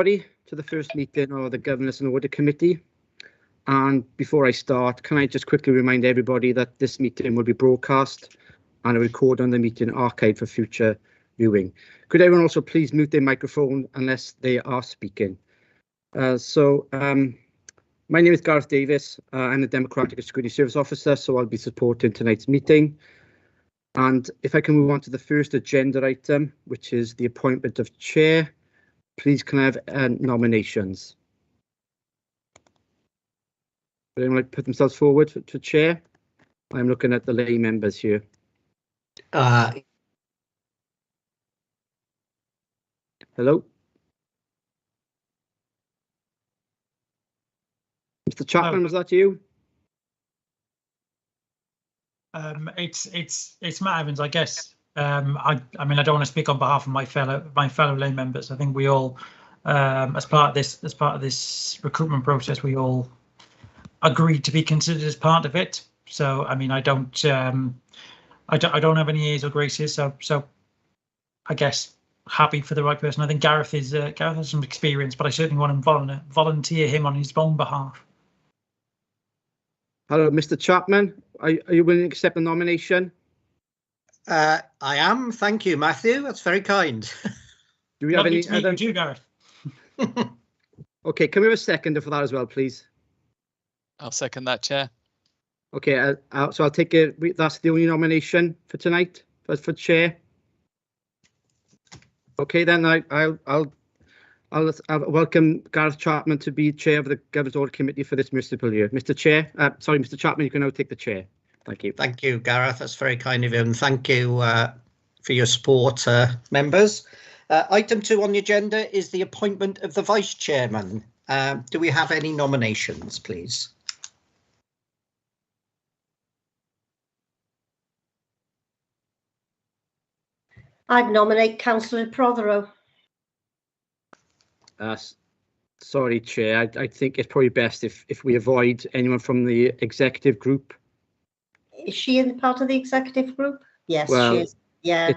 everybody to the first meeting of the Governance and Audit Committee. And before I start, can I just quickly remind everybody that this meeting will be broadcast and a recording on the meeting archived for future viewing. Could everyone also please mute their microphone unless they are speaking? My name is Gareth Davis. I'm the Democratic and Security Service Officer, so I'll be supporting tonight's meeting. And if I can move on to the first agenda item, which is the appointment of chair, please can I have nominations? Would anyone like to put themselves forward to chair? I'm looking at the lay members here. Hello? Mr. Chapman, was that you? It's Matt Evans, I guess. I mean, I don't want to speak on behalf of my fellow lay members. I think we all, as part of this recruitment process, we all agreed to be considered as part of it. So, I mean, I don't have any A's or graces. So, I guess happy for the right person. I think Gareth has some experience, but I certainly want to volunteer him on his own behalf. Hello, Mr. Chapman. Are you willing to accept the nomination? I am. Thank you, Matthew. That's very kind. Do we have any other? You do, Gareth. Okay, can we have a seconder for that as well, please? I'll second that, Chair. Okay, so I'll take it. That's the only nomination for tonight for chair. Okay, then I'll welcome Gareth Chapman to be chair of the Governance Audit Committee for this municipal year. Mr. Chapman, you can now take the chair. Thank you. Thank you, Gareth. That's very kind of you, and thank you for your support, members. Item 2 on the agenda is the appointment of the vice chairman. Do we have any nominations, please? I'd nominate Councillor Prothero. Sorry, Chair. I think it's probably best if we avoid anyone from the executive group. Is she in part of the executive group? Yes, well, she is. Yeah.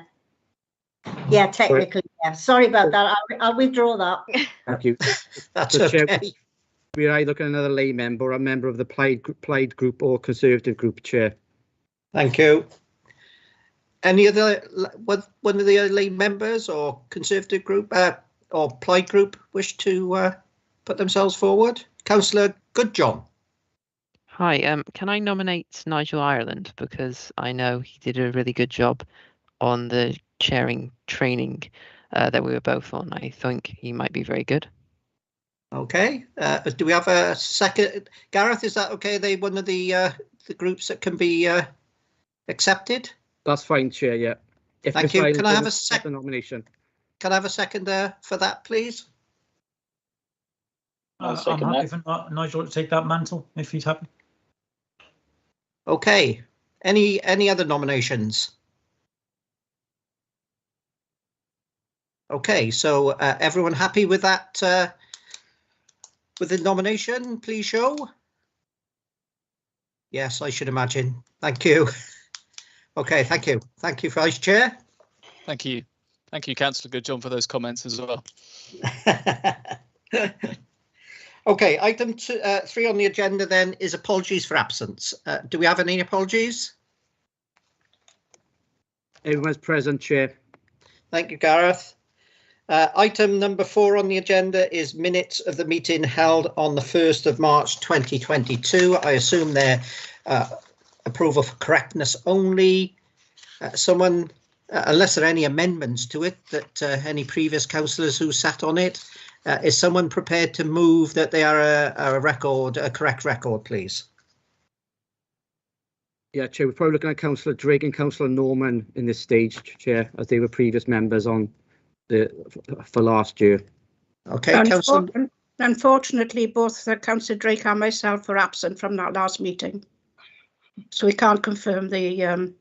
Yeah, technically, yeah. Sorry about that. I'll withdraw that. Thank you. That's so, okay. Chair, we're either looking at another lay member or a member of the Plaid group or Conservative group, Chair. Thank you. Any other one of the lay members or Conservative group or Plaid group wish to put themselves forward? Councillor Goodjohn. Hi, can I nominate Nigel Ireland, because I know he did a really good job on the chairing training that we were both on. I think he might be very good. Okay. Do we have a second? Gareth, is that okay? Are they one of the groups that can be accepted? That's fine, Chair. Yeah. Thank you. Can I have a second nomination? Can I have a seconder for that, please? I'm happy for Nigel to take that mantle if he's happy. Okay. Any other nominations? Okay, so everyone happy with that? With the nomination, please show. Yes, I should imagine. Thank you. Okay, thank you. Thank you, Vice Chair. Thank you. Thank you, Councillor Goodjohn, for those comments as well. Okay, item 3 on the agenda then is apologies for absence. Do we have any apologies? Everyone's present, Chair. Thank you, Gareth. Item number 4 on the agenda is minutes of the meeting held on the 1st of March 2022. I assume they're approval for correctness only. Someone, unless there are any amendments to it that any previous councillors who sat on it, is someone prepared to move that they are a correct record, please? Yeah, Chair, we're probably looking at Councillor Drake and Councillor Norman in this stage, Chair, as they were previous members on for last year. Okay, Councillor. Unfortunately, both Councillor Drake and myself were absent from that last meeting, so we can't confirm the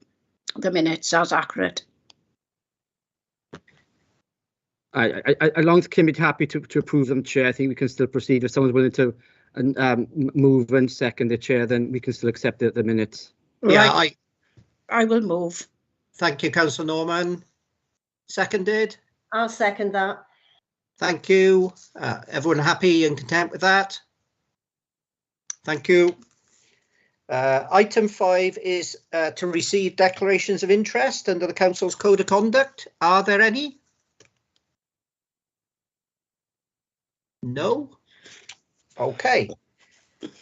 minutes as accurate. As long as the committee happy to approve them, Chair, I think we can still proceed. If someone's willing to move and second the Chair, then we can still accept the minutes. Yeah, right. I will move. Thank you, Councillor Norman. Seconded. I'll second that. Thank you. Everyone happy and content with that? Thank you. Item 5 is to receive declarations of interest under the Council's Code of Conduct. Are there any? No? Okay.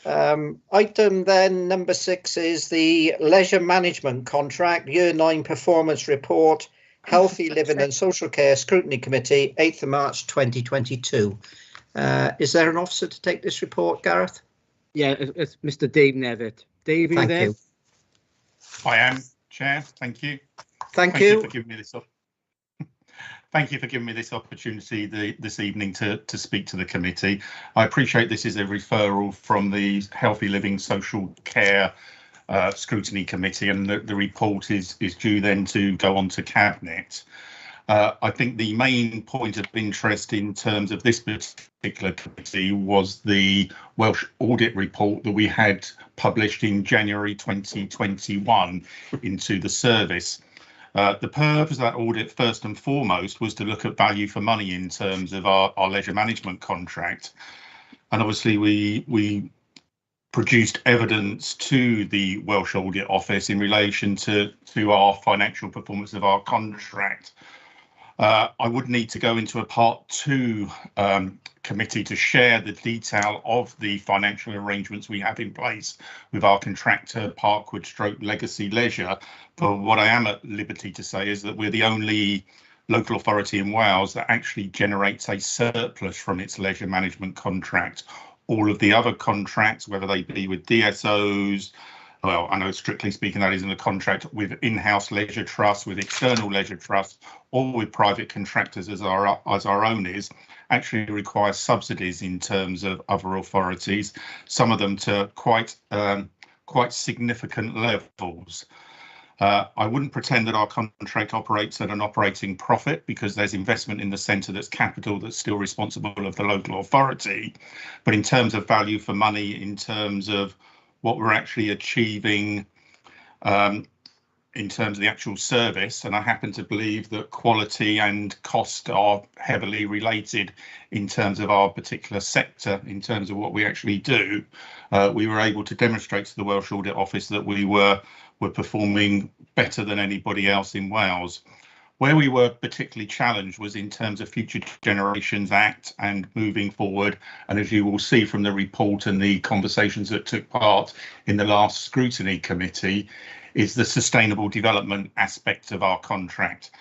Item then number 6 is the Leisure Management Contract, Year 9 Performance Report, Healthy Living and Social Care Scrutiny Committee, 8th of March 2022. Is there an officer to take this report, Gareth? Yeah, it's Mr. Dave Nevitt. Dave, are you there? You. I am, Chair. Thank you. Thank you for giving me this. Thank you for giving me this opportunity this evening to speak to the committee. I appreciate this is a referral from the Healthy Living Social Care Scrutiny Committee, and the report is due then to go on to Cabinet. I think the main point of interest in terms of this particular committee was the Welsh Audit report that we had published in January 2021 into the service. The purpose of that audit, first and foremost, was to look at value for money in terms of our leisure management contract. And obviously we produced evidence to the Welsh Audit Office in relation to our financial performance of our contract. I would need to go into a Part 2 committee to share the detail of the financial arrangements we have in place with our contractor, Parkwood / Legacy Leisure. But what I am at liberty to say is that we're the only local authority in Wales that actually generates a surplus from its leisure management contract. All of the other contracts, whether they be with DSOs, well, I know strictly speaking that isn't a contract, with in-house leisure trusts, with external leisure trusts, or with private contractors as our own is, actually require subsidies in terms of other authorities, some of them to quite significant levels. I wouldn't pretend that our contract operates at an operating profit, because there's investment in the centre that's capital that's still responsible of the local authority. But in terms of value for money, in terms of what we're actually achieving in terms of the actual service, and I happen to believe that quality and cost are heavily related in terms of our particular sector, in terms of what we actually do, we were able to demonstrate to the Welsh Audit Office that we were performing better than anybody else in Wales. Where we were particularly challenged was in terms of Future Generations Act and moving forward. And as you will see from the report and the conversations that took part in the last scrutiny committee, is the sustainable development aspect of our contract.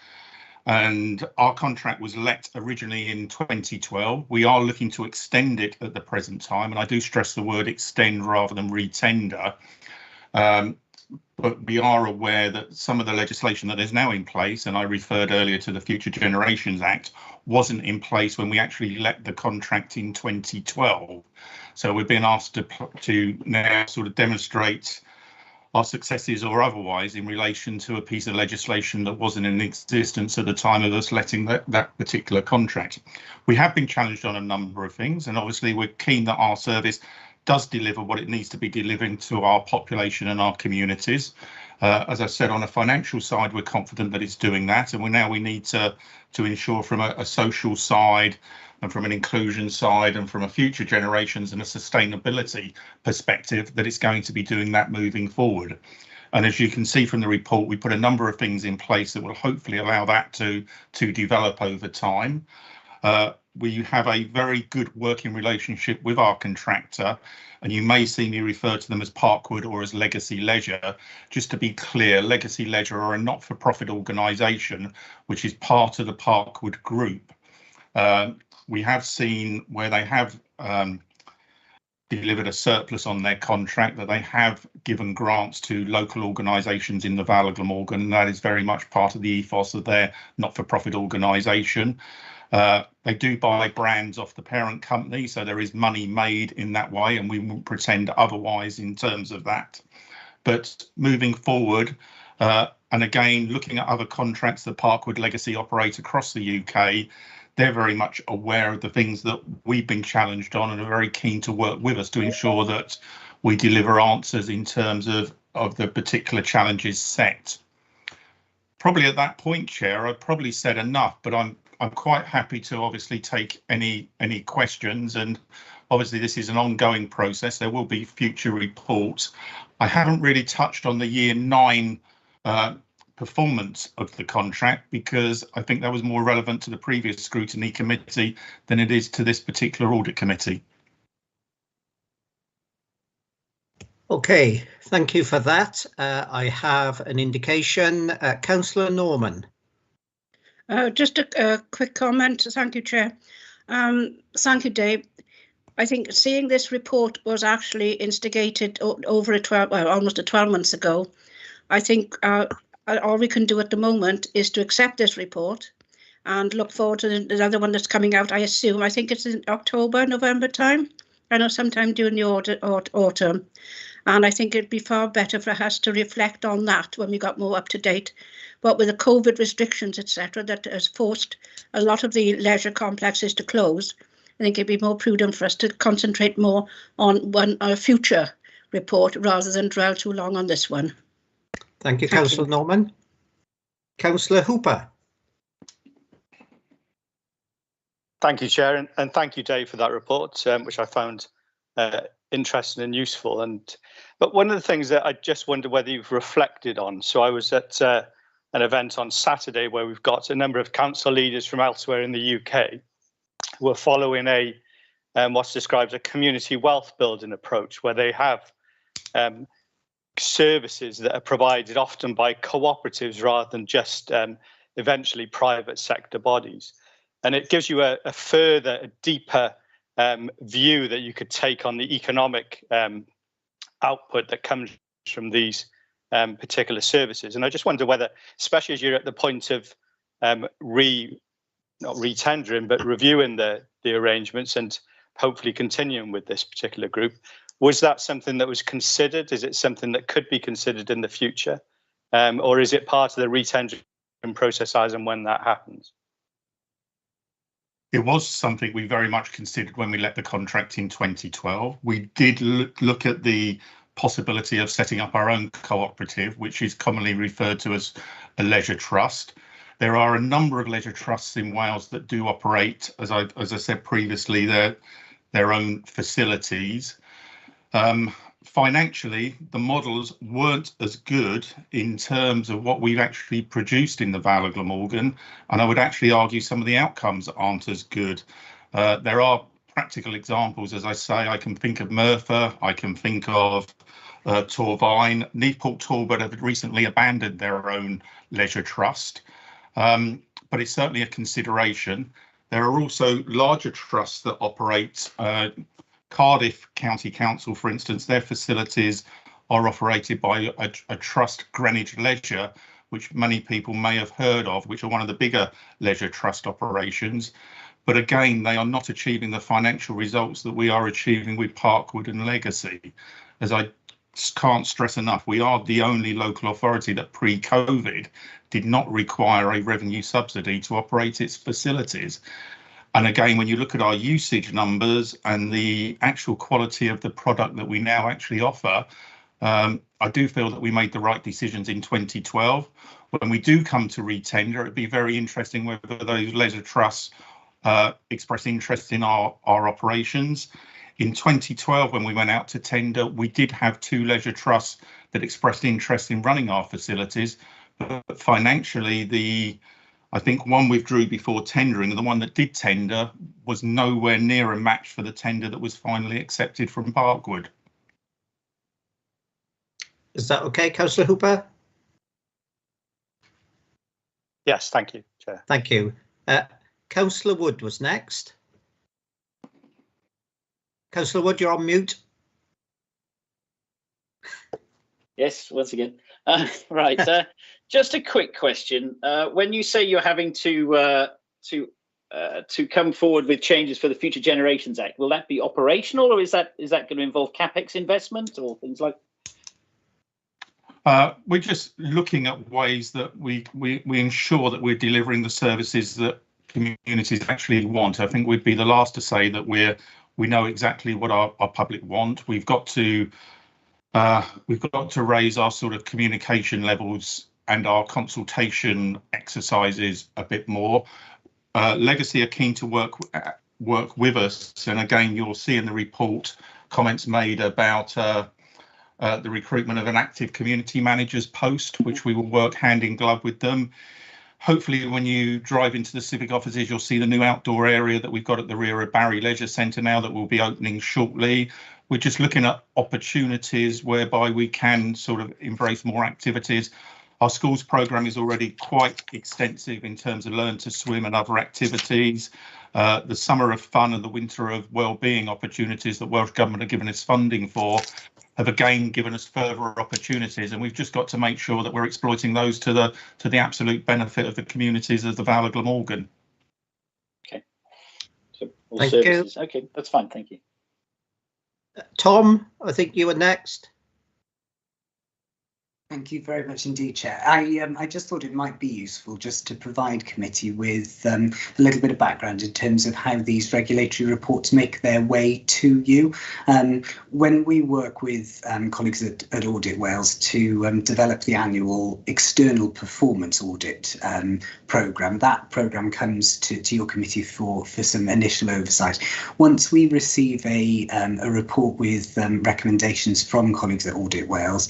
And our contract was let originally in 2012. We are looking to extend it at the present time, and I do stress the word extend rather than re-tender. But we are aware that some of the legislation that is now in place, and I referred earlier to the Future Generations Act, wasn't in place when we actually let the contract in 2012. So we've been asked to now sort of demonstrate our successes or otherwise in relation to a piece of legislation that wasn't in existence at the time of us letting that particular contract. We have been challenged on a number of things, and obviously we're keen that our service does deliver what it needs to be delivering to our population and our communities. As I said, on a financial side, we're confident that it's doing that, and we need to ensure from a social side and from an inclusion side and from a future generations and a sustainability perspective that it's going to be doing that moving forward. And as you can see from the report, we put a number of things in place that will hopefully allow that to develop over time. We have a very good working relationship with our contractor, and you may see me refer to them as Parkwood or as Legacy Leisure. Just to be clear, Legacy Leisure are a not-for-profit organisation which is part of the Parkwood group. We have seen where they have delivered a surplus on their contract, that they have given grants to local organisations in the Vale of Glamorgan, and that is very much part of the ethos of their not-for-profit organisation. They do buy brands off the parent company, so there is money made in that way, and we won't pretend otherwise in terms of that. But moving forward, and again, looking at other contracts that Parkwood Legacy operate across the UK, they're very much aware of the things that we've been challenged on and are very keen to work with us to ensure that we deliver answers in terms of the particular challenges set. Probably at that point, Chair, I've probably said enough, but I'm I'm quite happy to obviously take any questions, and obviously this is an ongoing process. There will be future reports. I haven't really touched on the year 9 performance of the contract because I think that was more relevant to the previous scrutiny committee than it is to this particular audit committee. Okay, thank you for that. I have an indication. Councillor Norman. Just a quick comment. Thank you, Chair. Thank you, Dave. I think seeing this report was actually instigated over almost 12 months ago. I think all we can do at the moment is to accept this report and look forward to the other one that's coming out. I think it's in October, November time. I know sometime during the autumn. And I think it'd be far better for us to reflect on that when we got more up to date. But with the COVID restrictions, etc., that has forced a lot of the leisure complexes to close, I think it'd be more prudent for us to concentrate more on a future report rather than dwell too long on this one. Thank you, Councillor Norman. Councillor Hooper. Thank you, Chair, and thank you, Dave, for that report, which I found interesting and useful. But one of the things that I just wonder whether you've reflected on. So I was at an event on Saturday where we've got a number of council leaders from elsewhere in the UK who are following what's described as a community wealth building approach, where they have services that are provided often by cooperatives rather than just eventually private sector bodies. And it gives you a deeper view that you could take on the economic output that comes from these particular services. And I just wonder whether, especially as you're at the point of not re-tendering, but reviewing the arrangements and hopefully continuing with this particular group, was that something that was considered? Is it something that could be considered in the future? Or is it part of the re-tendering process as and when that happens? It was something we very much considered when we let the contract in 2012. We did look at the possibility of setting up our own cooperative, which is commonly referred to as a leisure trust. There are a number of leisure trusts in Wales that do operate, as I said previously, their own facilities. Financially, the models weren't as good in terms of what we've actually produced in the Vale of Glamorgan, and I would actually argue some of the outcomes aren't as good. There are practical examples, as I say. I can think of Merthyr, I can think of Torfaen. Newport Talbot have recently abandoned their own leisure trust, but it's certainly a consideration. There are also larger trusts that operate. Cardiff County Council, for instance, their facilities are operated by a trust, Greenwich Leisure, which many people may have heard of, which are one of the bigger leisure trust operations. But again, they are not achieving the financial results that we are achieving with Parkwood and Legacy. As I can't stress enough, we are the only local authority that pre-COVID did not require a revenue subsidy to operate its facilities. And again, when you look at our usage numbers and the actual quality of the product that we now actually offer, I do feel that we made the right decisions in 2012. When we do come to re-tender, it'd be very interesting whether those leisure trusts express interest in our operations. In 2012, when we went out to tender, we did have 2 leisure trusts that expressed interest in running our facilities, but financially, I think one withdrew before tendering, and the one that did tender was nowhere near a match for the tender that was finally accepted from Parkwood. Is that okay, Councillor Hooper? Yes, thank you, Chair. Thank you. Councillor Wood was next. Councillor Wood, you're on mute. Yes, once again. Right. Just a quick question. When you say you're having to come forward with changes for the Future Generations Act, will that be operational, or is that going to involve capex investment or things like? We're just looking at ways that we ensure that we're delivering the services that communities actually want. I think we'd be the last to say that we know exactly what our public want. We've got to raise our sort of communication levels and our consultation exercises a bit more. Legacy are keen to work with us, and again, you'll see in the report comments made about the recruitment of an active community managers post, which we will work hand in glove with them. Hopefully, when you drive into the civic offices, you'll see the new outdoor area that we've got at the rear of Barry Leisure Centre now that will be opening shortly. We're just looking at opportunities whereby we can sort of embrace more activities. Our schools programme is already quite extensive in terms of learn to swim and other activities. The summer of fun and the winter of wellbeing opportunities that Welsh Government have given us funding for have again given us further opportunities, and we've just got to make sure that we're exploiting those to the absolute benefit of the communities of the Vale of Glamorgan. Okay. So all Thank services. you. Okay, that's fine. Thank you. Tom, I think you were next. Thank you very much indeed, Chair. I just thought it might be useful just to provide committee with a little bit of background in terms of how these regulatory reports make their way to you. When we work with colleagues at Audit Wales to develop the annual external performance audit programme, that programme comes to your committee for some initial oversight. Once we receive a report with recommendations from colleagues at Audit Wales,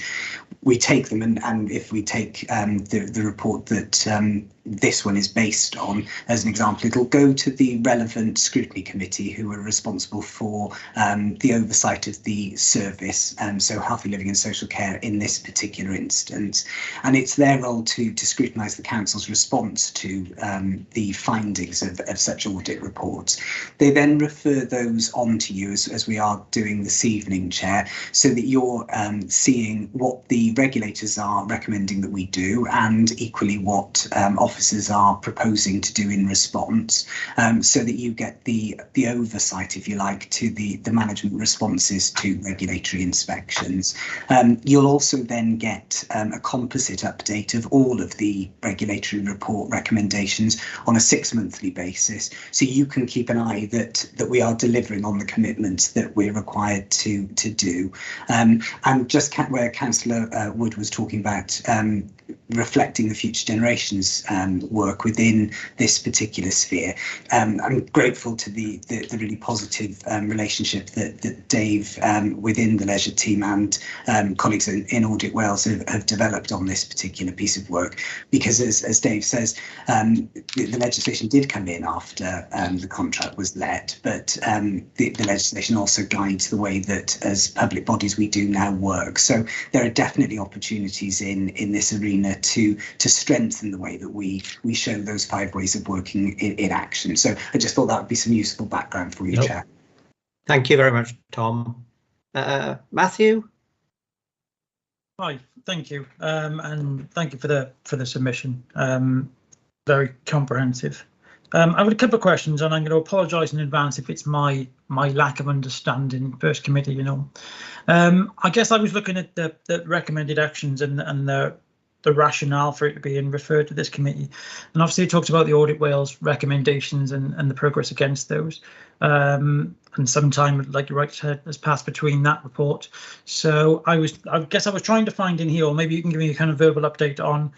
we take them, and if we take the report that this one is based on as an example, it'll go to the relevant scrutiny committee who are responsible for the oversight of the service, so healthy living and social care in this particular instance, and it's their role to scrutinise the council's response to the findings of such audit reports. They then refer those on to you as we are doing this evening, Chair, so that you're seeing what the regulators are recommending that we do, and equally what officers are proposing to do in response, so that you get the oversight, if you like, to the management responses to regulatory inspections. You'll also then get a composite update of all of the regulatory report recommendations on a 6-monthly basis, so you can keep an eye that we are delivering on the commitments that we're required to do. And just where Councillor Wood was talking about reflecting the future generations work within this particular sphere, I'm grateful to the really positive relationship that Dave within the leisure team and colleagues in Audit Wales have developed on this particular piece of work, because as Dave says, the legislation did come in after the contract was let, but the legislation also guides the way that as public bodies we do now work. So there are definitely opportunities in this arena to strengthen the way that we show those 5 ways of working in action. So I just thought that would be some useful background for you, Chair. Thank you very much, Tom. Matthew? Hi, thank you, and thank you for the submission. Very comprehensive. I've got a couple of questions, and I'm going to apologise in advance if it's my lack of understanding. First committee, you know. I guess I was looking at the recommended actions and the rationale for it being referred to this committee, and obviously it talks about the Audit Wales recommendations and the progress against those. And some time, like you right said, has passed between that report. So I guess I was trying to find in here, or maybe you can give me a kind of verbal update on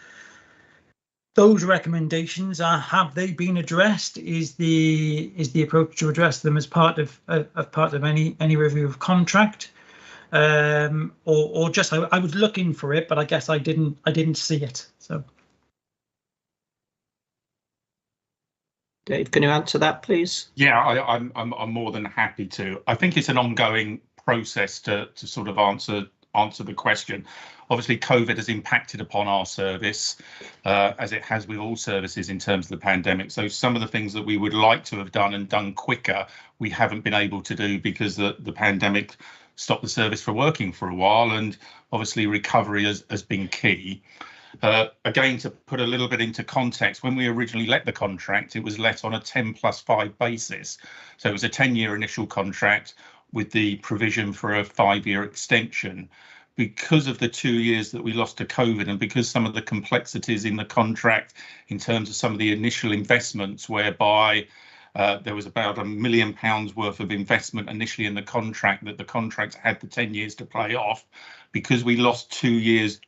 those recommendations. Have they been addressed? Is the approach to address them as part of any review of contract, or just I was looking for it, but I guess I didn't see it. So, Dave, can you answer that, please? Yeah, I'm more than happy to. I think it's an ongoing process to sort of answer the question. Obviously, COVID has impacted upon our service, as it has with all services in terms of the pandemic. So some of the things that we would like to have done and done quicker, we haven't been able to do because the pandemic stopped the service from working for a while, and obviously recovery has been key. Again, to put a little bit into context, when we originally let the contract, it was let on a 10+5 basis. So it was a 10-year initial contract with the provision for a 5-year extension. Because of the 2 years that we lost to COVID, and because some of the complexities in the contract in terms of some of the initial investments, whereby there was about £1 million worth of investment initially in the contract that the contract had the 10 years to play off, because we lost 2 years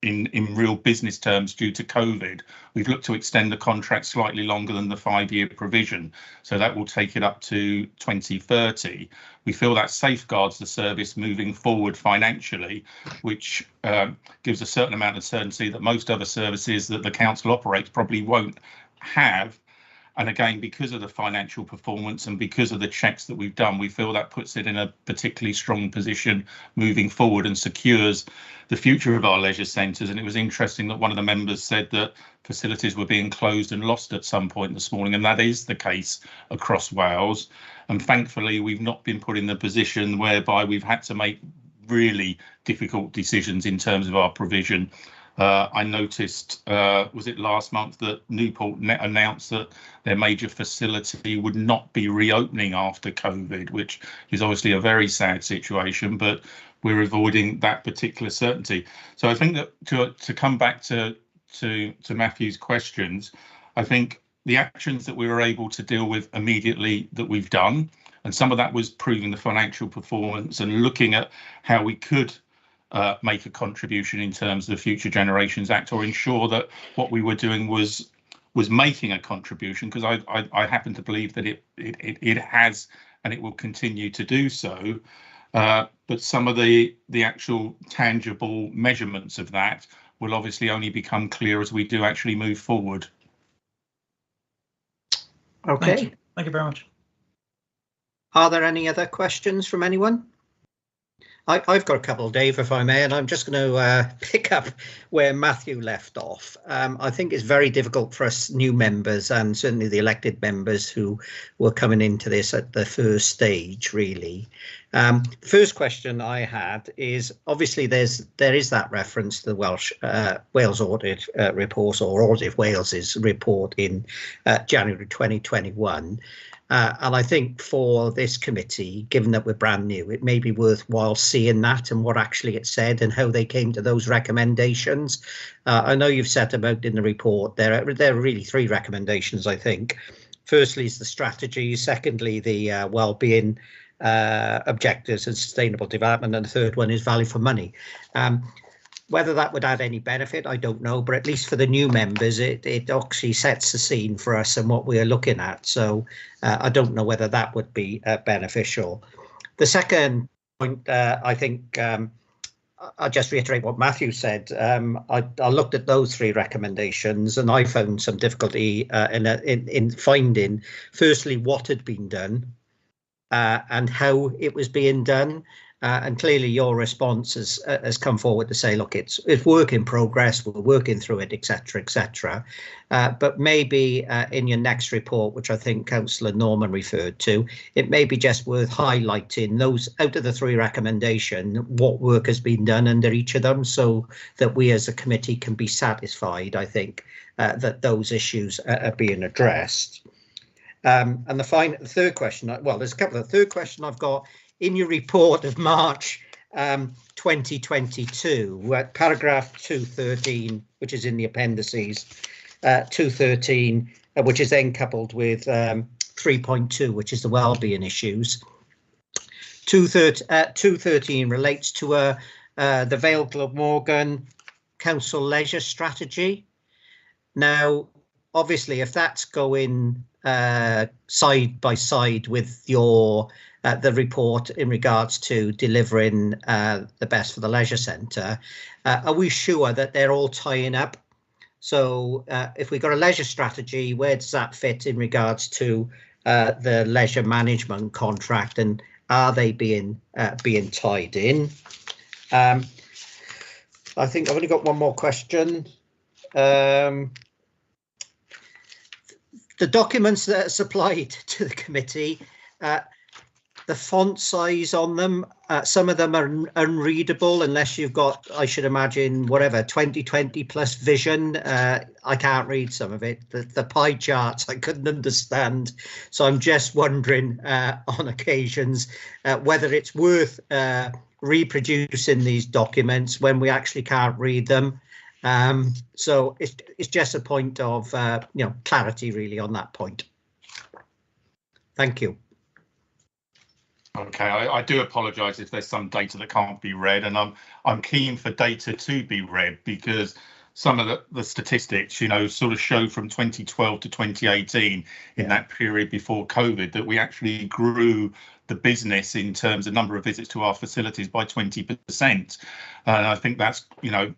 in real business terms due to COVID. We've looked to extend the contract slightly longer than the 5-year provision, so that will take it up to 2030. We feel that safeguards the service moving forward financially, which gives a certain amount of certainty that most other services that the council operates probably won't have. And again, because of the financial performance and because of the checks that we've done, we feel that puts it in a particularly strong position moving forward and secures the future of our leisure centres. And it was interesting that one of the members said that facilities were being closed and lost at some point this morning, and that is the case across Wales. And thankfully, we've not been put in the position whereby we've had to make really difficult decisions in terms of our provision. I noticed, was it last month, that Newport announced that their major facility would not be reopening after COVID, which is obviously a very sad situation, but we're avoiding that particular certainty. So I think that to come back to Matthew's questions, I think the actions that we were able to deal with immediately that we've done, and some of that was proving the financial performance and looking at how we could make a contribution in terms of the Future Generations Act, or ensure that what we were doing was making a contribution, because I happen to believe that it has and it will continue to do so. But some of the actual tangible measurements of that will obviously only become clear as we do actually move forward. Okay. Thank you very much. Are there any other questions from anyone? I've got a couple, Dave, if I may, and I'm just going to pick up where Matthew left off. I think it's very difficult for us new members, and certainly the elected members who were coming into this at the first stage, really. First question I had is, obviously there is that reference to the Wales Audit report, or Audit Wales's report in January 2021. And I think for this committee, given that we're brand new, it may be worthwhile seeing that and what actually it said and how they came to those recommendations. I know you've set them out in the report. There are really 3 recommendations, I think. Firstly is the strategy. Secondly, the well-being objectives and sustainable development. And the third one is value for money. Whether that would add any benefit, I don't know, but at least for the new members, it actually sets the scene for us and what we are looking at. So I don't know whether that would be beneficial. The second point, I think, I'll just reiterate what Matthew said. I looked at those 3 recommendations and I found some difficulty in finding, firstly, what had been done and how it was being done. And clearly your response has come forward to say, look, it's work in progress, we're working through it, etc., etc. But maybe in your next report, which I think Councillor Norman referred to, it may be just worth highlighting those out of the 3 recommendations, what work has been done under each of them, so that we as a committee can be satisfied, I think, that those issues are being addressed. And the third question, well, there's a couple of third question I've got. In your report of March 2022, paragraph 213, which is in the appendices, 213, which is then coupled with 3.2, which is the wellbeing issues. 213 relates to the Vale Glamorgan Council Leisure Strategy. Now, obviously, if that's going side by side with your the report in regards to delivering the best for the leisure centre, are we sure that they're all tying up? So if we've got a leisure strategy, where does that fit in regards to the leisure management contract, and are they being tied in? I think I've only got one more question. The documents that are supplied to the committee, the font size on them, some of them are unreadable unless you've got, I should imagine, whatever, 2020 plus vision. I can't read some of it. The pie charts I couldn't understand. So I'm just wondering on occasions whether it's worth reproducing these documents when we actually can't read them. So it's just a point of clarity really on that point. Thank you. Okay, I do apologise if there's some data that can't be read, and I'm keen for data to be read, because some of the statistics, you know, sort of show from 2012 to 2018, in that period before COVID, that we actually grew the business in terms of number of visits to our facilities by 20%. And I think that's, you know,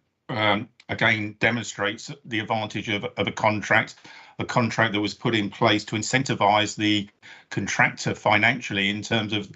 again, demonstrates the advantage of a contract that was put in place to incentivise the contractor financially in terms of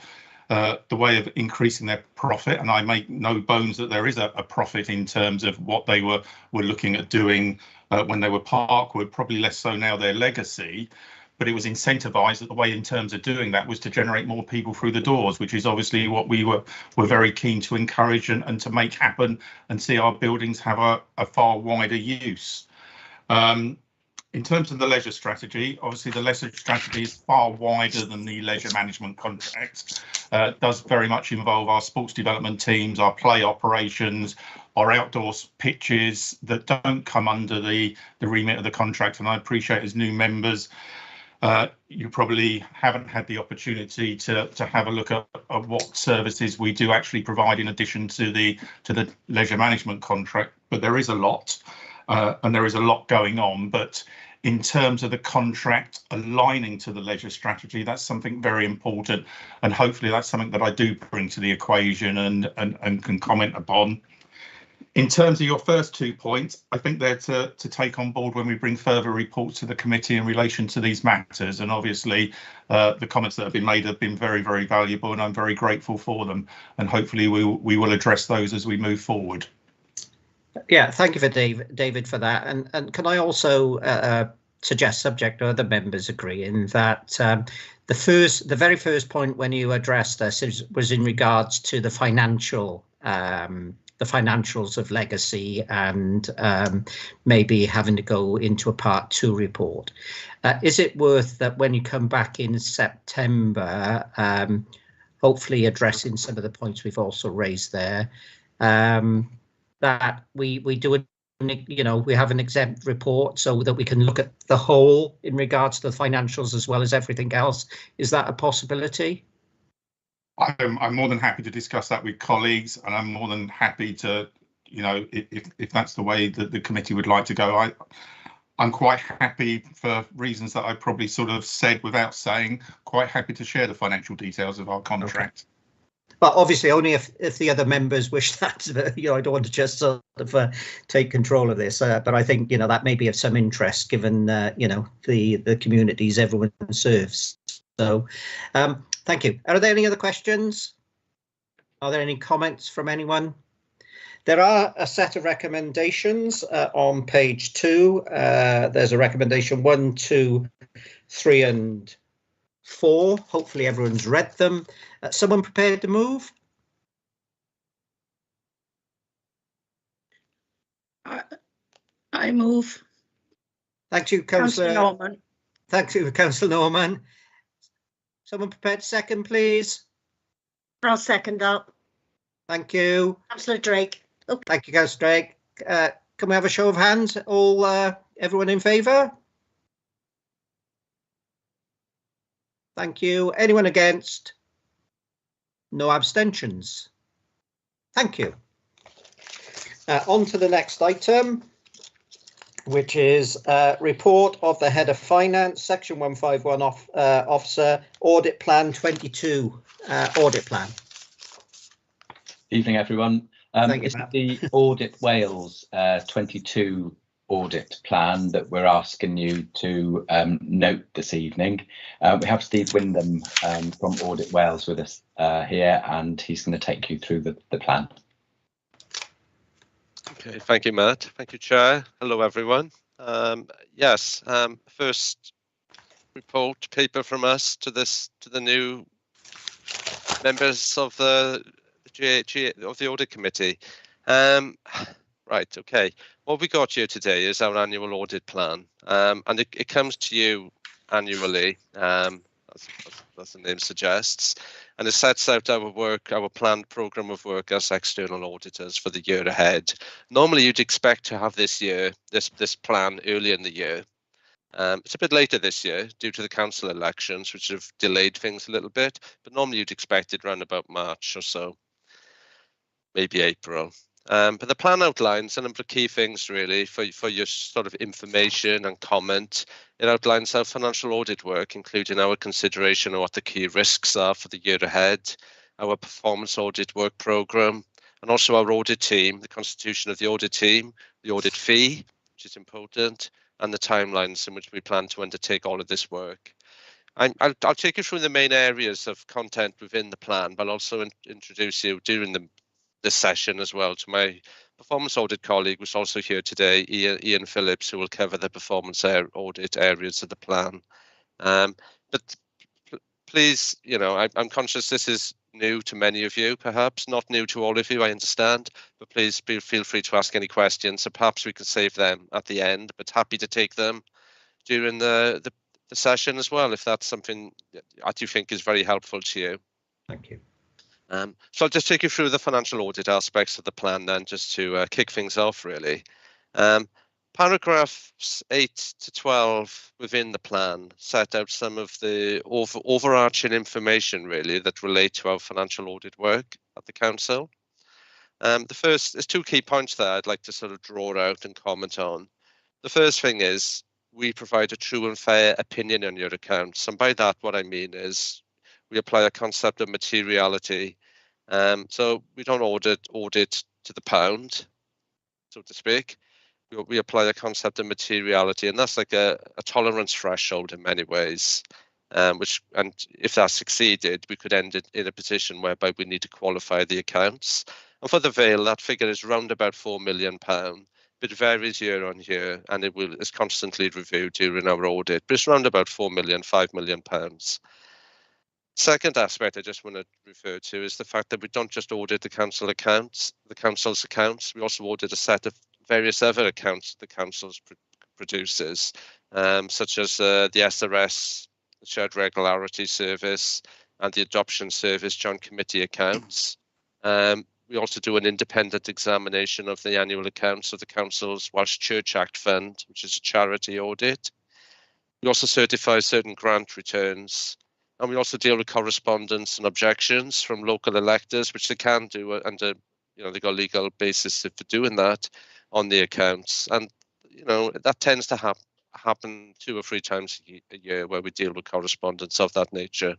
the way of increasing their profit. And I make no bones that there is a profit in terms of what they were looking at doing when they were Parkwood, probably less so now their legacy. But it was incentivised that the way in terms of doing that was to generate more people through the doors, which is obviously what we were very keen to encourage and to make happen, and see our buildings have a far wider use. In terms of the leisure strategy, obviously the leisure strategy is far wider than the leisure management contract. It does very much involve our sports development teams, our play operations, our outdoor pitches that don't come under the remit of the contract. And I appreciate, as new members, you probably haven't had the opportunity to have a look at what services we do actually provide in addition to the leisure management contract. But there is a lot, and there is a lot going on. But in terms of the contract aligning to the leisure strategy, that's something very important, and hopefully that's something that I do bring to the equation and can comment upon. In terms of your first 2 points, I think they're to take on board when we bring further reports to the committee in relation to these matters. And obviously, the comments that have been made have been very, very valuable, and I'm very grateful for them. And hopefully we will address those as we move forward. Yeah, thank you for David for that. And can I also suggest, subject to other members agreeing, that the very first point when you addressed this was in regards to the financials of legacy, and maybe having to go into a Part 2 report. Is it worth that when you come back in September, hopefully addressing some of the points we've also raised there, that we do we have an exempt report so that we can look at the whole in regards to the financials as well as everything else? Is that a possibility? I'm more than happy to discuss that with colleagues, and I'm more than happy to, if that's the way that the committee would like to go. I'm quite happy, for reasons that I probably sort of said without saying, quite happy to share the financial details of our contract. Okay. But obviously only if the other members wish that. I don't want to just sort of take control of this. But I think that may be of some interest, given the communities everyone serves. So thank you. Are there any other questions? Are there any comments from anyone? There are a set of recommendations on page 2. There's a recommendation 1, 2, 3 and 4. Hopefully everyone's read them. Someone prepared to move? I move. Thank you, Councillor Norman. Thank you, Councillor Norman. Someone prepared to second, please? I'll second that. Thank you. Councillor Drake. Okay. Thank you, Councillor Drake. Can we have a show of hands? Everyone in favour? Thank you. Anyone against? No abstentions. Thank you. On to the next item, which is report of the Head of Finance, Section 151 Officer, Audit Plan 22, Audit Plan. Evening, everyone. This is the Audit Wales 22 Audit Plan that we're asking you to note this evening. We have Steve Wyndham from Audit Wales with us here, and he's going to take you through the plan. Okay, thank you, Matt. Thank you, Chair. Hello, everyone. Yes, first report paper from us to the new members of the Audit Committee. Right, okay. What we got here today is our annual audit plan, and it comes to you annually, as the name suggests, and it sets out our work, our planned programme of work as external auditors for the year ahead. Normally, you'd expect to have this plan early in the year, It's a bit later this year due to the council elections, which have delayed things a little bit, but normally you'd expect it around about March or so, maybe April. But the plan outlines a number of key things really for your sort of information and comment. It outlines our financial audit work, including our consideration of what the key risks are for the year ahead, our performance audit work programme, and also our audit team, the constitution of the audit team, the audit fee, which is important, and the timelines in which we plan to undertake all of this work. I'll take you through the main areas of content within the plan, but I'll also introduce you during this session as well to my performance audit colleague who's also here today, Ian Phillips, who will cover the performance audit areas of the plan. But please, I'm conscious this is new to many of you, perhaps not new to all of you, I understand, but please feel free to ask any questions. So perhaps we can save them at the end, but happy to take them during the session as well, if that's something that you think is very helpful to you. Thank you. So I'll just take you through the financial audit aspects of the plan then, just to kick things off really. Paragraphs 8 to 12 within the plan set out some of the overarching information really that relate to our financial audit work at the council. There's two key points there I'd like to sort of draw out and comment on. The first thing is we provide a true and fair opinion on your accounts, and by that what I mean is we apply a concept of materiality. So we don't audit to the pound, so to speak. We apply a concept of materiality, and that's like a tolerance threshold in many ways. And if that succeeded, we could end it in a position whereby we need to qualify the accounts. And for the Vale, that figure is round about £4 million, but it varies year on year, and is constantly reviewed during our audit. But it's round about £4 million, £5 million. Second aspect I just want to refer to is the fact that we don't just audit the council's accounts. We also audit a set of various other accounts the council produces, such as the SRS, the Shared Regularity Service, and the Adoption Service Joint Committee accounts. We also do an independent examination of the annual accounts of the council's Welsh Church Act Fund, which is a charity audit. We also certify certain grant returns. And we also deal with correspondence and objections from local electors, which they can do under, they've got legal basis for doing that on the accounts. And, that tends to happen 2 or 3 times a year where we deal with correspondence of that nature.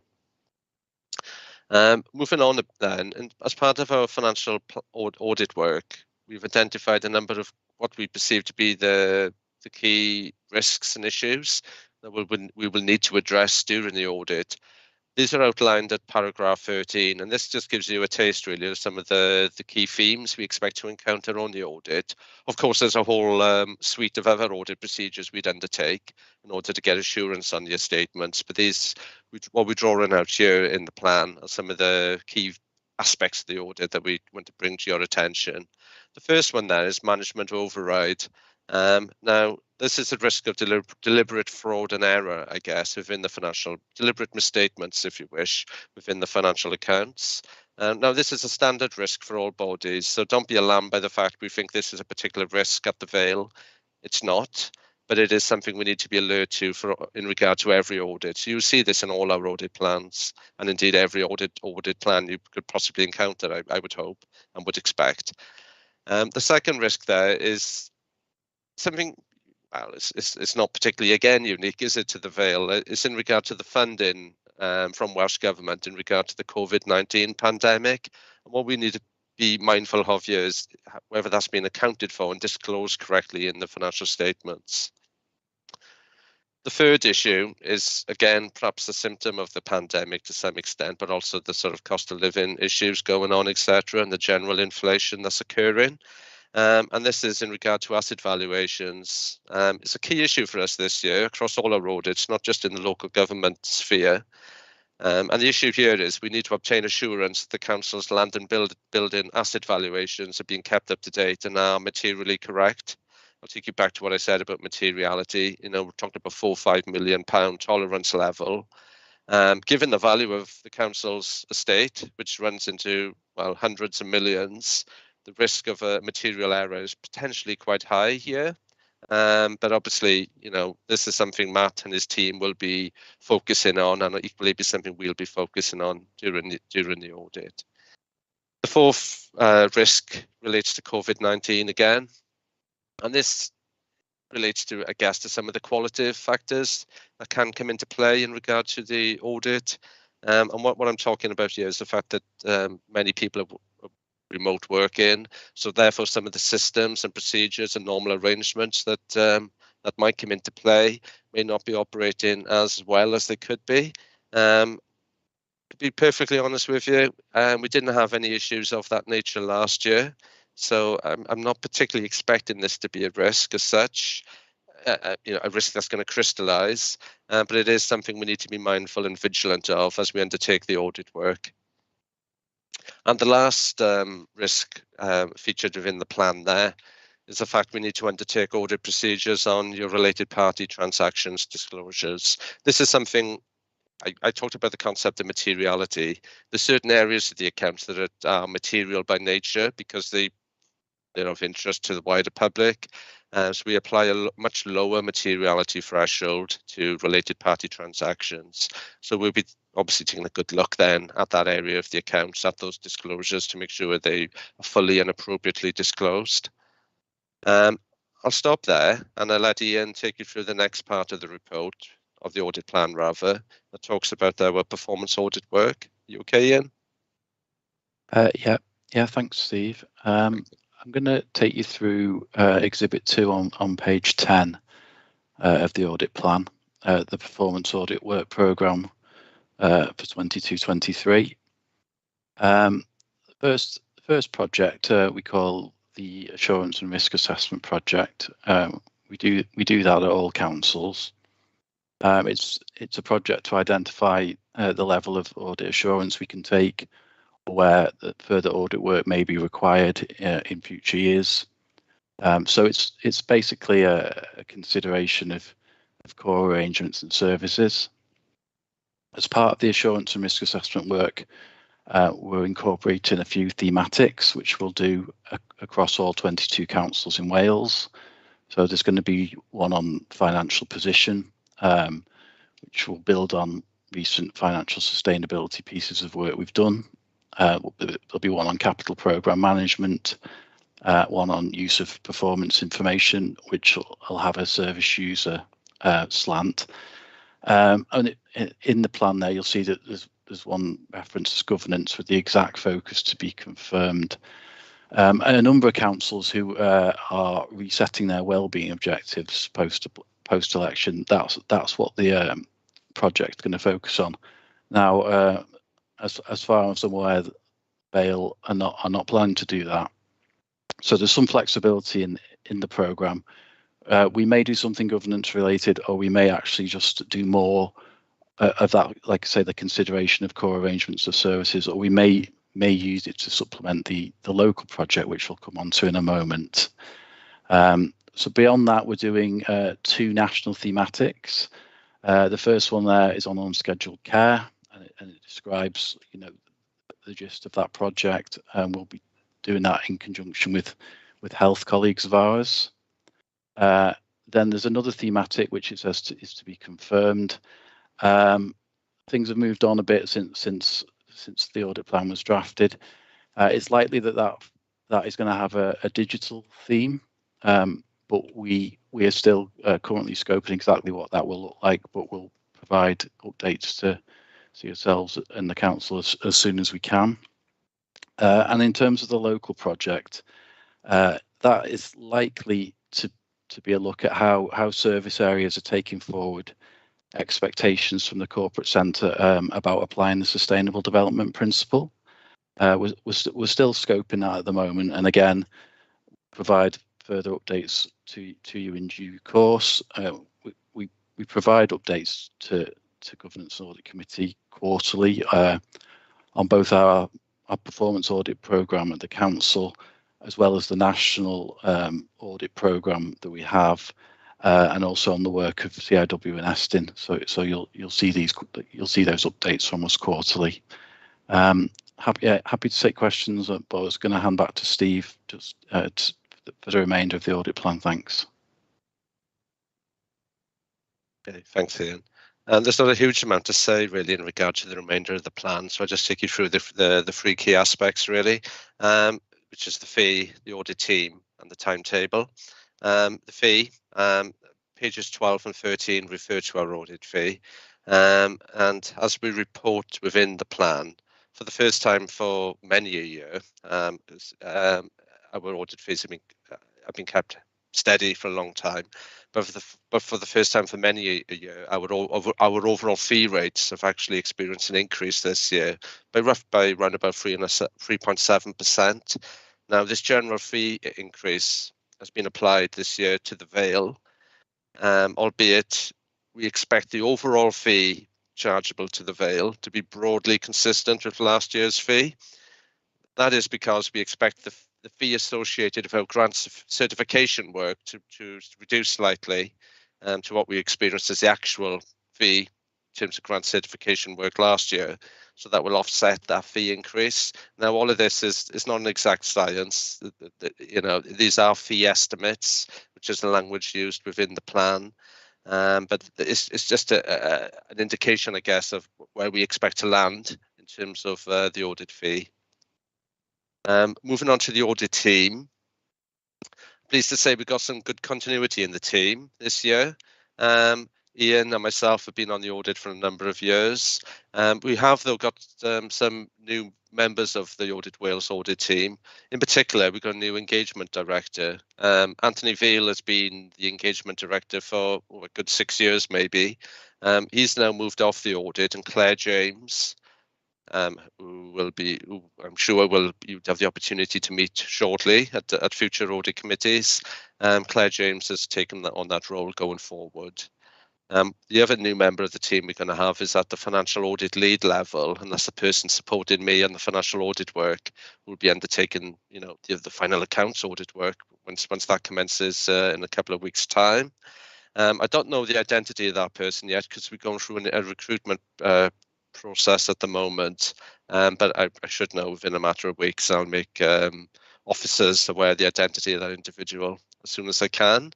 Moving on then, and as part of our financial audit work, we've identified a number of what we perceive to be the key risks and issues that we will need to address during the audit. These are outlined at paragraph 13, and this just gives you a taste really of some of the key themes we expect to encounter on the audit. Of course, there's a whole suite of other audit procedures we'd undertake in order to get assurance on your statements, but what we're drawing out here in the plan are some of the key aspects of the audit that we want to bring to your attention. The first one there is management override. Now, this is a risk of deliberate fraud and error, I guess, within the deliberate misstatements, if you wish, within the financial accounts. Now, this is a standard risk for all bodies, so don't be alarmed by the fact we think this is a particular risk at the Vale. It's not, but it is something we need to be alert to in regard to every audit. So you'll see this in all our audit plans, and indeed every audit plan you could possibly encounter, I would hope and would expect. The second risk there is something, well, it's not particularly, again, unique, is it, to the Vale? It's in regard to the funding from Welsh Government in regard to the COVID-19 pandemic. And what we need to be mindful of here is whether that's been accounted for and disclosed correctly in the financial statements. The third issue is, again, perhaps a symptom of the pandemic to some extent, but also the sort of cost of living issues going on, etc., and the general inflation that's occurring. And this is in regard to asset valuations. It's a key issue for us this year across all our audits, not just in the local government sphere. And the issue here is we need to obtain assurance that the council's land and building asset valuations are being kept up to date and are materially correct. I'll take you back to what I said about materiality. We're talking about £4 or £5 million tolerance level. Given the value of the council's estate, which runs into, well, hundreds of millions, the risk of a material error is potentially quite high here. But obviously, this is something Matt and his team will be focusing on, and equally be something we'll be focusing on during the audit. The fourth risk relates to COVID-19 again, and this relates to, I guess, to some of the qualitative factors that can come into play in regard to the audit. And what I'm talking about here is the fact that many people are remote working, so therefore some of the systems and procedures and normal arrangements that that might come into play may not be operating as well as they could be. To be perfectly honest with you, we didn't have any issues of that nature last year, so I'm not particularly expecting this to be a risk as such. A risk that's going to crystallise, but it is something we need to be mindful and vigilant of as we undertake the audit work. And the last risk featured within the plan there is the fact we need to undertake audit procedures on your related party transactions disclosures. This is something I talked about, the concept of materiality. There's certain areas of the accounts that are material by nature because they're of interest to the wider public. So we apply a much lower materiality threshold to related party transactions. So we'll be obviously taking a good look then at that area of the accounts, at those disclosures, to make sure they are fully and appropriately disclosed. I'll stop there and I'll let Ian take you through the next part of the report, of the audit plan rather, that talks about our performance audit work. You okay, Ian? Yeah, thanks, Steve. I'm going to take you through Exhibit 2 on page 10 of the audit plan, the performance audit work programme for 22-23. The first project we call the Assurance and Risk Assessment Project. We do that at all councils. It's a project to identify the level of audit assurance we can take, where further audit work may be required in future years. So it's basically a consideration of core arrangements and services. As part of the assurance and risk assessment work, we're incorporating a few thematics, which we'll do across all 22 councils in Wales. So there's going to be one on financial position, which will build on recent financial sustainability pieces of work we've done. There'll be one on capital programme management, one on use of performance information, which will have a service user slant. And in the plan there, you'll see that there's one reference to governance with the exact focus to be confirmed. And a number of councils who are resetting their wellbeing objectives post-election, that's what the project's going to focus on. Now, as far as I'm aware, Vale are not planning to do that. So there's some flexibility in the programme. We may do something governance related, or we may actually just do more of that, like I say, the consideration of core arrangements of services, or we may use it to supplement the local project, which we'll come on to in a moment. So beyond that, we're doing 2 national thematics. The first one there is on unscheduled care, and it describes, the gist of that project. We'll be doing that in conjunction with health colleagues of ours. Then there's another thematic which it says is to be confirmed. Things have moved on a bit since the audit plan was drafted. It's likely that is going to have a digital theme, but we are still currently scoping exactly what that will look like, but we'll provide updates to yourselves and the council as soon as we can. And in terms of the local project, that is likely to be a look at how service areas are taking forward expectations from the corporate centre about applying the Sustainable Development Principle. We're still scoping that at the moment, and again, provide further updates to you in due course. We provide updates to Governance and Audit Committee quarterly on both our performance audit programme at the council, as well as the national audit programme that we have, and also on the work of CIW and Estin. So you'll see those updates from us quarterly. Happy to take questions, but I was going to hand back to Steve just for the remainder of the audit plan. Thanks. Okay, thanks, Ian. And there's not a huge amount to say really in regard to the remainder of the plan, so I'll just take you through the three key aspects really, which is the fee, the audit team, and the timetable. The fee, pages 12 and 13 refer to our audit fee, and as we report within the plan, for the first time for many a year, our audit fees have been kept steady for a long time, but for the first time for many a year, our overall fee rates have actually experienced an increase this year by around about 3.7%. Now, this general fee increase has been applied this year to the Vale, albeit we expect the overall fee chargeable to the Vale to be broadly consistent with last year's fee. That is because we expect the fee associated with our grant certification work to reduce slightly to what we experienced as the actual fee in terms of grant certification work last year. So that will offset that fee increase. Now, all of this is not an exact science. You know, these are fee estimates, which is the language used within the plan. But it's just an indication, I guess, of where we expect to land in terms of the audit fee. Moving on to the audit team. Pleased to say we've got some good continuity in the team this year. Ian and myself have been on the audit for a number of years. We have, though, got some new members of the Audit Wales audit team. In particular, we've got a new engagement director. Anthony Veal has been the engagement director for a good 6 years, maybe. He's now moved off the audit, and Claire James, who I'm sure you'd have the opportunity to meet shortly at future audit committees. Claire James has taken on that role going forward. The other new member of the team we're going to have is at the financial audit lead level, and that's the person supporting me on the financial audit work. We'll be undertaking, you know, the final accounts audit work once that commences in a couple of weeks' time. I don't know the identity of that person yet because we're going through a recruitment process at the moment, but I should know within a matter of weeks. I'll make officers aware of the identity of that individual as soon as I can.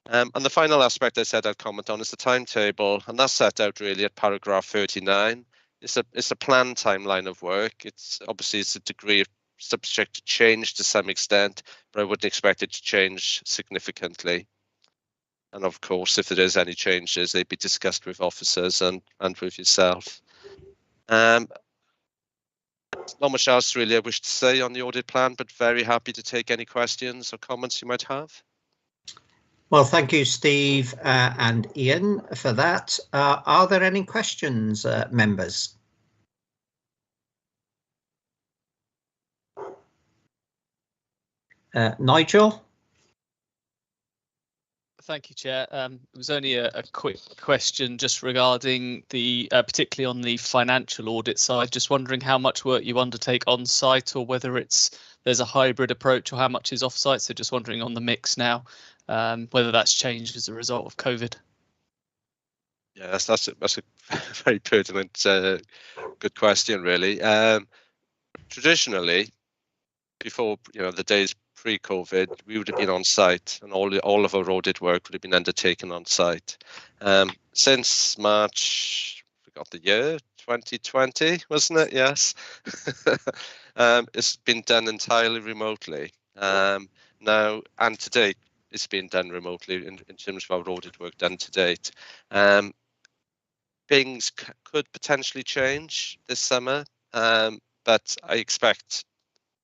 And the final aspect I said I'd comment on is the timetable, and that's set out really at paragraph 39. It's a planned timeline of work. It's obviously a degree of subject to change to some extent, but I wouldn't expect it to change significantly. And of course, if there is any changes, they'd be discussed with officers and with yourself. Not much else really I wish to say on the audit plan, but very happy to take any questions or comments you might have. Well, thank you, Steve and Ian, for that. Are there any questions, members? Nigel? Thank you, Chair. It was only a quick question just regarding the, particularly on the financial audit side, just wondering how much work you undertake on site or whether there's a hybrid approach or how much is off site. So just wondering on the mix now, whether that's changed as a result of COVID. Yeah, that's a very pertinent, good question, really. Traditionally, before the days pre-COVID, we would have been on site, and all of our audit work would have been undertaken on site. Since March, I forgot the year, 2020, wasn't it? Yes. It's been done entirely remotely. Now, and to date, it's been done remotely in terms of our audit work done to date. Things could potentially change this summer, but I expect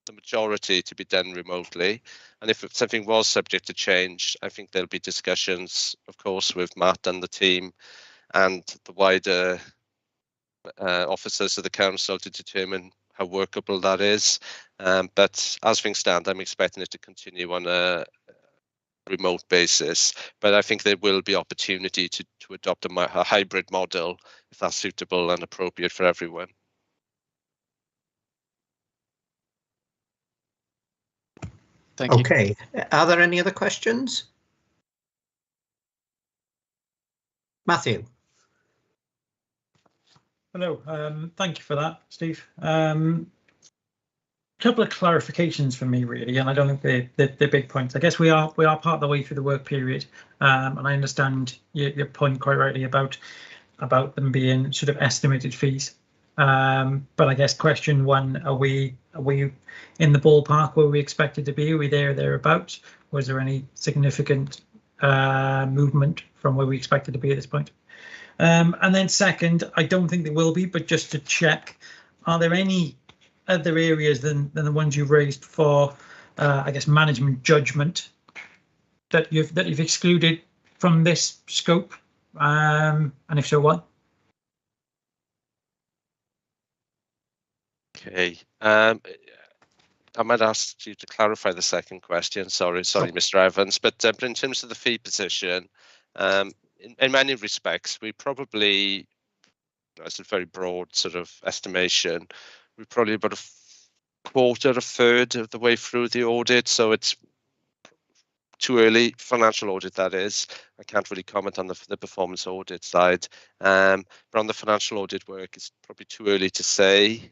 the majority to be done remotely. And if something was subject to change, I think there'll be discussions, of course, with Matt and the team and the wider officers of the council to determine how workable that is. But as things stand, I'm expecting it to continue on a remote basis. But I think there will be opportunity to adopt a hybrid model if that's suitable and appropriate for everyone. Thank you. Okay, are there any other questions? Matthew. Hello, thank you for that, Steve. couple of clarifications for me, really, and I don't think they're big points. I guess we are part of the way through the work period, and I understand your point quite rightly about them being sort of estimated fees. But I guess question one: Are we in the ballpark where we expected to be? Are we thereabouts? Was there any significant movement from where we expected to be at this point? And then second, I don't think there will be, but just to check, are there any other areas than the ones you've raised for, I guess, management judgment that you've excluded from this scope? And if so, what? Okay. I might ask you to clarify the second question. Sorry, Mr. Evans. But in terms of the fee position, in many respects, we probably, as a very broad sort of estimation, we're probably about a third of the way through the audit. So it's too early, financial audit that is. I can't really comment on the performance audit side. But on the financial audit work, it's probably too early to say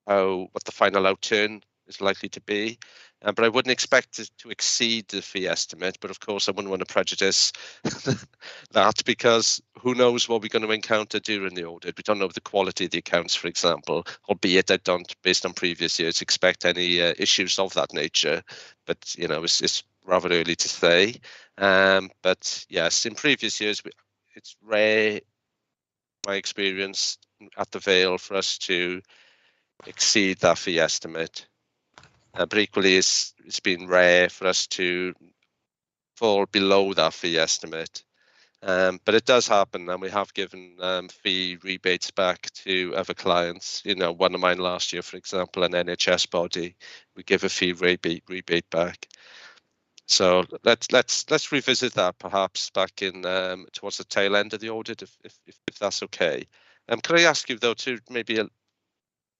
what the final outturn is likely to be. But I wouldn't expect it to exceed the fee estimate. But of course, I wouldn't want to prejudice that, because who knows what we're going to encounter during the audit. We don't know the quality of the accounts, for example, albeit I don't, based on previous years, expect any issues of that nature. But, you know, it's rather early to say. But yes, in previous years, it's rare, my experience at the Vale, for us to exceed that fee estimate. But equally, it's been rare for us to fall below that fee estimate. But it does happen, and we have given fee rebates back to other clients. You know, one of mine last year, for example, an NHS body, we give a fee rebate back. So let's revisit that perhaps back in towards the tail end of the audit, if that's okay. Can I ask you though to maybe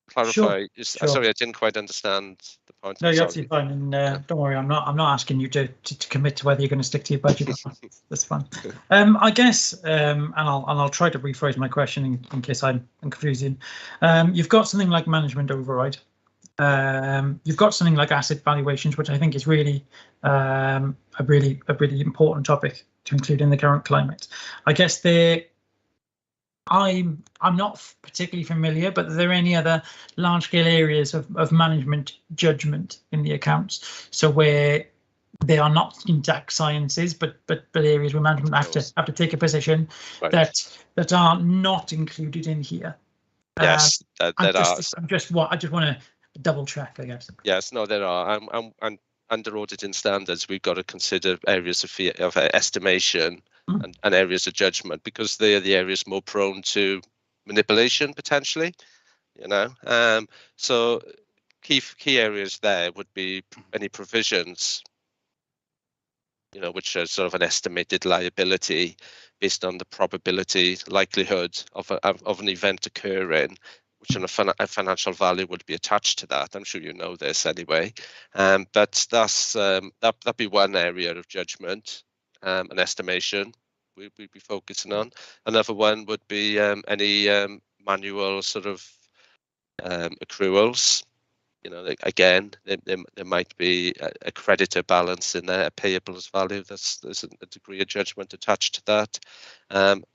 clarify? Sure. Sorry, I didn't quite understand the point. No, you're absolutely fine, and don't worry, I'm not asking you to commit to whether you're going to stick to your budget or not. That's fine. I guess, and I'll try to rephrase my question in case I'm confusing. You've got something like management override. You've got something like asset valuations, which I think is really a really important topic to include in the current climate. I guess I'm not particularly familiar, but are there any other large-scale areas of management judgment in the accounts? So where they are not intact sciences, but areas where management have to take a position that are not included in here. Yes, I just want to double check, I guess. Yes, no, there are. And under auditing standards, we've got to consider areas of estimation and areas of judgment, because they are the areas more prone to manipulation potentially. You know, so key areas there would be any provisions, you know, which are sort of an estimated liability based on the probability, likelihood of an event occurring, which on a financial value would be attached to that. I'm sure you know this anyway. But that'd be one area of judgment, an estimation we'd be focusing on. Another one would be any manual sort of accruals. You know, again, there might be a creditor balance in there, a payables value. There's a degree of judgment attached to that.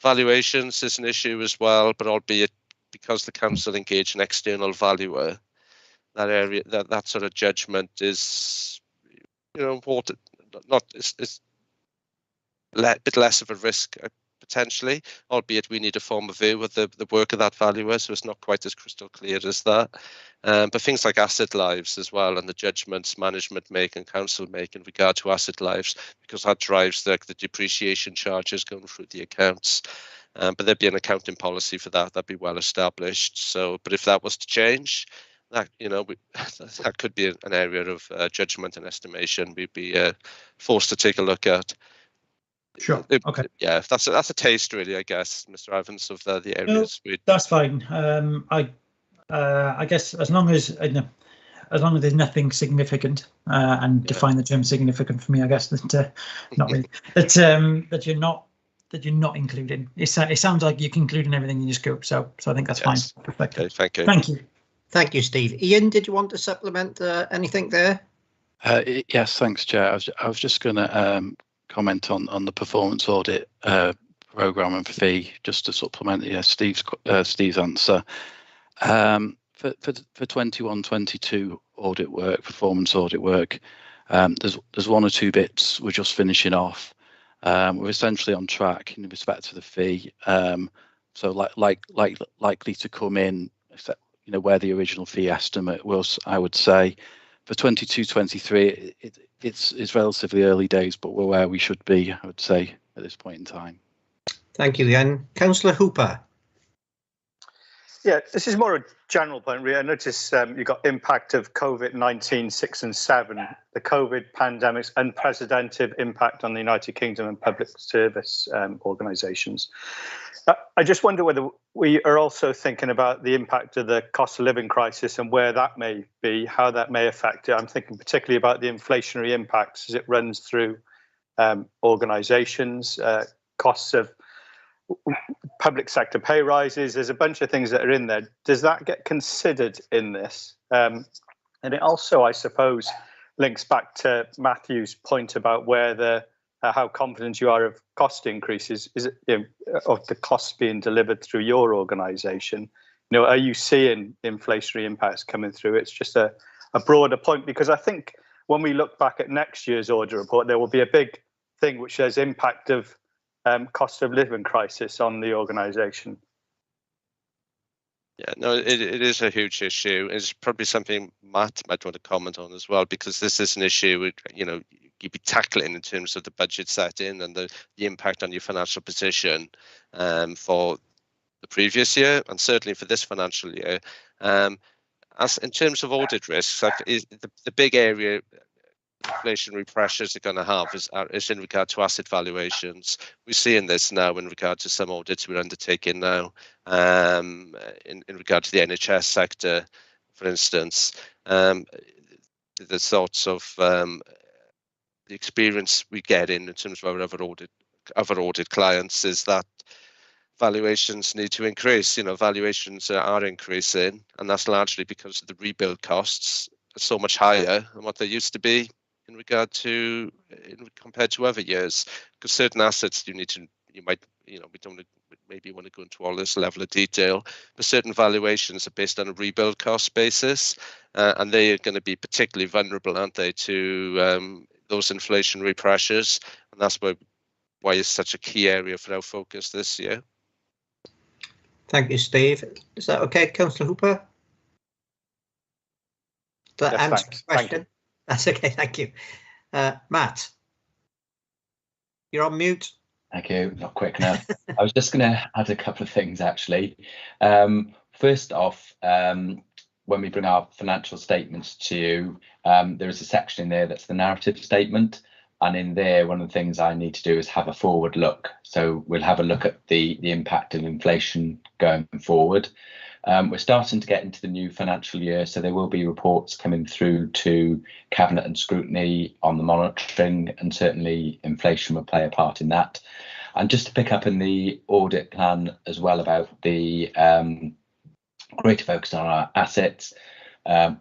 Valuations is an issue as well, but albeit because the council engage an external valuer, that area, that sort of judgment is, you know, important. It's a bit less of a risk potentially, albeit we need to form a view of the work of that valuer, so it's not quite as crystal clear as that. But things like asset lives as well, and the judgments management make and council make in regard to asset lives, because that drives the depreciation charges going through the accounts. But there'd be an accounting policy for that. That'd be well established. So, but if that was to change, that, you know, that could be an area of judgment and estimation we'd be forced to take a look at. Sure. Okay. Yeah, that's a taste, really, I guess, Mr. Evans, of the areas. No, that's fine. I guess as long as there's nothing significant, and define the term significant for me, I guess that not really that you're not including. It sounds like you're including everything in your scope, so I think that's fine. Perfect. Okay, thank you. Thank you. Thank you, Steve. Ian, did you want to supplement anything there? Yes, thanks, Chair. I was just going to comment on the performance audit programme and fee, just to supplement Steve's answer. For 21-22 audit work, performance audit work, there's one or two bits we're just finishing off. We're essentially on track in respect to the fee. So likely to come in, except, where the original fee estimate was, I would say. For 22-23, it's relatively early days, but we're where we should be, I would say, at this point in time. Thank you, Ian. Councillor Hooper. Yeah, this is more a general point, really. I notice you've got impact of COVID-19 6 and 7, the COVID pandemic's unprecedented impact on the United Kingdom and public service organisations. I just wonder whether we are also thinking about the impact of the cost of living crisis and where that may be, how that may affect it. I'm thinking particularly about the inflationary impacts as it runs through organisations, costs of public sector pay rises. There's a bunch of things that are in there. Does that get considered in this? And it also, I suppose, links back to Matthew's point about where how confident you are of cost increases. Is it of the costs being delivered through your organisation? Are you seeing inflationary impacts coming through? It's just a broader point, because I think when we look back at next year's audit report, there will be a big thing which says impact of cost of living crisis on the organisation. Yeah, no, it is a huge issue. It's probably something Matt might want to comment on as well, because this is an issue you'd be tackling in terms of the budget setting and the impact on your financial position for the previous year and certainly for this financial year. As in terms of audit risks, the big area inflationary pressures are going to have is in regard to asset valuations. We're seeing this now in regard to some audits we're undertaking now in regard to the NHS sector, for instance. The sorts of the experience we get in terms of our other audit clients is that valuations need to increase. Valuations are increasing, and that's largely because of the rebuild costs are so much higher than what they used to be in regard to compared to other years. Because certain assets we don't maybe want to go into all this level of detail, but certain valuations are based on a rebuild cost basis, and they are going to be particularly vulnerable, aren't they, to those inflationary pressures, and that's why it's such a key area for our focus this year. Thank you, Steve. Is that okay, Councillor Hooper? Does that answer the question? That's okay, thank you. Matt, you're on mute. Thank you, not quick enough. I was just going to add a couple of things, actually. First off, when we bring our financial statements to you, there is a section in there that's the narrative statement. And in there, one of the things I need to do is have a forward look. So we'll have a look at the impact of inflation going forward. We're starting to get into the new financial year, so there will be reports coming through to Cabinet and scrutiny on the monitoring, and certainly inflation will play a part in that. And just to pick up in the audit plan as well about the greater focus on our assets.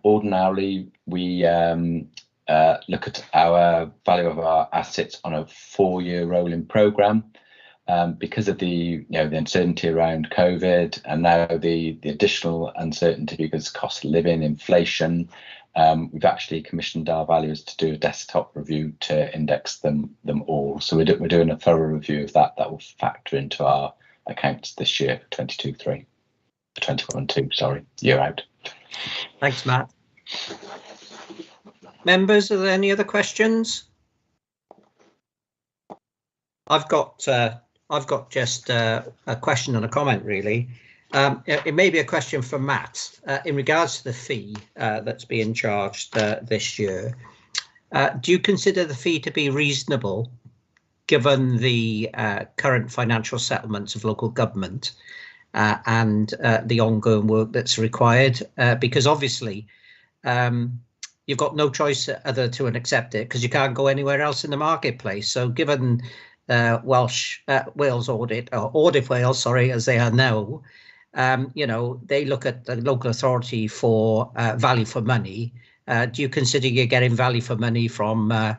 Ordinarily, we look at our value of our assets on a 4-year rolling programme. Because of the uncertainty around COVID and now the additional uncertainty because cost of living, inflation, we've actually commissioned our valuers to do a desktop review to index them all. So we're doing a thorough review of that. That will factor into our accounts this year for 21-2, sorry, year out. Thanks, Matt. Members, are there any other questions? I've got just a question and a comment, really. It may be a question for Matt in regards to the fee that's being charged this year. Do you consider the fee to be reasonable given the current financial settlements of local government and the ongoing work that's required? Because obviously you've got no choice other to accept it because you can't go anywhere else in the marketplace. So given Wales Audit, or Audit Wales, sorry, as they are now, they look at the local authority for value for money. Do you consider you're getting value for money from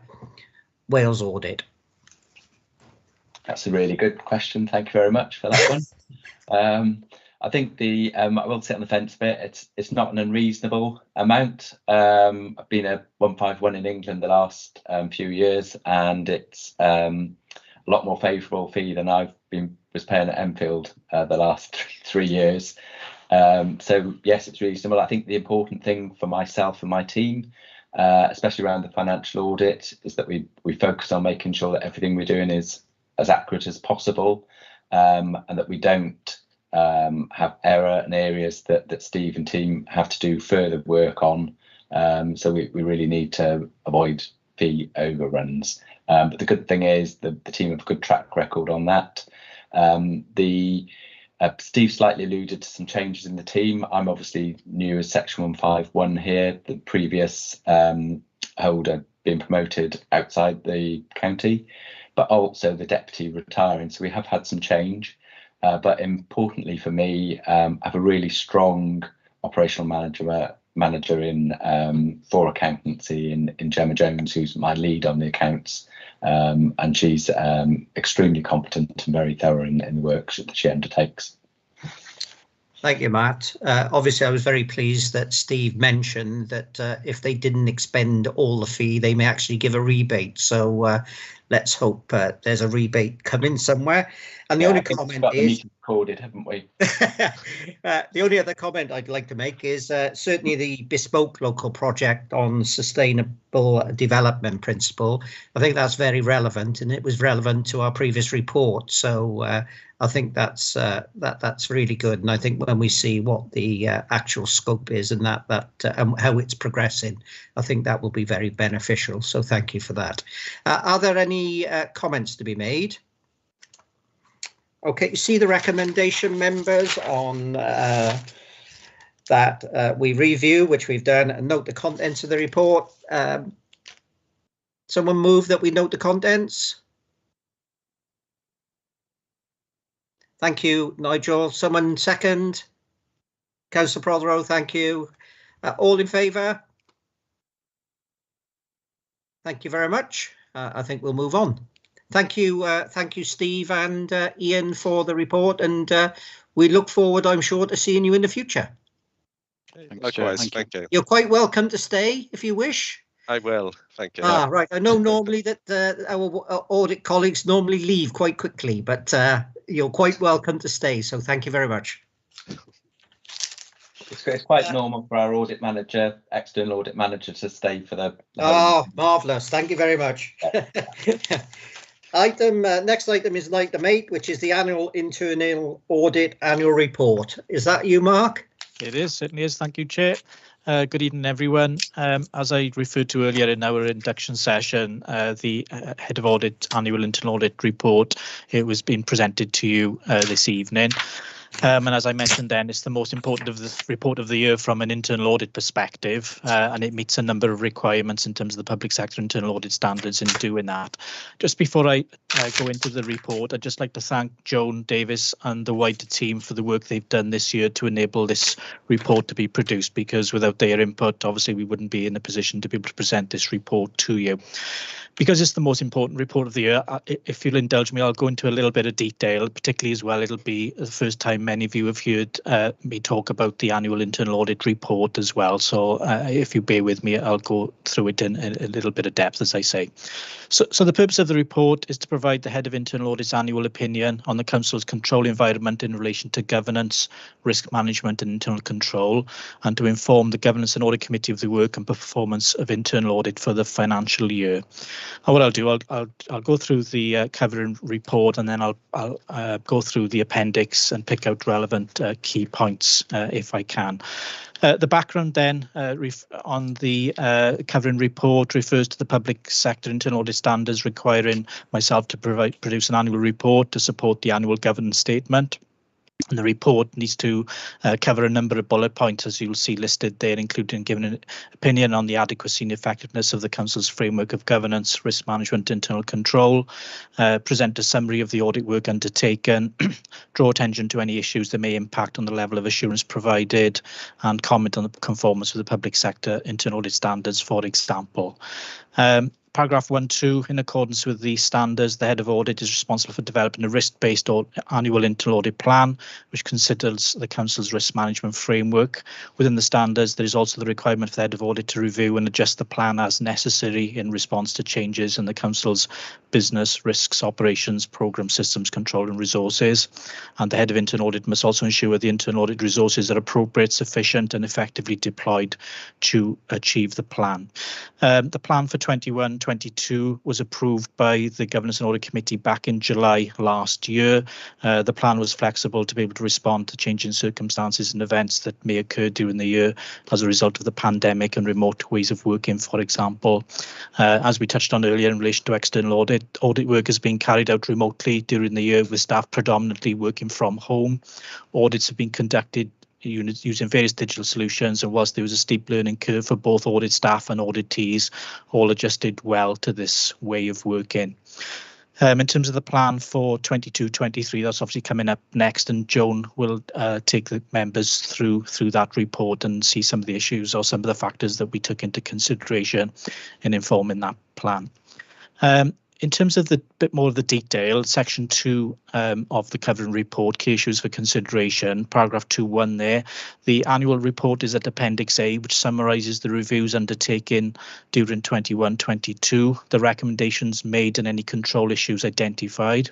Wales Audit? That's a really good question. Thank you very much for that one. I think I will sit on the fence a bit. It's not an unreasonable amount. I've been a 151 in England the last few years, and it's a lot more favourable fee than was paying at Enfield the last three years. So yes, it's reasonable. I think the important thing for myself and my team, especially around the financial audit, is that we focus on making sure that everything we're doing is as accurate as possible, and that we don't have error in areas that Steve and team have to do further work on. So we really need to avoid fee overruns. But the good thing is the team have a good track record on that. Steve slightly alluded to some changes in the team. I'm obviously new as Section 151 here. The previous holder being promoted outside the county, but also the deputy retiring. So we have had some change. But importantly for me, I have a really strong operational manager in for accountancy in Gemma Jones, who's my lead on the accounts, and she's extremely competent and very thorough in the work that she undertakes. Thank you, Matt. Obviously, I was very pleased that Steve mentioned that if they didn't expend all the fee, they may actually give a rebate. So let's hope there's a rebate coming somewhere. And the only comment is, recorded, haven't we? The only other comment I'd like to make is certainly the bespoke local project on sustainable development principle. I think that's very relevant, and it was relevant to our previous report. So I think that's really good. And I think when we see what the actual scope is and how it's progressing, I think that will be very beneficial. So thank you for that. Are there any comments to be made? Okay, you see the recommendation, members, on that we review, which we've done, and note the contents of the report. Someone move that we note the contents. Thank you, Nigel. Someone second. Councillor Prothero, thank you. All in favour? Thank you very much. I think we'll move on. Thank you, Steve and Ian, for the report, and we look forward, I'm sure, to seeing you in the future. Likewise, thank you. You're quite welcome to stay if you wish. I will, thank you. Right. I know normally that our audit colleagues normally leave quite quickly, but you're quite welcome to stay. So thank you very much. It's quite normal for our audit manager, external audit manager, to stay for the. Oh, marvellous! Thank you very much. Next item is item 8, which is the annual internal audit annual report. Is that you, Mark? It is, certainly is. Thank you, Chair. Good evening, everyone. As I referred to earlier in our induction session, the Head of Audit annual internal audit report, it was being presented to you this evening. And as I mentioned then, it's the most important of the report of the year from an internal audit perspective, and it meets a number of requirements in terms of the public sector internal audit standards in doing that. Just before I go into the report, I'd just like to thank Joan Davis and the wider team for the work they've done this year to enable this report to be produced, because without their input, obviously we wouldn't be in a position to be able to present this report to you. Because it's the most important report of the year, if you'll indulge me, I'll go into a little bit of detail, particularly as well. It'll be the first time many of you have heard me talk about the annual internal audit report as well. So if you bear with me, I'll go through it in a little bit of depth, as I say. So the purpose of the report is to provide the Head of Internal Audit's annual opinion on the Council's control environment in relation to governance, risk management and internal control, and to inform the Governance and Audit Committee of the work and performance of internal audit for the financial year. And what I'll do, I'll go through the covering report, and then I'll go through the appendix and pick out relevant key points if I can. The background then on the covering report refers to the public sector internal audit standards requiring myself to produce an annual report to support the annual governance statement. And the report needs to cover a number of bullet points, as you'll see listed there, including giving an opinion on the adequacy and effectiveness of the Council's framework of governance, risk management, internal control, present a summary of the audit work undertaken, draw attention to any issues that may impact on the level of assurance provided, and comment on the conformance with the public sector internal audit standards, for example. Paragraph 1.2, in accordance with the standards, the head of audit is responsible for developing a risk-based annual internal audit plan, which considers the Council's risk management framework. Within the standards, there is also the requirement for the head of audit to review and adjust the plan as necessary in response to changes in the Council's business, risks, operations, programme, systems, control and resources. And the head of internal audit must also ensure the internal audit resources are appropriate, sufficient and effectively deployed to achieve the plan. The plan for 21-22 was approved by the Governance and Audit Committee back in July last year. The plan was flexible to be able to respond to changing circumstances and events that may occur during the year as a result of the pandemic and remote ways of working, for example. As we touched on earlier in relation to external audit work is being carried out remotely during the year with staff predominantly working from home. Audits have been conducted using various digital solutions, and whilst there was a steep learning curve for both audit staff and auditees, all adjusted well to this way of working. In terms of the plan for 22-23, that's obviously coming up next, and Joan will take the members through that report and see some of the issues or some of the factors that we took into consideration in informing that plan. In terms of the bit more of the detail, section 2 of the covering report, key issues for consideration, paragraph 2.1 there, the annual report is at Appendix A, which summarises the reviews undertaken during 21-22, the recommendations made and any control issues identified.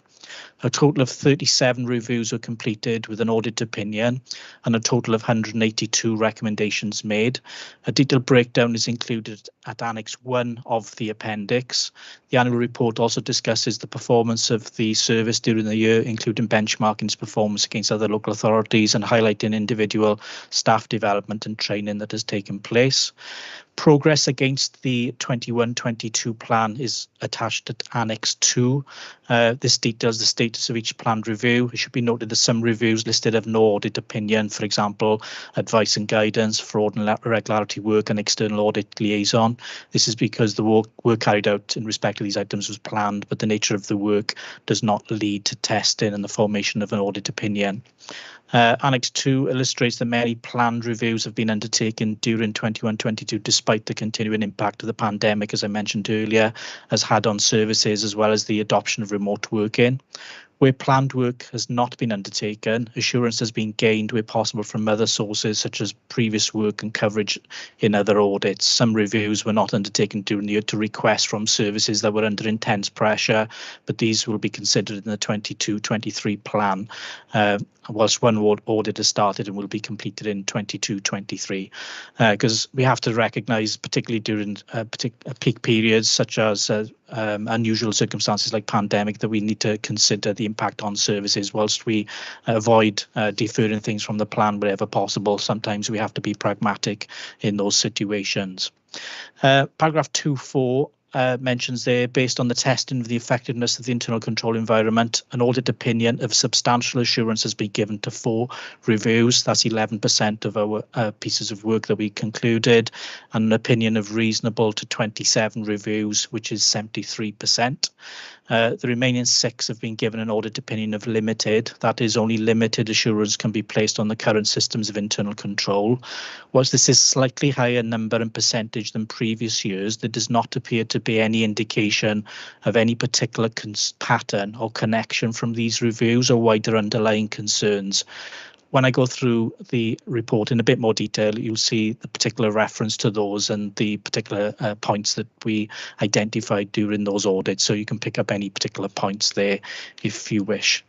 A total of 37 reviews were completed with an audit opinion and a total of 182 recommendations made. A detailed breakdown is included at Annex 1 of the appendix. The annual report also discusses the performance of the service during the year, including benchmarking its performance against other local authorities and highlighting individual staff development and training that has taken place. Progress against the 21-22 plan is attached at Annex 2. This details the status of each planned review. It should be noted that some reviews listed have no audit opinion, for example, advice and guidance, fraud and irregularity work and external audit liaison. This is because the work carried out in respect to these items was planned, but the nature of the work does not lead to testing and the formation of an audit opinion. Annex 2 illustrates that many planned reviews have been undertaken during 21-22 despite the continuing impact of the pandemic, as I mentioned earlier, has had on services as well as the adoption of remote working. Where planned work has not been undertaken, assurance has been gained where possible from other sources such as previous work and coverage in other audits. Some reviews were not undertaken during the year to requests from services that were under intense pressure, but these will be considered in the 22-23 plan, whilst one audit has started and will be completed in 22-23. Because we have to recognise, particularly during peak periods such as unusual circumstances like pandemic, that we need to consider the impact on services whilst we avoid deferring things from the plan wherever possible. Sometimes we have to be pragmatic in those situations. Paragraph 2.4 mentions there, based on the testing of the effectiveness of the internal control environment, an audit opinion of substantial assurance has been given to 4 reviews. That's 11% of our pieces of work that we concluded, and an opinion of reasonable to 27 reviews, which is 73%. The remaining 6 have been given an audit opinion of limited. That is, only limited assurance can be placed on the current systems of internal control. Whilst this is slightly higher number and percentage than previous years, there does not appear to be any indication of any particular pattern or connection from these reviews or wider underlying concerns. When I go through the report in a bit more detail, you'll see the particular reference to those and the particular points that we identified during those audits. So you can pick up any particular points there if you wish.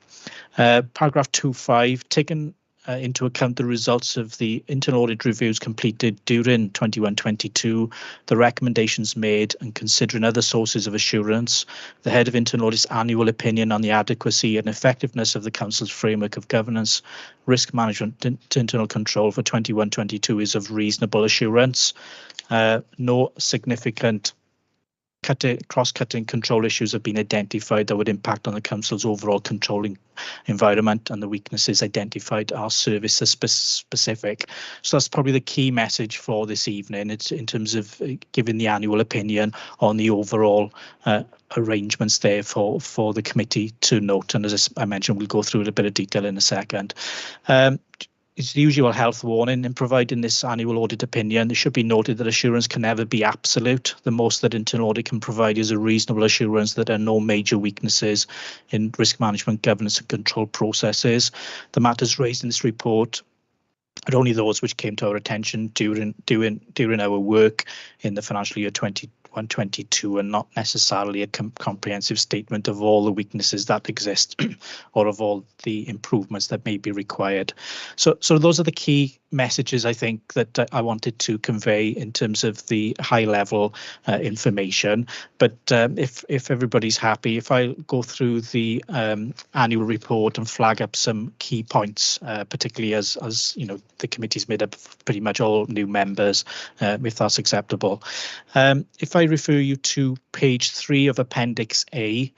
Paragraph 2.5, taken into account the results of the internal audit reviews completed during 21-22, the recommendations made, and considering other sources of assurance, the head of internal audit's annual opinion on the adequacy and effectiveness of the Council's framework of governance, risk management and internal control for 21-22 is of reasonable assurance. No significant cross-cutting control issues have been identified that would impact on the council's overall controlling environment, and the weaknesses identified are service specific. So that's probably the key message for this evening. It's in terms of giving the annual opinion on the overall arrangements there for the committee to note. And as I mentioned, we'll go through it a bit of detail in a second. It's the usual health warning in providing this annual audit opinion. It should be noted that assurance can never be absolute. The most that internal audit can provide is a reasonable assurance that there are no major weaknesses in risk management, governance and control processes. The matters raised in this report are only those which came to our attention during our work in the financial year 21-22, and not necessarily a comprehensive statement of all the weaknesses that exist or of all the improvements that may be required. So those are the key messages I think that I wanted to convey in terms of the high level information. But if everybody's happy, if I go through the annual report and flag up some key points, particularly as you know, the committee's made up of pretty much all new members, if that's acceptable. If I refer you to page 3 of Appendix A,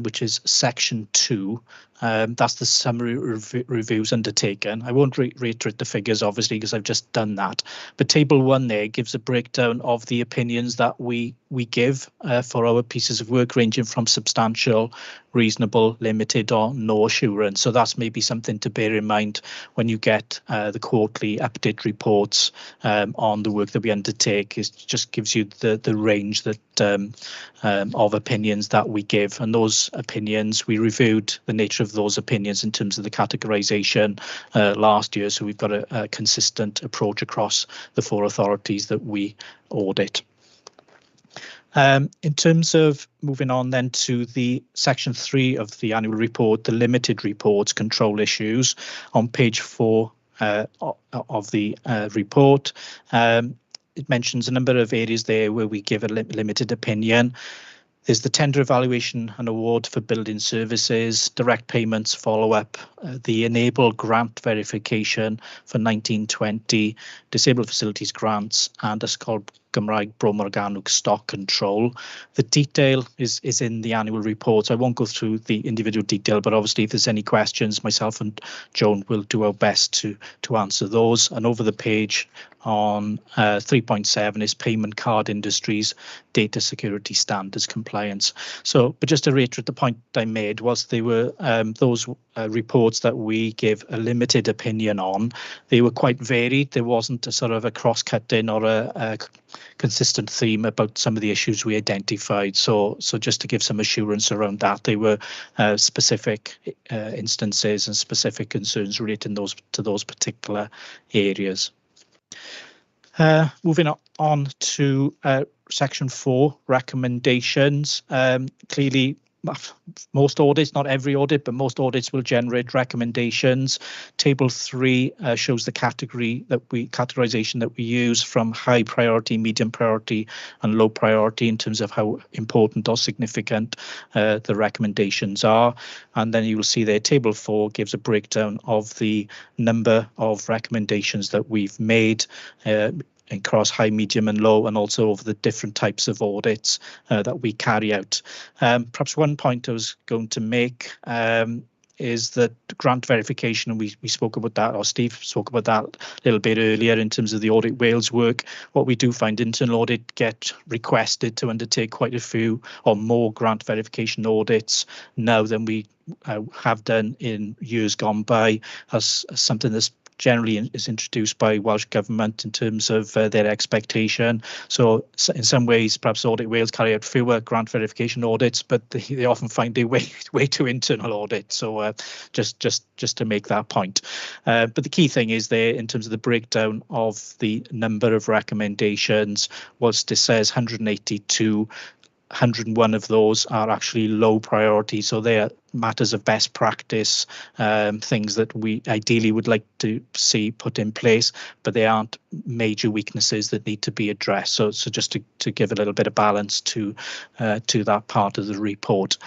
which is section 2. That's the summary reviews undertaken. I won't reiterate the figures, obviously, because I've just done that. But table 1 there gives a breakdown of the opinions that we give for our pieces of work, ranging from substantial, reasonable, limited, or no assurance. So that's maybe something to bear in mind when you get the quarterly update reports on the work that we undertake. It just gives you the range that of opinions that we give, and those opinions, we reviewed the nature of those opinions in terms of the categorization last year, so we've got a consistent approach across the 4 authorities that we audit. In terms of moving on then to the section 3 of the annual report, the limited reports, control issues, on page 4 of the report, it mentions a number of areas there where we give a limited opinion. There's the tender evaluation and award for building services, direct payments follow-up, the enable grant verification for 1920, disabled facilities grants, and Ysgol Gymraeg Bro Morgannwg stock control. The detail is in the annual report. I won't go through the individual detail, but obviously if there's any questions, myself and Joan will do our best to answer those. And over the page on 3.7 is payment card industries data security standards compliance. So, but just to reiterate the point I made, was they were those reports that we give a limited opinion on. They were quite varied. There wasn't a sort of a cross-cutting or a consistent theme about some of the issues we identified. So just to give some assurance around that, they were specific instances and specific concerns relating to those particular areas. Moving on to section 4, recommendations. Clearly, most audits, not every audit, but most audits will generate recommendations. Table 3 shows the categorization that we use from high priority, medium priority, and low priority in terms of how important or significant the recommendations are. And then you will see there, table 4 gives a breakdown of the number of recommendations that we've made across high, medium and low, and also over the different types of audits that we carry out. Perhaps one point I was going to make is that grant verification, and we spoke about that, or Steve spoke about that a little bit earlier in terms of the Audit Wales work. What we do find, internal audit get requested to undertake quite a few or more grant verification audits now than we have done in years gone by, as something that's generally is introduced by Welsh Government in terms of their expectation. So in some ways, perhaps Audit Wales carry out fewer grant verification audits, but they often find their way to internal audit. So just to make that point. But the key thing is there in terms of the breakdown of the number of recommendations, whilst it says 182, 101 of those are actually low priority, so they are matters of best practice, things that we ideally would like to see put in place, but they aren't major weaknesses that need to be addressed. So just to give a little bit of balance to that part of the report.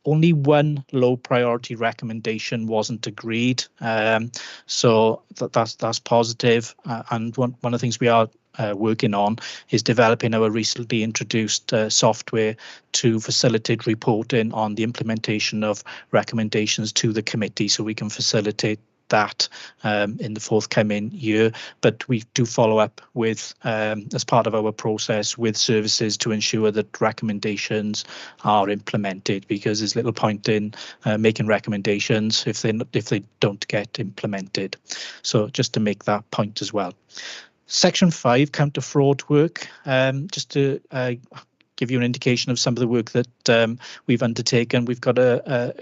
Only one low priority recommendation wasn't agreed, so that's positive. And one of the things we are working on is developing our recently introduced software to facilitate reporting on the implementation of recommendations to the committee, so we can facilitate that in the forthcoming year. But we do follow up with, as part of our process, with services to ensure that recommendations are implemented, because there's little point in making recommendations if they don't get implemented. So just to make that point as well. Section 5, counter fraud work. Just to give you an indication of some of the work that we've undertaken. We've got a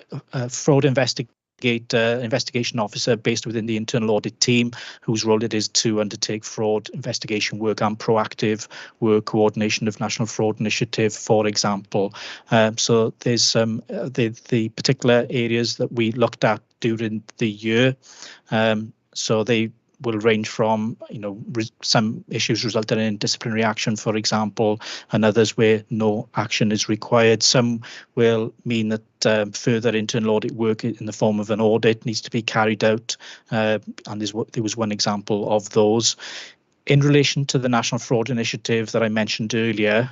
fraud investigation officer based within the internal audit team, whose role it is to undertake fraud investigation work and proactive work, coordination of National Fraud Initiative, for example. So there's some the particular areas that we looked at during the year. So they will range from, some issues resulting in disciplinary action, for example, and others where no action is required. Some will mean that further internal audit work in the form of an audit needs to be carried out, and there was one example of those. In relation to the National Fraud Initiative that I mentioned earlier,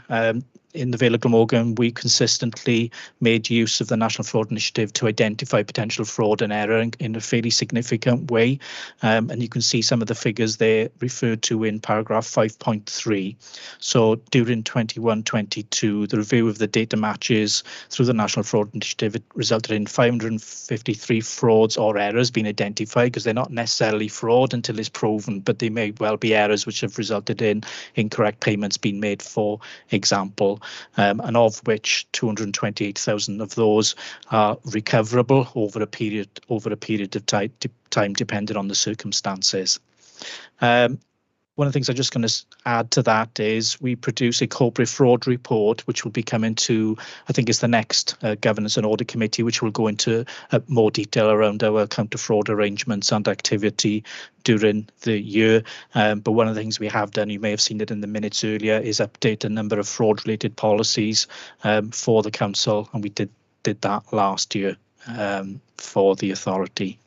in the Vale of Glamorgan, we consistently made use of the National Fraud Initiative to identify potential fraud and error in a fairly significant way. And you can see some of the figures there referred to in paragraph 5.3. So during 21-22, the review of the data matches through the National Fraud Initiative, it resulted in 553 frauds or errors being identified, because they're not necessarily fraud until it's proven, but they may well be errors which have resulted in incorrect payments being made, for example, and of which 228,000 of those are recoverable over a period of time, depending on the circumstances. One of the things I'm just going to add to that is we produce a corporate fraud report, which will be coming to, I think it's the next Governance and Audit Committee, which will go into more detail around our counter-fraud arrangements and activity during the year. But one of the things we have done, you may have seen it in the minutes earlier, is update a number of fraud-related policies for the Council, and we did that last year for the authority.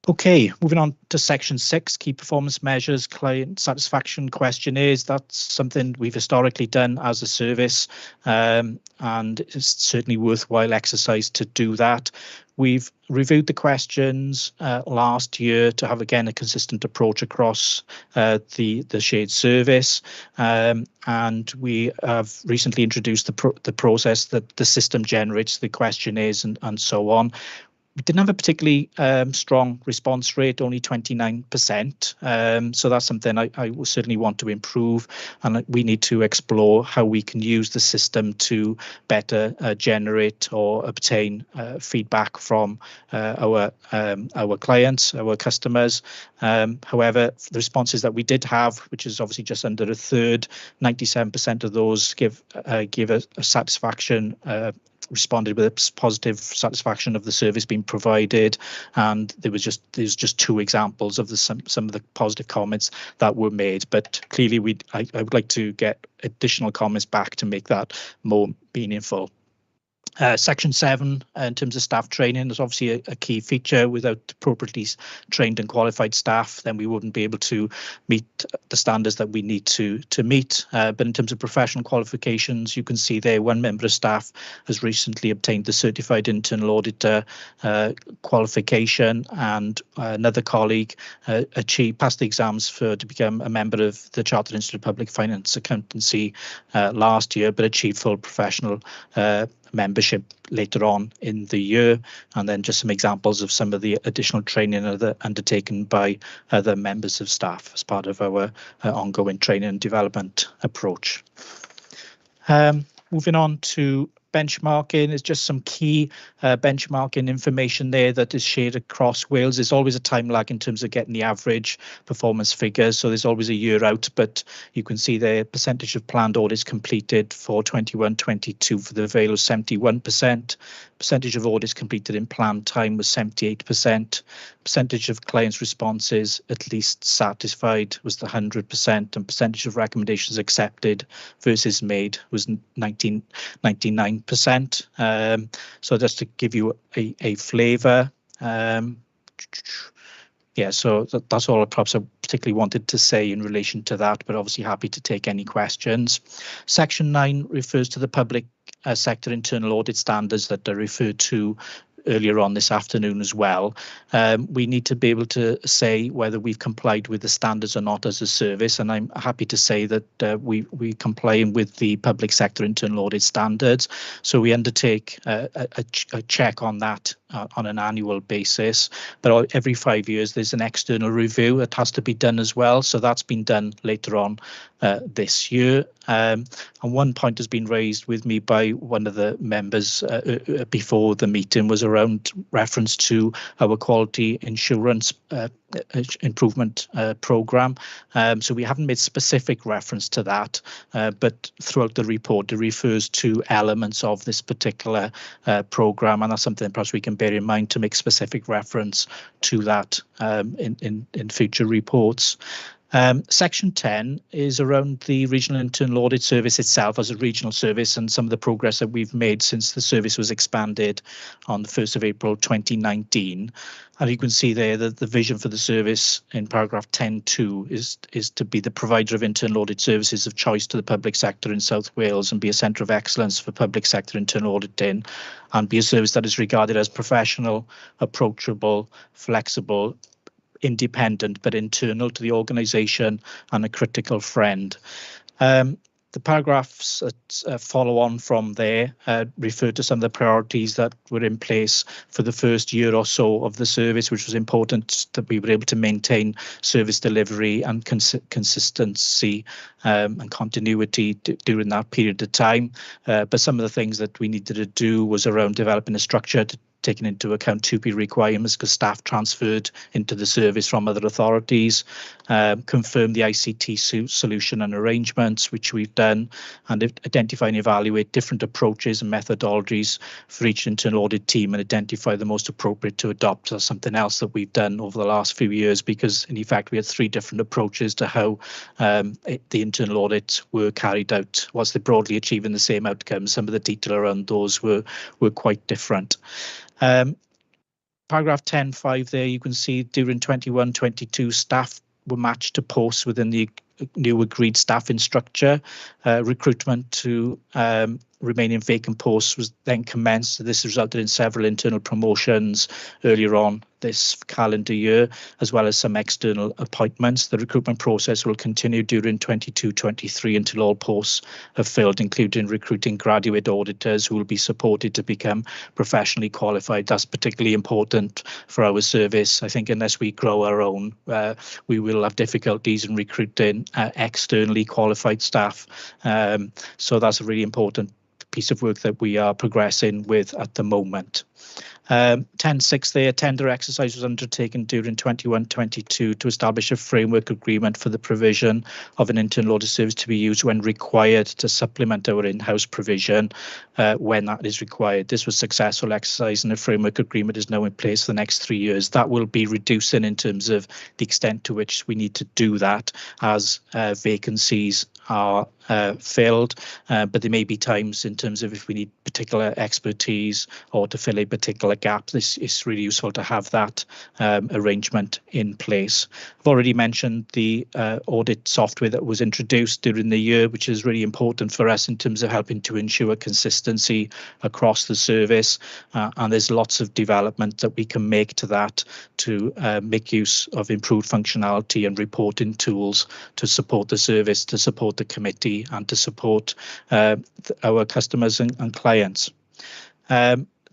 Okay, moving on to section 6, key performance measures, client satisfaction questionnaires. That's something we've historically done as a service, and it's certainly worthwhile exercise to do that. We've reviewed the questions last year to have, again, a consistent approach across the shared service, and we have recently introduced the process that the system generates the questionnaires and so on. We didn't have a particularly strong response rate, only 29%. So that's something I will certainly want to improve, and we need to explore how we can use the system to better generate or obtain feedback from our clients, our customers. However, the responses that we did have, which is obviously just under a third, 97% of those give a satisfaction, responded with a positive satisfaction of the service being provided, and there's just 2 examples of some of the positive comments that were made. But clearly, I would like to get additional comments back to make that more meaningful. Section 7, in terms of staff training, is obviously a key feature. Without appropriately trained and qualified staff, then we wouldn't be able to meet the standards that we need to meet. But in terms of professional qualifications, you can see there one member of staff has recently obtained the Certified Internal Auditor qualification, and another colleague passed the exams to become a member of the Chartered Institute of Public Finance Accountancy last year, but achieved full professional membership later on in the year. And then just some examples of some of the additional training undertaken by other members of staff as part of our ongoing training and development approach. Moving on to benchmarking, is just some key benchmarking information there that is shared across Wales. There's always a time lag in terms of getting the average performance figures, so there's always a year out, but you can see the percentage of planned audits completed for 21-22 for the Vale was 71%. Percentage of audits completed in planned time was 78%. Percentage of clients' responses at least satisfied was the 100%, and percentage of recommendations accepted versus made was 99%. So just to give you a flavour, yeah, so that's all perhaps I particularly wanted to say in relation to that, but obviously happy to take any questions. Section 9 refers to the public sector internal audit standards that are referred to earlier on this afternoon as well. We need to be able to say whether we've complied with the standards or not as a service, and I'm happy to say that we comply with the public sector internal audit standards. So we undertake a check on that on an annual basis, but every 5 years there's an external review that has to be done as well. So that's been done later on this year. And one point has been raised with me by one of the members before the meeting was around reference to our quality insurance improvement programme. So we haven't made specific reference to that, but throughout the report it refers to elements of this particular programme, and that's something perhaps we can bear in mind to make specific reference to that in future reports. Section 10 is around the Regional Internal Audit Service itself as a regional service and some of the progress that we've made since the service was expanded on the 1st of April 2019. And you can see there that the vision for the service in paragraph 10.2 is to be the provider of internal audit services of choice to the public sector in South Wales and be a centre of excellence for public sector internal auditing, and be a service that is regarded as professional, approachable, flexible, independent but internal to the organisation, and a critical friend. The paragraphs that follow on from there refer to some of the priorities that were in place for the first year or so of the service, which was important that we were able to maintain service delivery and consistency and continuity during that period of time. But some of the things that we needed to do was around developing a structure to taking into account 2P requirements because staff transferred into the service from other authorities, confirm the ICT solution and arrangements, which we've done, and identify and evaluate different approaches and methodologies for each internal audit team and identify the most appropriate to adopt. That's something else that we've done over the last few years, because in fact we had 3 different approaches to how the internal audits were carried out. Whilst they're broadly achieving the same outcomes, some of the detail around those were quite different. Paragraph 10.5 there, you can see during 21-22 staff were matched to posts within the new agreed staffing structure. Recruitment to remaining vacant posts was then commenced. This resulted in several internal promotions earlier on this calendar year, as well as some external appointments. The recruitment process will continue during 22-23 until all posts have filled, including recruiting graduate auditors who will be supported to become professionally qualified. That's particularly important for our service. I think unless we grow our own, we will have difficulties in recruiting externally qualified staff. So that's a really important piece of work that we are progressing with at the moment. 10.6 there, a tender exercise was undertaken during 21-22 to establish a framework agreement for the provision of an internal audit service to be used when required to supplement our in-house provision when that is required. This was a successful exercise and a framework agreement is now in place for the next 3 years. That will be reducing in terms of the extent to which we need to do that as vacancies are filled, but there may be times in terms of if we need particular expertise or to fill a particular gap, this is really useful to have that arrangement in place. I've already mentioned the audit software that was introduced during the year, which is really important for us in terms of helping to ensure consistency across the service, and there's lots of development that we can make to that to make use of improved functionality and reporting tools to support the service, to support the committee, and to support our customers and clients.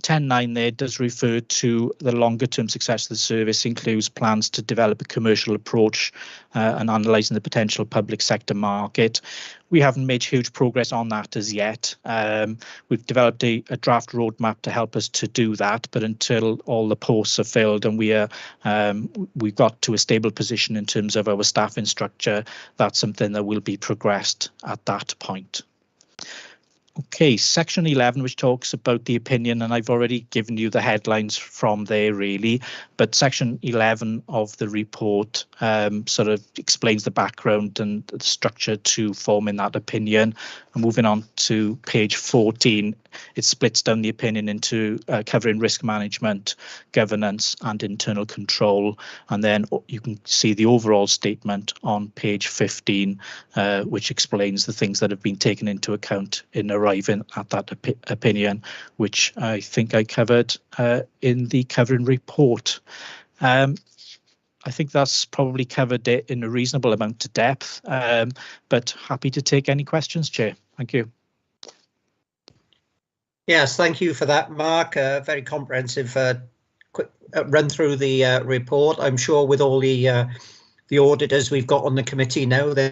10.9 there does refer to the longer term success of the service, includes plans to develop a commercial approach and analysing the potential public sector market. We haven't made huge progress on that as yet. We've developed a draft roadmap to help us to do that, but until all the posts are filled and we've got to a stable position in terms of our staffing structure, that's something that will be progressed at that point. Okay, section 11, which talks about the opinion, and I've already given you the headlines from there really, but section 11 of the report sort of explains the background and the structure to forming that opinion. And moving on to page 14, it splits down the opinion into covering risk management, governance and internal control. And then you can see the overall statement on page 15, which explains the things that have been taken into account in arriving at that opinion, which I think I covered in the covering report. I think that's probably covered it in a reasonable amount of depth, but happy to take any questions, Chair. Thank you. Yes, thank you for that, Mark. Very comprehensive quick run through the report. I'm sure with all the auditors we've got on the committee now, there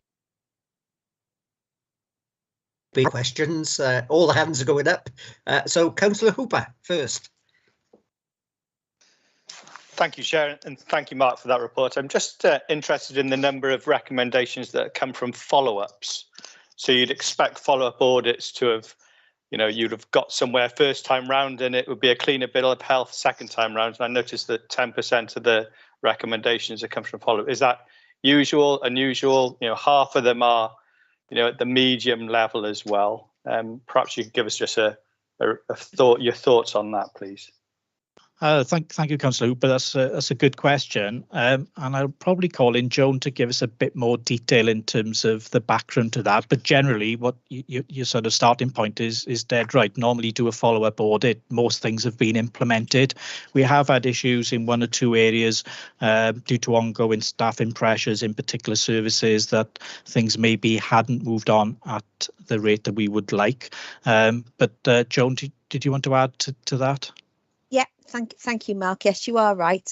will be questions. All the hands are going up. So Councillor Hooper first. Thank you, Chair, and thank you, Mark, for that report. I'm just interested in the number of recommendations that come from follow-ups. So you'd expect follow-up audits to have, you'd have got somewhere first time round and it would be a cleaner bill of health second time round. And I noticed that 10% of the recommendations that come from follow-up. Is that usual, unusual? Half of them are, at the medium level as well. Perhaps you could give us just your thoughts on that, please. Thank you, Councillor Hooper. That's a good question, and I'll probably call in Joan to give us a bit more detail in terms of the background to that. But generally, what your sort of starting point is dead right. Normally, do a follow-up audit. Most things have been implemented. We have had issues in one or two areas due to ongoing staffing pressures in particular services that things maybe hadn't moved on at the rate that we would like. But Joan, did you want to add to that? Yeah, thank you, Mark. Yes, you are right.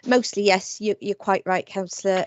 Mostly, yes, you're quite right, Councillor.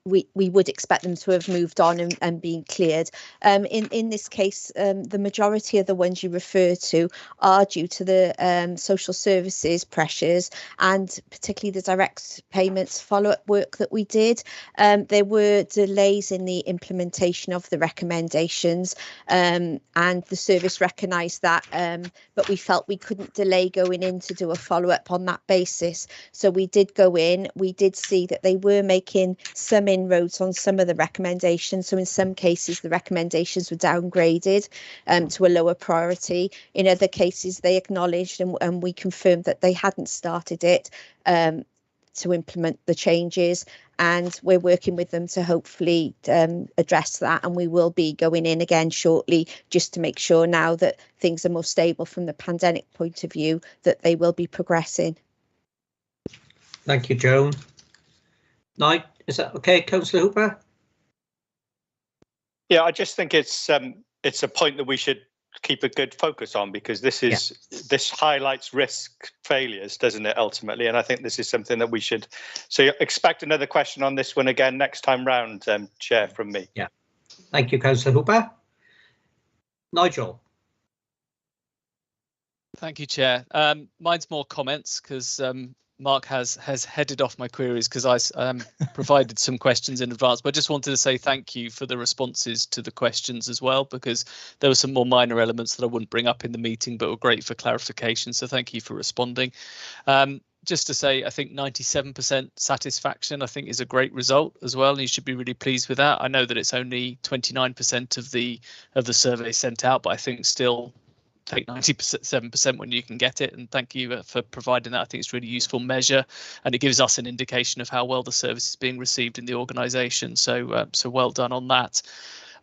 We would expect them to have moved on and been cleared. In this case, the majority of the ones you refer to are due to the social services pressures and particularly the direct payments follow-up work that we did. There were delays in the implementation of the recommendations and the service recognised that, but we felt we couldn't delay going in to do a follow-up on that basis. So we did go in, we did see that they were making some inroads on some of the recommendations. So in some cases, the recommendations were downgraded to a lower priority. In other cases, they acknowledged and we confirmed that they hadn't started it to implement the changes. And we're working with them to hopefully address that. And we will be going in again shortly just to make sure now that things are more stable from the pandemic point of view, that they will be progressing. Thank you, Joan. Night. Is that okay, Councillor Hooper? Yeah, I just think it's a point that we should keep a good focus on because this highlights risk failures, doesn't it, ultimately? And I think this is something that we should. So expect another question on this one again next time round, Chair, from me. Yeah. Thank you, Councillor Hooper. Nigel. Thank you, Chair. Mine's more comments because Mark has headed off my queries because I provided some questions in advance, but I just wanted to say thank you for the responses to the questions as well, because there were some more minor elements that I wouldn't bring up in the meeting, but were great for clarification. So thank you for responding. Just to say, I think 97% satisfaction, I think, is a great result as well. And you should be really pleased with that. I know that it's only 29% of the survey sent out, but I think still take 97% when you can get it, and thank you for providing that. I think it's a really useful measure and it gives us an indication of how well the service is being received in the organisation, so well done on that.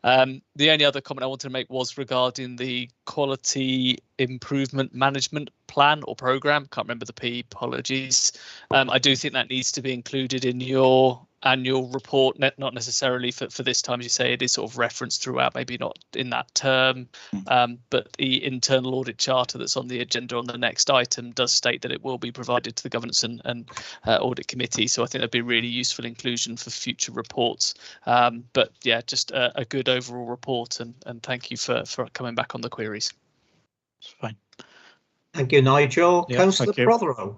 The only other comment I wanted to make was regarding the quality improvement management plan or programme. Can't remember the P, apologies. I do think that needs to be included in your annual report, not necessarily for this time, as you say, it is sort of referenced throughout, maybe not in that term, but the internal audit charter that's on the agenda on the next item does state that it will be provided to the governance and audit committee. So I think that'd be a really useful inclusion for future reports. But yeah, just a good overall report, and thank you for coming back on the queries. It's fine. Thank you, Nigel. Yeah, Councillor Prothero.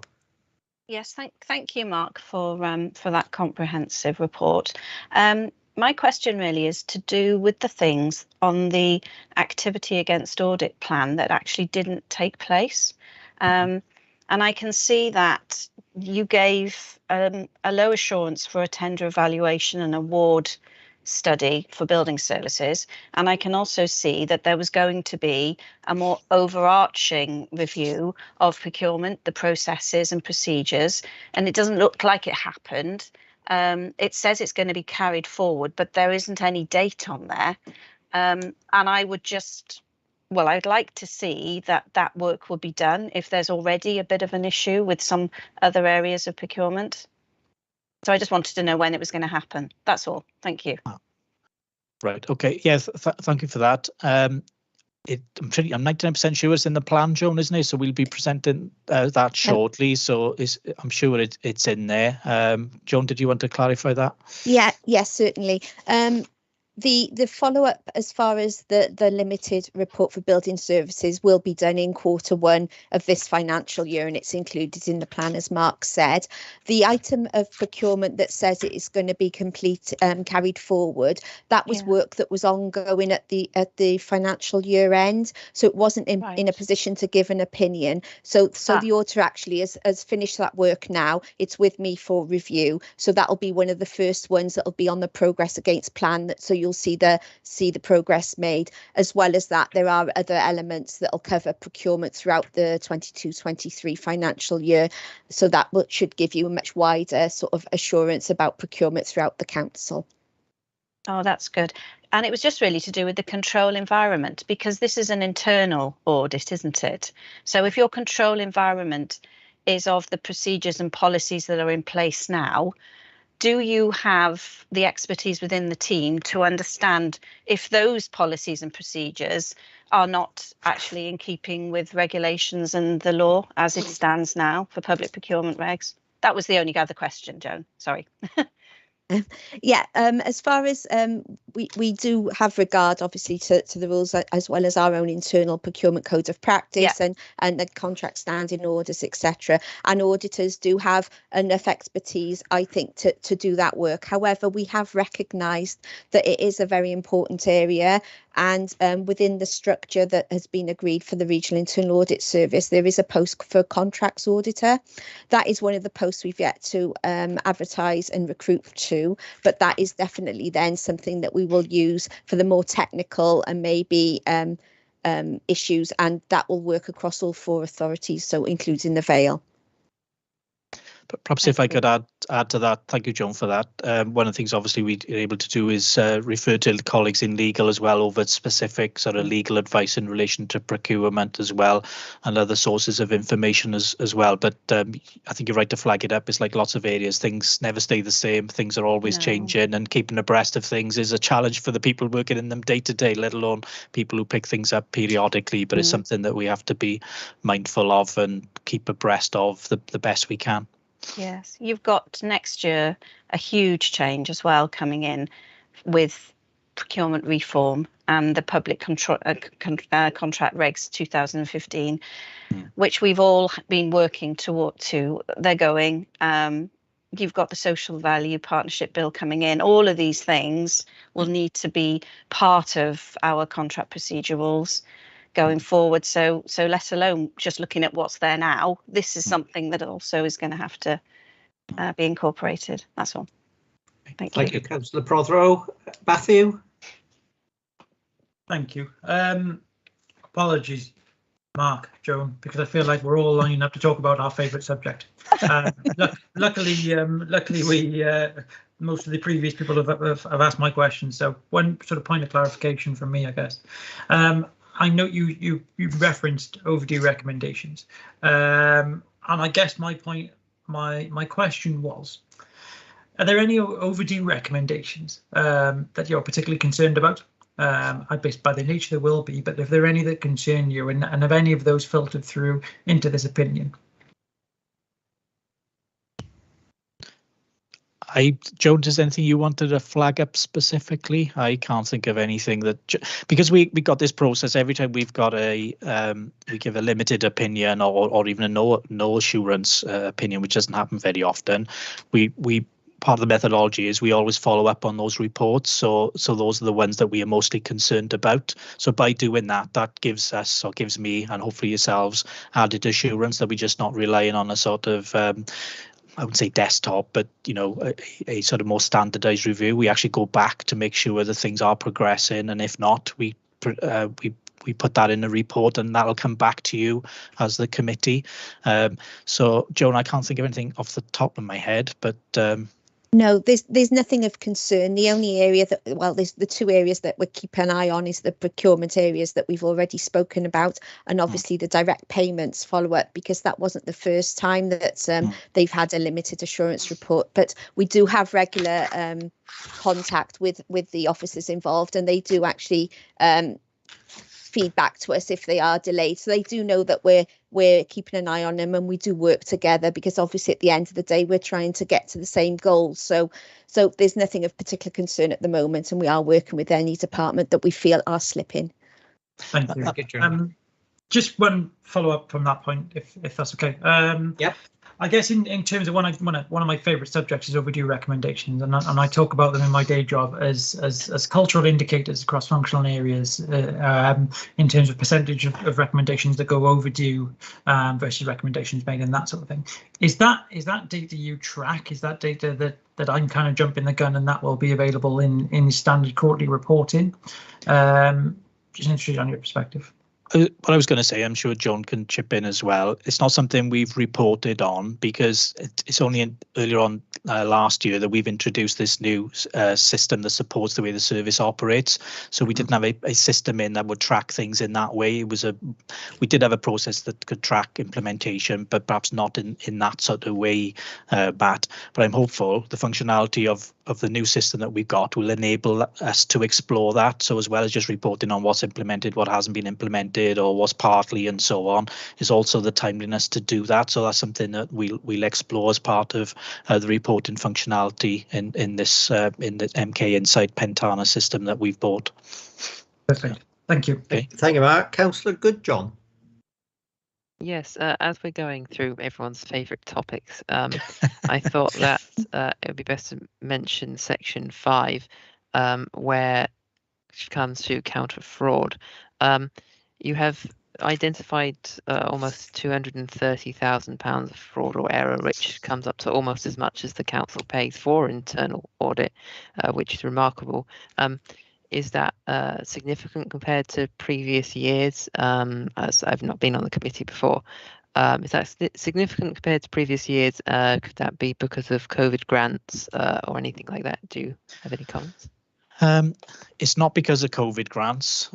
Yes, thank you, Mark, for that comprehensive report. My question really is to do with the things on the activity against audit plan that actually didn't take place. And I can see that you gave a low assurance for a tender evaluation and award study for building services, and I can also see that there was going to be a more overarching review of procurement, the processes and procedures, and it doesn't look like it happened. It says it's going to be carried forward, but there isn't any date on there. And I would just, well, I'd like to see that that work will be done if there's already a bit of an issue with some other areas of procurement. So I just wanted to know when it was going to happen. That's all. Thank you. Right. Okay. Yes. Thank you for that. I'm 99% sure it's in the plan, Joan, isn't it? So we'll be presenting that shortly. So I'm sure it's in there. Joan, did you want to clarify that? Yeah. Yes, certainly. The follow-up as far as the limited report for building services will be done in Q1 of this financial year, and it's included in the plan, as Mark said. The item of procurement that says it is going to be carried forward, that was work that was ongoing at the financial year end, so it wasn't in a position to give an opinion. So the auditor actually has finished that work now. It's with me for review, so that'll be one of the first ones that'll be on the progress against plan. So you'll see the progress made. As well as that, there are other elements that will cover procurement throughout the 22-23 financial year. So that should give you a much wider sort of assurance about procurement throughout the council. Oh, that's good. And it was just really to do with the control environment, because this is an internal audit, isn't it? So if your control environment is of the procedures and policies that are in place now, do you have the expertise within the team to understand if those policies and procedures are not actually in keeping with regulations and the law as it stands now for public procurement regs? That was the only other question, Joan. Sorry. Yeah, as far as we do have regard, obviously, to the rules, as well as our own internal procurement code of practice and the contract standing orders, etc. And auditors do have enough expertise, I think, to do that work. However, we have recognised that it is a very important area, and within the structure that has been agreed for the Regional Internal Audit Service, there is a post for contracts auditor. That is one of the posts we've yet to advertise and recruit to, but that is definitely then something that we will use for the more technical and maybe issues, and that will work across all 4 authorities, so including the Vale. But perhaps if I could add to that, thank you, Joan, for that. One of the things obviously we're able to do is refer to colleagues in legal as well over specific sort of legal advice in relation to procurement as well, and other sources of information as well. But I think you're right to flag it up. It's like lots of areas, things never stay the same. Things are always changing, and keeping abreast of things is a challenge for the people working in them day to day, let alone people who pick things up periodically. But it's something that we have to be mindful of and keep abreast of the best we can. Yes, you've got next year a huge change as well coming in with procurement reform and the public contract regs 2015, which we've all been working toward. They're going. You've got the social value partnership bill coming in. All of these things will need to be part of our contract procedure rules going forward, so let alone just looking at what's there now, this is something that also is going to have to be incorporated. That's all. Thank you. Thank you, Councillor Prothero. Matthew? Thank you. Apologies, Mark, Joan, because I feel like we're all lining up to talk about our favourite subject. Luckily, we most of the previous people have asked my questions, so one sort of point of clarification from me, I guess. I know you referenced overdue recommendations, and I guess my question was, are there any overdue recommendations that you're particularly concerned about? I guess by the nature there will be, but if there are any that concern you, and have any of those filtered through into this opinion? Joan, is there anything you wanted to flag up specifically? I can't think of anything that, because we got this process every time we've got we give a limited opinion or even a no assurance opinion, which doesn't happen very often. We part of the methodology is we always follow up on those reports. So those are the ones that we are mostly concerned about. So by doing that gives us, or gives me, and hopefully yourselves, added assurance that we're just not relying on a sort of I would say desktop, but a sort of more standardized review. We actually go back to make sure that things are progressing, and if not, we put that in a report, and that'll come back to you as the committee. So, Joan, I can't think of anything off the top of my head, but no, there's nothing of concern. The only area that, well, there's the two areas that we keep an eye on is the procurement areas that we've already spoken about, and obviously the direct payments follow up, because that wasn't the first time that they've had a limited assurance report. But we do have regular contact with the officers involved, and they do actually feedback to us if they are delayed, so they do know that we're keeping an eye on them, and we do work together, because obviously at the end of the day we're trying to get to the same goals. So there's nothing of particular concern at the moment, and we are working with any department that we feel are slipping. Thank you. Just one follow up from that point, if that's okay. Yeah. I guess in terms of one of my favourite subjects is overdue recommendations, and I talk about them in my day job as cultural indicators across functional areas, in terms of percentage of recommendations that go overdue versus recommendations made and that sort of thing. Is that data you track? Is that data that I'm kind of jumping the gun and that will be available in standard quarterly reporting? Just interested on your perspective. What I was going to say, I'm sure John can chip in as well. It's not something we've reported on, because it's only earlier on last year that we've introduced this new system that supports the way the service operates. So we didn't have a system in that would track things in that way. We did have a process that could track implementation, but perhaps not in that sort of way, Matt. But I'm hopeful the functionality of the new system that we've got will enable us to explore that. So as well as just reporting on what's implemented, what hasn't been implemented, or what's partly and so on, is also the timeliness to do that. So that's something that we'll explore as part of the reporting functionality in the MK Insight Pentana system that we've bought. Perfect. Thank you. Okay. Thank you, Mark. Councillor Goodjohn. Yes, as we're going through everyone's favourite topics, I thought that it would be best to mention section 5, where it comes to counter fraud. You have identified almost £230,000 of fraud or error, which comes up to almost as much as the council pays for internal audit, which is remarkable. Is that significant compared to previous years? As I've not been on the committee before, is that significant compared to previous years? Could that be because of COVID grants or anything like that? Do you have any comments? It's not because of COVID grants,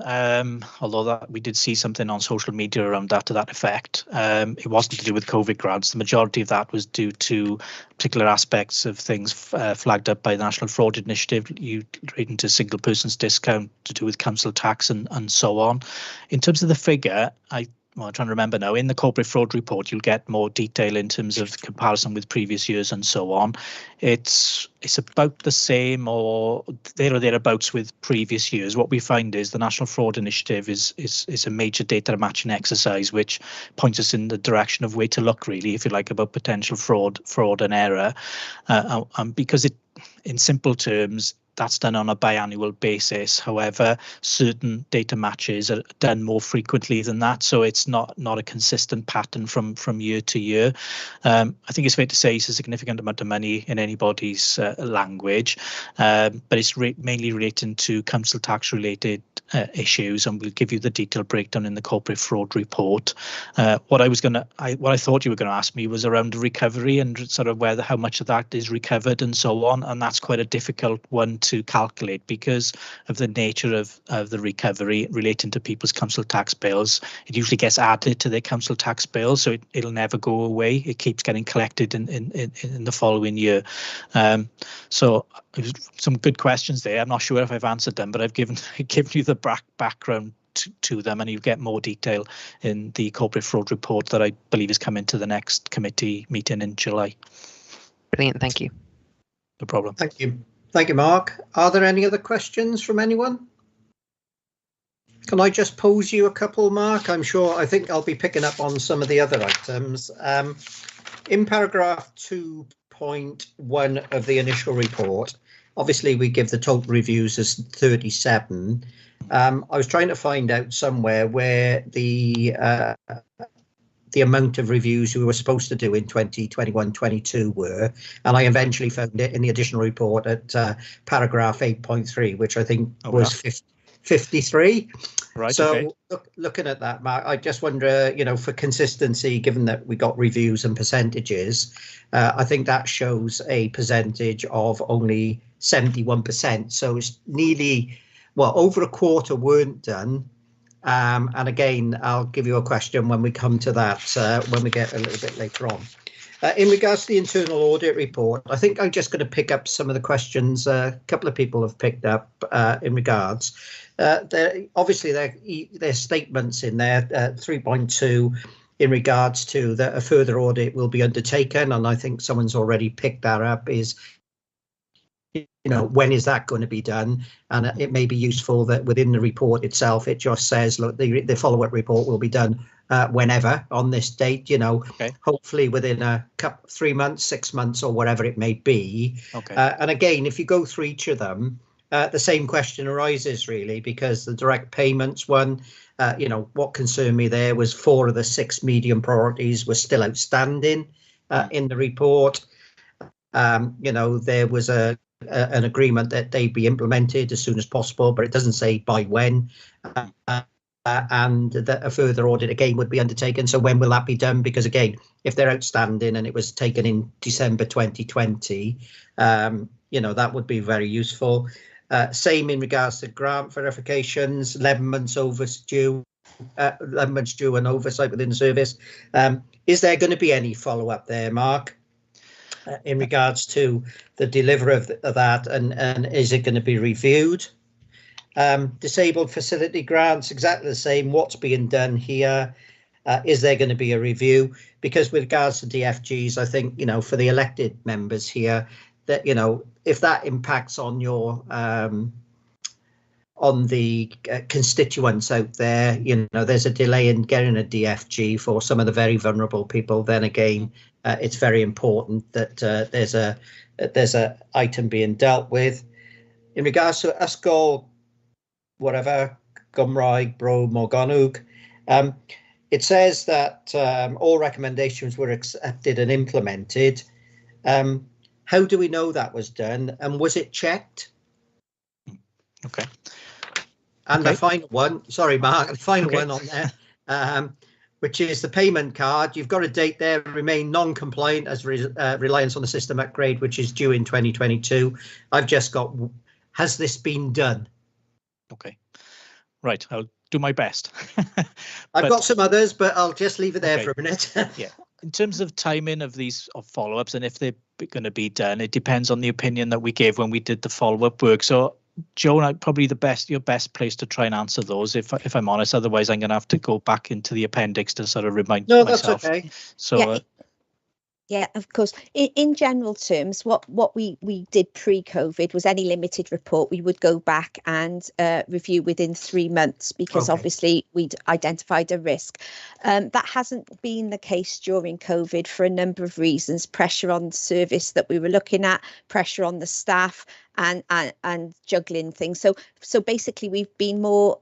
although that we did see something on social media around that to that effect. It wasn't to do with COVID grants. The majority of that was due to particular aspects of things flagged up by the National Fraud Initiative, relating to single person's discount, to do with council tax and so on. In terms of the figure, I'm trying to remember now, in the corporate fraud report, you'll get more detail in terms of comparison with previous years and so on. It's about the same or there or thereabouts with previous years. What we find is the National Fraud Initiative is a major data matching exercise, which points us in the direction of where to look, really, if you like, about potential fraud and error. Because in simple terms, that's done on a biannual basis. However, certain data matches are done more frequently than that, so it's not a consistent pattern from year to year. I think it's fair to say it's a significant amount of money in anybody's language, but it's mainly relating to council tax related issues, and we'll give you the detailed breakdown in the corporate fraud report. What I thought you were going to ask me was around recovery and sort of how much of that is recovered and so on, and that's quite a difficult one to calculate because of the nature of the recovery relating to people's council tax bills. It usually gets added to their council tax bills, so it'll never go away. It keeps getting collected in the following year. So some good questions there. I'm not sure if I've answered them, but I've given you the background to them, and you get more detail in the corporate fraud report that I believe is coming to the next committee meeting in July. Brilliant, thank you. No problem. Thank you. Thank you, Mark. Are there any other questions from anyone? Can I just pose you a couple, Mark? I think I'll be picking up on some of the other items. In paragraph 2.1 of the initial report, obviously we give the total reviews as 37. I was trying to find out somewhere where the the amount of reviews we were supposed to do in 2021-22 were, and I eventually found it in the additional report at paragraph 8.3, which I think was 53. Right. So okay. looking at that, Mark, I just wonder, you know, for consistency, given that we got reviews and percentages, I think that shows a percentage of only 71%. So it's nearly, well, over a quarter weren't done. And again, I'll give you a question when we come to that, when we get a little bit later on. In regards to the internal audit report, I think I'm just going to pick up some of the questions a couple of people have picked up in regards. Obviously, there's statements in there, 3.2, in regards to that a further audit will be undertaken, and I think someone's already picked that up, is, you know, when is that going to be done? And it may be useful that within the report itself, it just says, look, the follow-up report will be done whenever on this date, you know, hopefully within a couple, 3 months, 6 months, or whatever it may be. And again, if you go through each of them, the same question arises really, because the direct payments one, you know, what concerned me there was 4 of the 6 medium priorities were still outstanding in the report. You know, there was an agreement that they be implemented as soon as possible, but it doesn't say by when. And that a further audit again would be undertaken. So when will that be done? Because again, if they're outstanding and it was taken in December 2020, you know, that would be very useful. Same in regards to grant verifications, 11 months overdue, 11 months due and oversight within the service. Is there going to be any follow-up there, Mark, in regards to the delivery of that, and is it going to be reviewed? Disabled facility grants, exactly the same. What's being done here? Is there going to be a review? Because with regards to DFGs, I think, you know, for the elected members here, that, you know, if that impacts on your on the constituents out there, you know, there's a delay in getting a DFG for some of the very vulnerable people, then again, it's very important that there's a item being dealt with. In regards to Ysgol, whatever, Gymraeg, Bro, Morgannwg, it says that all recommendations were accepted and implemented. How do we know that was done, and was it checked? Okay. And the final one, sorry, Mark, the final one on there, which is the payment card. You've got a date there, remain non-compliant as reliance on the system upgrade, which is due in 2022. I've just got, has this been done? Okay, right, I'll do my best. I've got some others, but I'll just leave it there for a minute. Yeah, in terms of timing of these follow-ups and if they're going to be done, it depends on the opinion that we gave when we did the follow-up work. So Joan, probably your best place to try and answer those, if I'm honest. Otherwise, I'm going to have to go back into the appendix to sort of remind myself. That's okay. So. Yeah, of course. In general terms, what we did pre-COVID was any limited report we would go back and review within 3 months, because obviously we'd identified a risk. That hasn't been the case during COVID for a number of reasons: pressure on the service that we were looking at, pressure on the staff, and juggling things. So basically, we've been more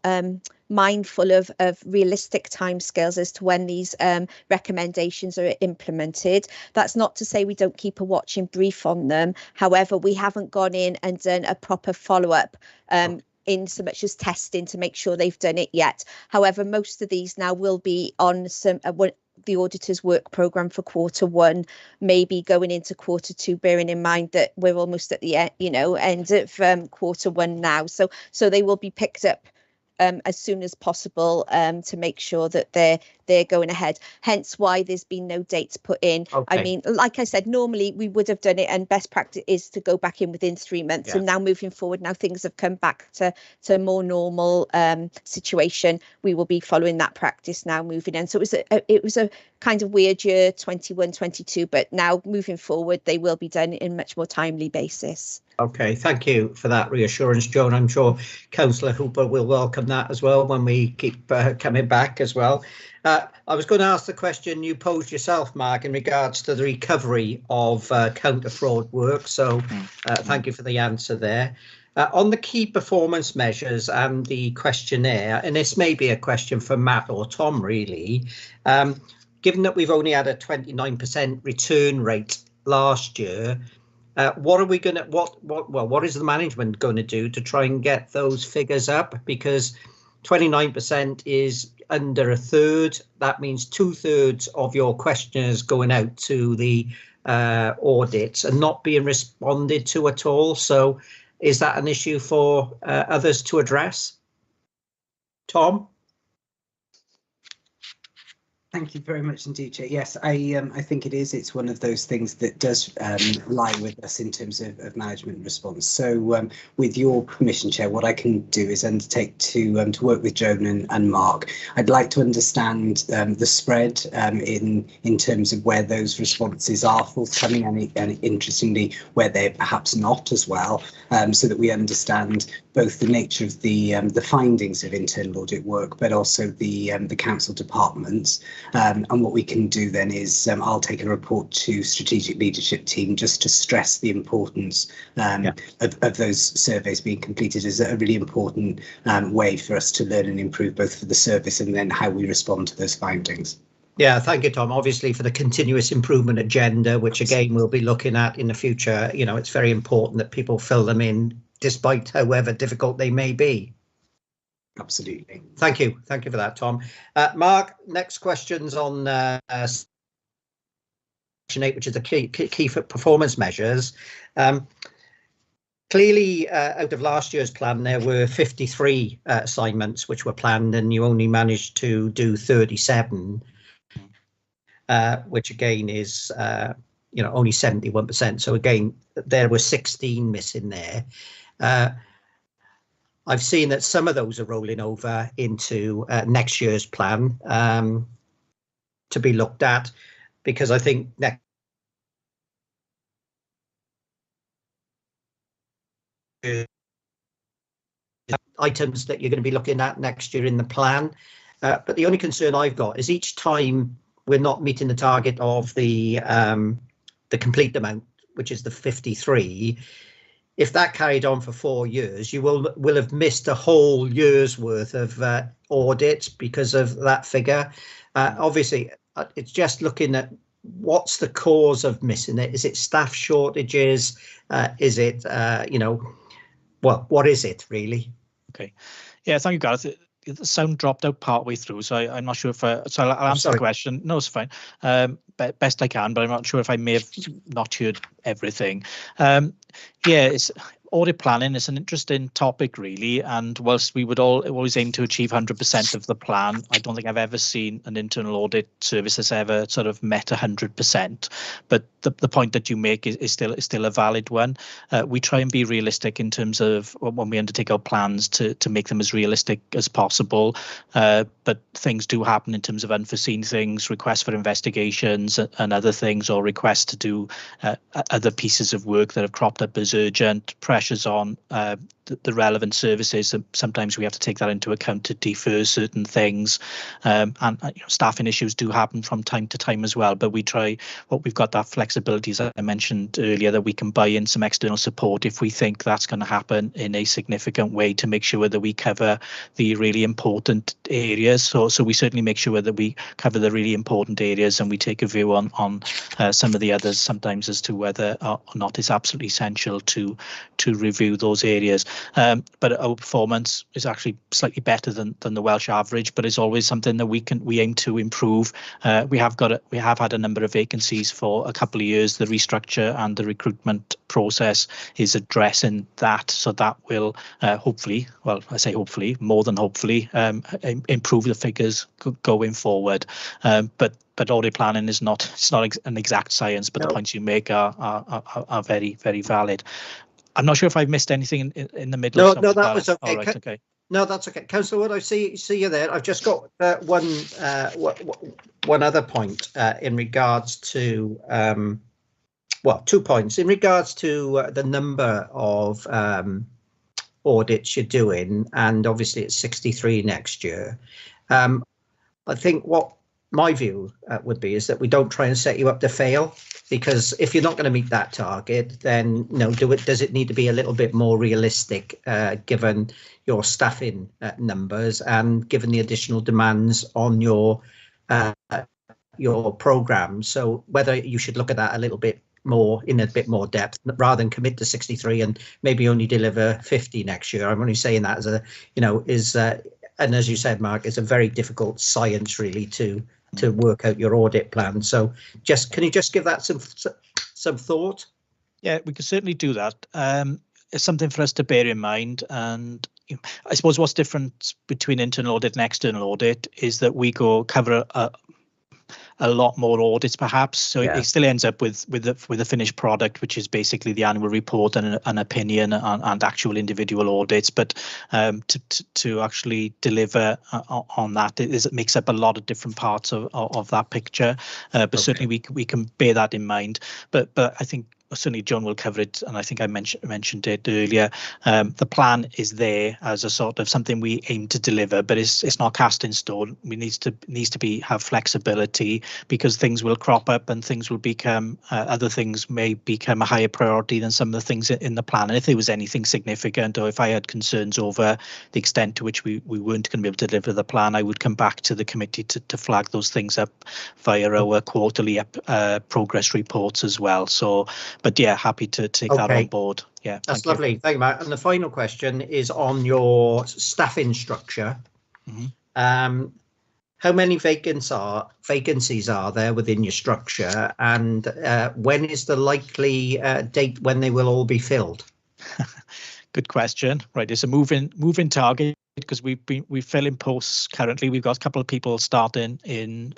mindful of realistic timescales as to when these recommendations are implemented. That's not to say we don't keep a watching brief on them. However, we haven't gone in and done a proper follow-up in so much as testing to make sure they've done it yet. However, most of these now will be on some the auditor's work programme for Q1, maybe going into Q2, bearing in mind that we're almost at the end, end of Q1 now. So they will be picked up as soon as possible to make sure that they're going ahead. Hence why there's been no dates put in. I mean, like I said, normally we would have done it, and best practice is to go back in within 3 months. And now moving forward, now things have come back to a more normal situation. We will be following that practice now moving in. So it was a kind of weird year, 21, 22, but now moving forward, they will be done in a much more timely basis. Okay, thank you for that reassurance, Joan. I'm sure Councillor Hooper will welcome that as well when we keep coming back as well. I was going to ask the question you posed yourself, Mark, in regards to the recovery of counter-fraud work. So thank you for the answer there. On the key performance measures and the questionnaire, and this may be a question for Matt or Tom, really, given that we've only had a 29% return rate last year, what are we going to, what is the management going to do to try and get those figures up? Because 29% is under a third. That means 2/3 of your questionnaires going out to the audits and not being responded to at all. So is that an issue for others to address? Tom? Thank you very much indeed, Chair. Yes, I think it is. It's one of those things that does lie with us in terms of management response. So with your permission, Chair, what I can do is undertake to work with Joan and Mark. I'd like to understand the spread in terms of where those responses are forthcoming and interestingly where they're perhaps not as well, so that we understand both the nature of the findings of internal audit work, but also the council departments. And what we can do then is I'll take a report to strategic leadership team just to stress the importance of those surveys being completed as a really important way for us to learn and improve both for the service and then how we respond to those findings. Yeah, thank you, Tom. Obviously, for the continuous improvement agenda, which again we'll be looking at in the future, you know, it's very important that people fill them in despite however difficult they may be. Absolutely. Thank you. Thank you for that, Tom. Mark, next question's on section 8, which is the key for performance measures. Clearly, out of last year's plan, there were 53 assignments which were planned, and you only managed to do 37, which again is, you know, only 71%. So again, there were 16 missing there. I've seen that some of those are rolling over into next year's plan to be looked at, because I think next items that you're going to be looking at next year in the plan. But the only concern I've got is each time we're not meeting the target of the complete amount, which is the 53. If that carried on for 4 years, you will have missed a whole year's worth of audits because of that figure. Obviously, it's just looking at what's the cause of missing it. Is it staff shortages? Is it, you know, well, what is it really? Okay. Yeah, thank you, Gareth. The sound dropped out partway through, so I'm not sure if so I'll answer the question. No, it's fine. Best I can, but I'm not sure if I may have not heard everything. Yeah, it's audit planning is an interesting topic, really, and whilst we would always aim to achieve 100% of the plan, I don't think I've ever seen an internal audit service that's ever sort of met 100%. But the point that you make is still a valid one. We try and be realistic in terms of when we undertake our plans to make them as realistic as possible. But things do happen in terms of unforeseen things, requests for investigations and other things, or requests to do other pieces of work that have cropped up as urgent, pressures on the relevant services. Sometimes we have to take that into account to defer certain things, and you know, staffing issues do happen from time to time as well. But we try, we've got that flexibility, as I mentioned earlier, that we can buy in some external support if we think that's going to happen in a significant way, to make sure that we cover the really important areas. So we certainly make sure that we cover the really important areas, and we take a view on some of the others sometimes as to whether or not it's absolutely essential to review those areas. But our performance is actually slightly better than the Welsh average, but it's always something that we aim to improve. We have had a number of vacancies for a couple of years. The restructure and the recruitment process is addressing that, so that will hopefully, well, I say hopefully, more than hopefully, improve the figures going forward. But audit planning is not an exact science, but the points you make are very, very valid. I'm not sure if I've missed anything in the middle. No, that was okay. Right, okay. No, that's okay. Councillor Wood, I see you there. I've just got one other point in regards to, well, 2 points. In regards to the number of audits you're doing, and obviously it's 63 next year. I think what my view would be is that we don't try and set you up to fail, because if you're not going to meet that target, then does it need to be a little bit more realistic given your staffing numbers and given the additional demands on your your program. So whether you should look at that a little bit more in a bit more depth rather than commit to 63 and maybe only deliver 50 next year. I'm only saying that as a, and as you said, Mark, it's a very difficult science really to work out your audit plan. So can you just give that some thought? Yeah, we can certainly do that. It's something for us to bear in mind. And I suppose what's different between internal audit and external audit is that we cover a lot more audits, perhaps. So it still ends up with the finished product, which is basically the annual report and an opinion and actual individual audits. But to actually deliver on that, it makes up a lot of different parts of that picture. But certainly we can bear that in mind. But I think certainly John will cover it, and I think I mentioned it earlier. The plan is there as a sort of something we aim to deliver, but it's not cast in stone. We needs to have flexibility, because things will crop up and things will become other things may become a higher priority than some of the things in the plan. And if there was anything significant, or if I had concerns over the extent to which we weren't going to be able to deliver the plan, I would come back to the committee to flag those things up via our quarterly progress reports as well. So. But yeah, happy to take that on board. Yeah, that's lovely. Thank you, Matt. And the final question is on your staffing structure. Mm-hmm. How many vacancies are there within your structure, and when is the likely date when they will all be filled? Good question. Right, it's a moving target, because we're filling posts currently. We've got a couple of people starting in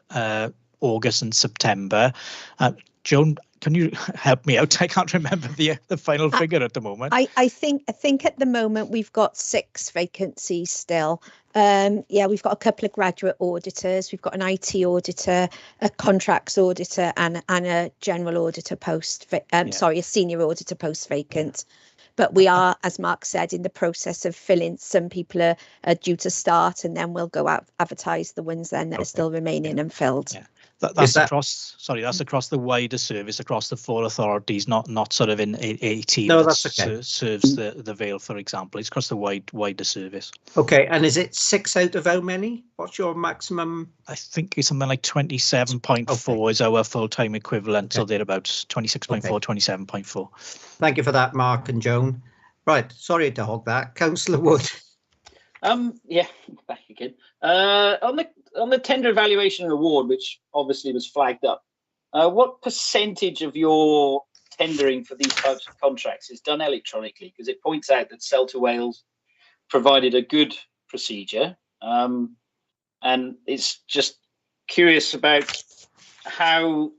August and September. Joan, can you help me out? I can't remember the final figure at the moment. I think at the moment we've got 6 vacancies still. We've got a couple of graduate auditors, we've got an IT auditor, a contracts auditor, and a general auditor post. A senior auditor post vacant. But we are, as Mark said, in the process of filling. Some people are due to start, and then we'll go out advertise the ones then that are still remaining unfilled. Yeah. That's across the wider service, across the 4 authorities, not sort of in a team serves the Vale, for example. It's across the wider service. Okay, and is it 6 out of how many? What's your maximum? I think it's something like 27.4 is our full-time equivalent, so they're about 26.4, 27.4. Thank you for that, Mark and Joan. Right, sorry to hog that. Councillor Wood. Back again. On the tender evaluation and award, which obviously was flagged up, what percentage of your tendering for these types of contracts is done electronically? Because it points out that Celta Wales provided a good procedure, and it's just curious about how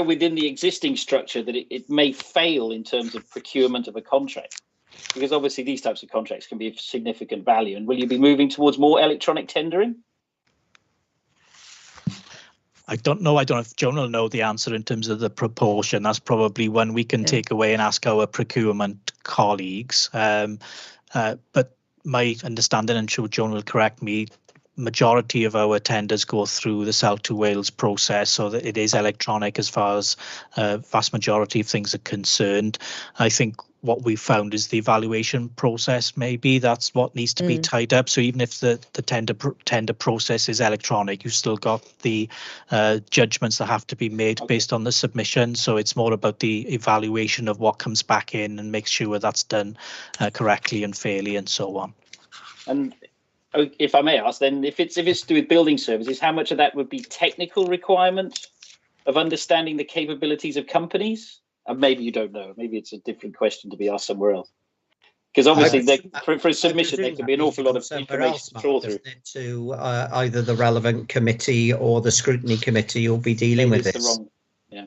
within the existing structure that it may fail in terms of procurement of a contract. Because obviously these types of contracts can be of significant value. And will you be moving towards more electronic tendering? I don't know. I don't know if Joan will know the answer in terms of the proportion. That's probably one we can take away and ask our procurement colleagues. But my understanding, and sure Joan will correct me, majority of our tenders go through the Celta Wales process, so that it is electronic as far as vast majority of things are concerned. I think what we found is the evaluation process, maybe that's what needs to be tied up. So even if the tender process is electronic, you've still got the judgments that have to be made based on the submission. So it's more about the evaluation of what comes back in and make sure that's done correctly and fairly and so on. And if I may ask, then if it's to do with building services, how much of that would be technical requirement of understanding the capabilities of companies? And maybe you don't know. Maybe it's a different question to be asked somewhere else. Because obviously, for a submission, there can be an awful lot of information to trawl through. To either the relevant committee or the scrutiny committee you'll be dealing with this. Yeah.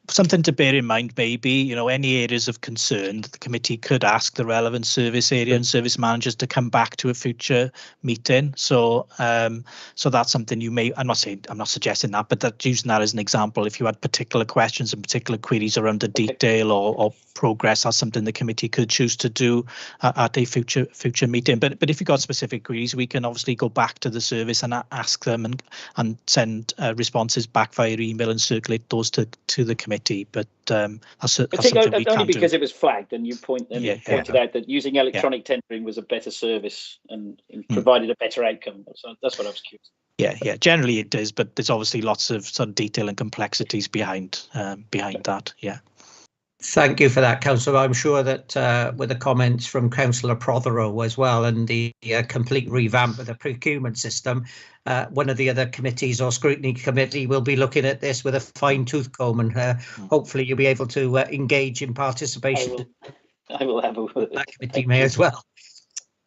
Something to bear in mind, maybe, any areas of concern, the committee could ask the relevant service area and service managers to come back to a future meeting. So that's something you may, I'm not suggesting that, but using that as an example, if you had particular questions and particular queries around the detail or progress, that's something the committee could choose to do at a future meeting. But if you've got specific queries, we can obviously go back to the service and ask them and send responses back via email and circulate those to the committee. But that's something we can only because it was flagged, and you pointed out that using electronic tendering was a better service and provided a better outcome. So that's what I was curious. Yeah, generally it is, but there's obviously lots of sort of detail and complexities behind that. Yeah. Thank you for that, Councillor. I'm sure that with the comments from Councillor Prothero as well, and the complete revamp of the procurement system, one of the other committees or scrutiny committee will be looking at this with a fine-tooth comb, and hopefully you'll be able to engage in participation. I will have a word. That committee may as well.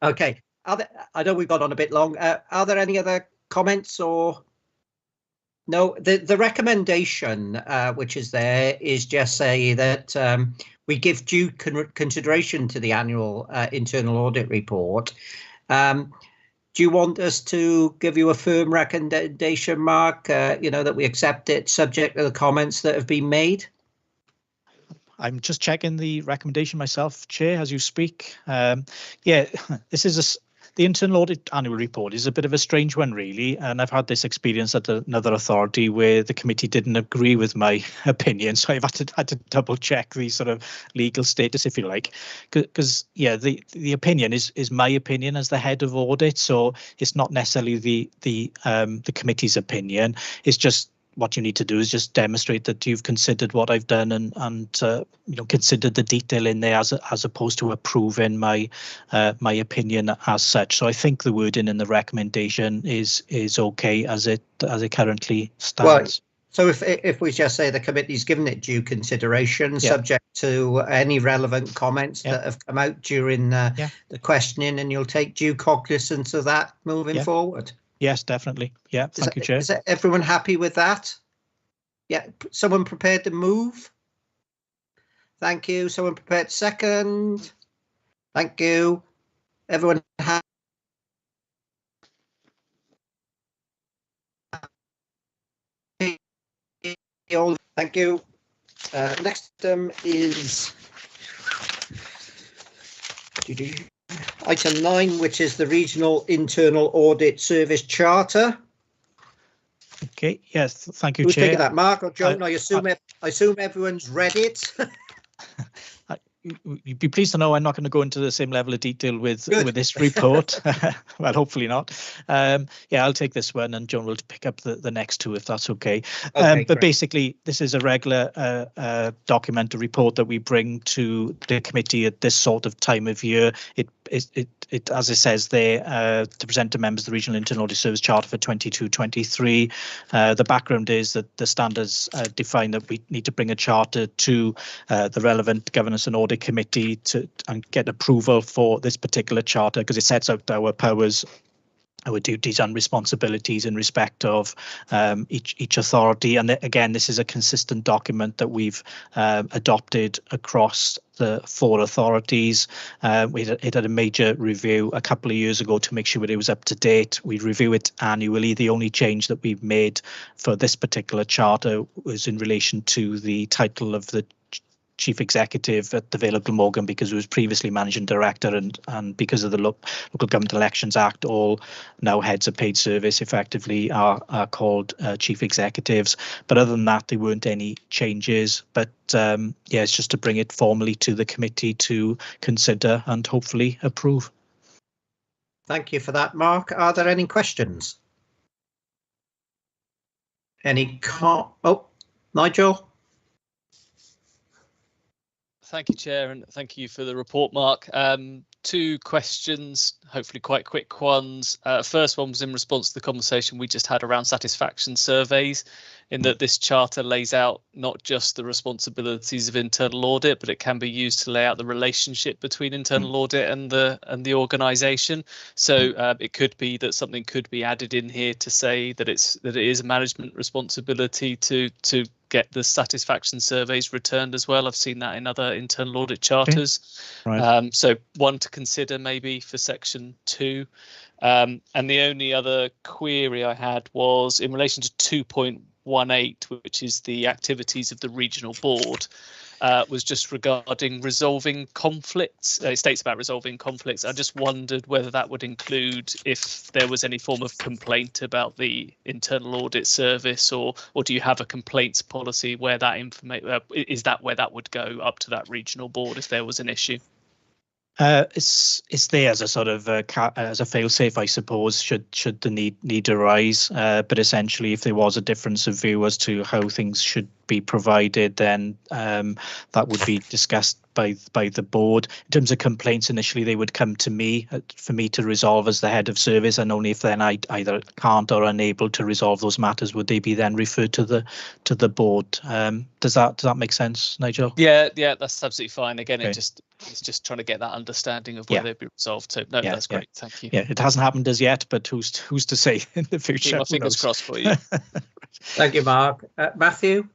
Okay. I know we've got on a bit long. Are there any other comments or? No, the recommendation which is there is just say that we give due consideration to the annual internal audit report. Do you want us to give you a firm recommendation, Mark, that we accept it subject to the comments that have been made? I'm just checking the recommendation myself, Chair, as you speak. Yeah, this is the internal audit annual report is a bit of a strange one, really, and I've had this experience at another authority where the committee didn't agree with my opinion, so I've had to double check the sort of legal status, if you like, because yeah, the opinion is my opinion as the head of audit, so it's not necessarily the committee's opinion. It's just what you need to do is just demonstrate that you've considered what I've done and considered the detail in there as opposed to approving my opinion as such. So I think the wording in the recommendation is okay as it currently stands. Well, so if we just say the committee's given it due consideration, subject to any relevant comments that have come out during the questioning, and you'll take due cognizance of that moving forward. Yes, definitely. Yeah, thank you, Chair. Is everyone happy with that? Yeah, someone prepared to move? Thank you. Someone prepared second? Thank you. Everyone happy? Thank you. Next is item 9, which is the Regional Internal Audit Service Charter. Okay. Yes. Thank you, Who's Chair. taking that, Mark or Joan? I assume everyone's read it. You'd be pleased to know I'm not going to go into the same level of detail with this report. Well, hopefully not. Yeah, I'll take this one, and Joan will pick up the next two if that's okay. But basically, this is a regular document, a report that we bring to the committee at this sort of time of year. It as it says there, to present to members the Regional Internal Audit Service Charter for 22-23. The background is that the standards define that we need to bring a charter to the relevant governance and audit committee and get approval for this particular charter, because it sets out our powers, our duties and responsibilities in respect of each authority. And again, this is a consistent document that we've adopted across the 4 authorities. It had a major review a couple of years ago to make sure that it was up to date. We review it annually. The only change that we've made for this particular charter was in relation to the title of the Chief Executive at the Vale of Glamorgan, because it was previously Managing Director, and because of the Local Government Elections Act, all now heads of paid service effectively are called Chief Executives. But other than that, there weren't any changes. But yeah, it's just to bring it formally to the committee to consider and hopefully approve. Thank you for that, Mark. Are there any questions? Oh, Nigel? Thank you, Chair, and thank you for the report, Mark. 2 questions, hopefully quite quick ones. First one was in response to the conversation we just had around satisfaction surveys, in that this charter lays out not just the responsibilities of internal audit, but it can be used to lay out the relationship between internal audit and the organisation. So it could be that something could be added in here to say that it is a management responsibility to get the satisfaction surveys returned as well. I've seen that in other internal audit charters. Okay. Right. So one to consider maybe for section 2. And the only other query I had was in relation to 2.18, which is the activities of the regional board, was just regarding resolving conflicts. It states about resolving conflicts. I just wondered whether that would include if there was any form of complaint about the internal audit service, or do you have a complaints policy where that information is that where that would go up to that regional board if there was an issue? It's there as a sort of as a fail-safe, I suppose, should the need arise. But essentially, if there was a difference of view as to how things should be provided, then that would be discussed by the board. In terms of complaints, initially they would come to me for me to resolve as the head of service, and only if then I either can't or unable to resolve those matters would they be then referred to the board. Does that make sense, Nigel? Yeah, that's absolutely fine. Again, Okay. it's just trying to get that understanding of where they'd be resolved to. No, that's great. Thank you. Yeah, it hasn't happened as yet, but who's to say in the future? Keep my fingers crossed for you. Thank you, Mark. Matthew?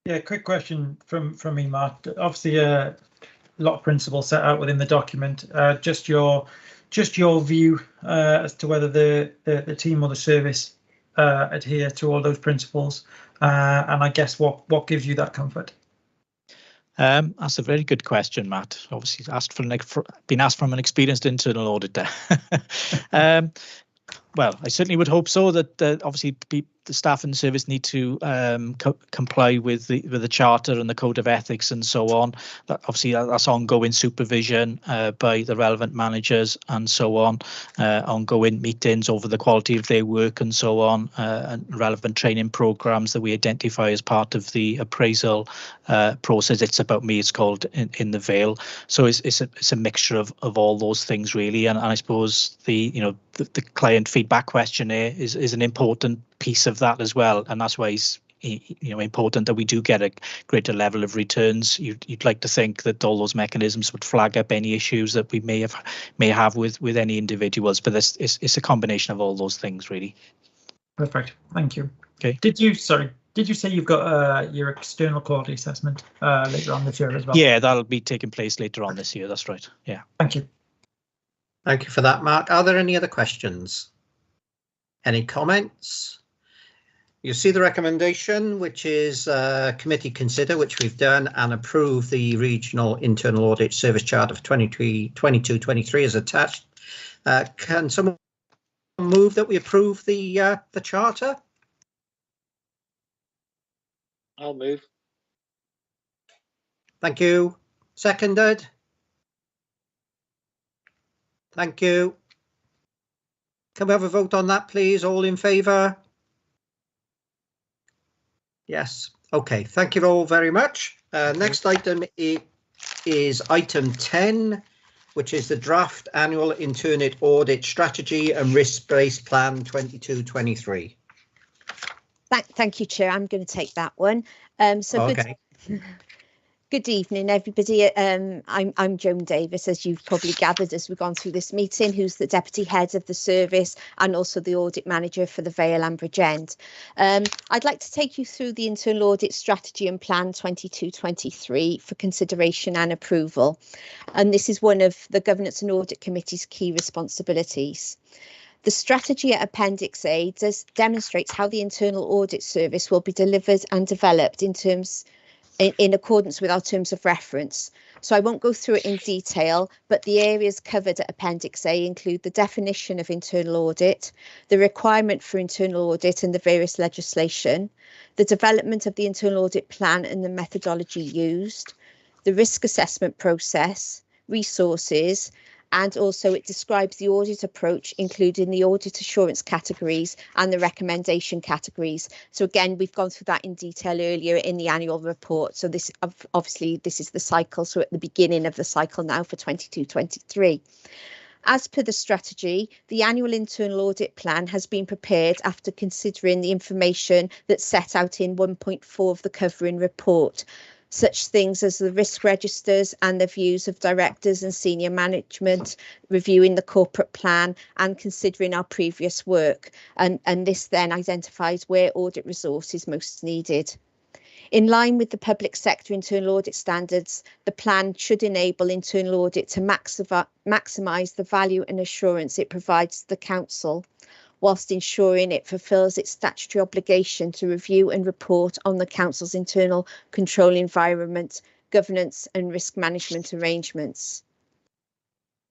Yeah, quick question from me, Mark. Obviously, a lot of principles set out within the document. Just your view as to whether the team or the service adhere to all those principles, and I guess what gives you that comfort. That's a very good question, Matt. Obviously, been asked from an experienced internal auditor. Well, I certainly would hope so. That obviously the staff and the service need to comply with the charter and the code of ethics and so on. Obviously, that's ongoing supervision by the relevant managers and so on, ongoing meetings over the quality of their work and so on, and relevant training programs that we identify as part of the appraisal process. It's about me, it's called in the Vale. So it's a mixture of all those things really, and I suppose the client feedback questionnaire is an important piece of that as well, and that's why it's important that we do get a greater level of returns. You'd like to think that all those mechanisms would flag up any issues that we may have with any individuals, but it's a combination of all those things really. Perfect, thank you. Okay. Did you say you've got your external quality assessment later on this year as well? Yeah, that'll be taking place later on this year. That's right. Yeah. Thank you. Thank you for that, Mark. Are there any other questions? Any comments? You see the recommendation, which is committee consider, which we've done, and approve the Regional Internal Audit Service Charter for 22-23 as attached. Can someone move that we approve the charter? I'll move. Thank you. Seconded. Thank you. Can we have a vote on that, please? All in favour? Yes. Okay. Thank you all very much. Next item is item 10, which is the draft annual internal audit strategy and risk-based plan 22-23. Thank you, Chair. I'm going to take that one. Okay. Good evening, everybody. I'm Joan Davis, as you've probably gathered as we've gone through this meeting, who's the Deputy Head of the Service and also the Audit Manager for the Vale and Bridgend. I'd like to take you through the Internal Audit Strategy and Plan 22-23 for consideration and approval. And this is one of the Governance and Audit Committee's key responsibilities. The strategy at Appendix A demonstrates how the Internal Audit Service will be delivered and developed in accordance with our terms of reference. So I won't go through it in detail, but the areas covered at Appendix A include the definition of internal audit, the requirement for internal audit and the various legislation, the development of the internal audit plan and the methodology used, the risk assessment process, resources, and also it describes the audit approach, including the audit assurance categories and the recommendation categories. So again, we've gone through that in detail earlier in the annual report. So this obviously this is the cycle. So at the beginning of the cycle now for 22-23. As per the strategy, the annual internal audit plan has been prepared after considering the information that's set out in 1.4 of the covering report. Such things as the risk registers and the views of directors and senior management, reviewing the corporate plan and considering our previous work. And this then identifies where audit resource is most needed. In line with the public sector internal audit standards, the plan should enable internal audit to maximise the value and assurance it provides the Council, whilst ensuring it fulfils its statutory obligation to review and report on the Council's internal control environment, governance and risk management arrangements.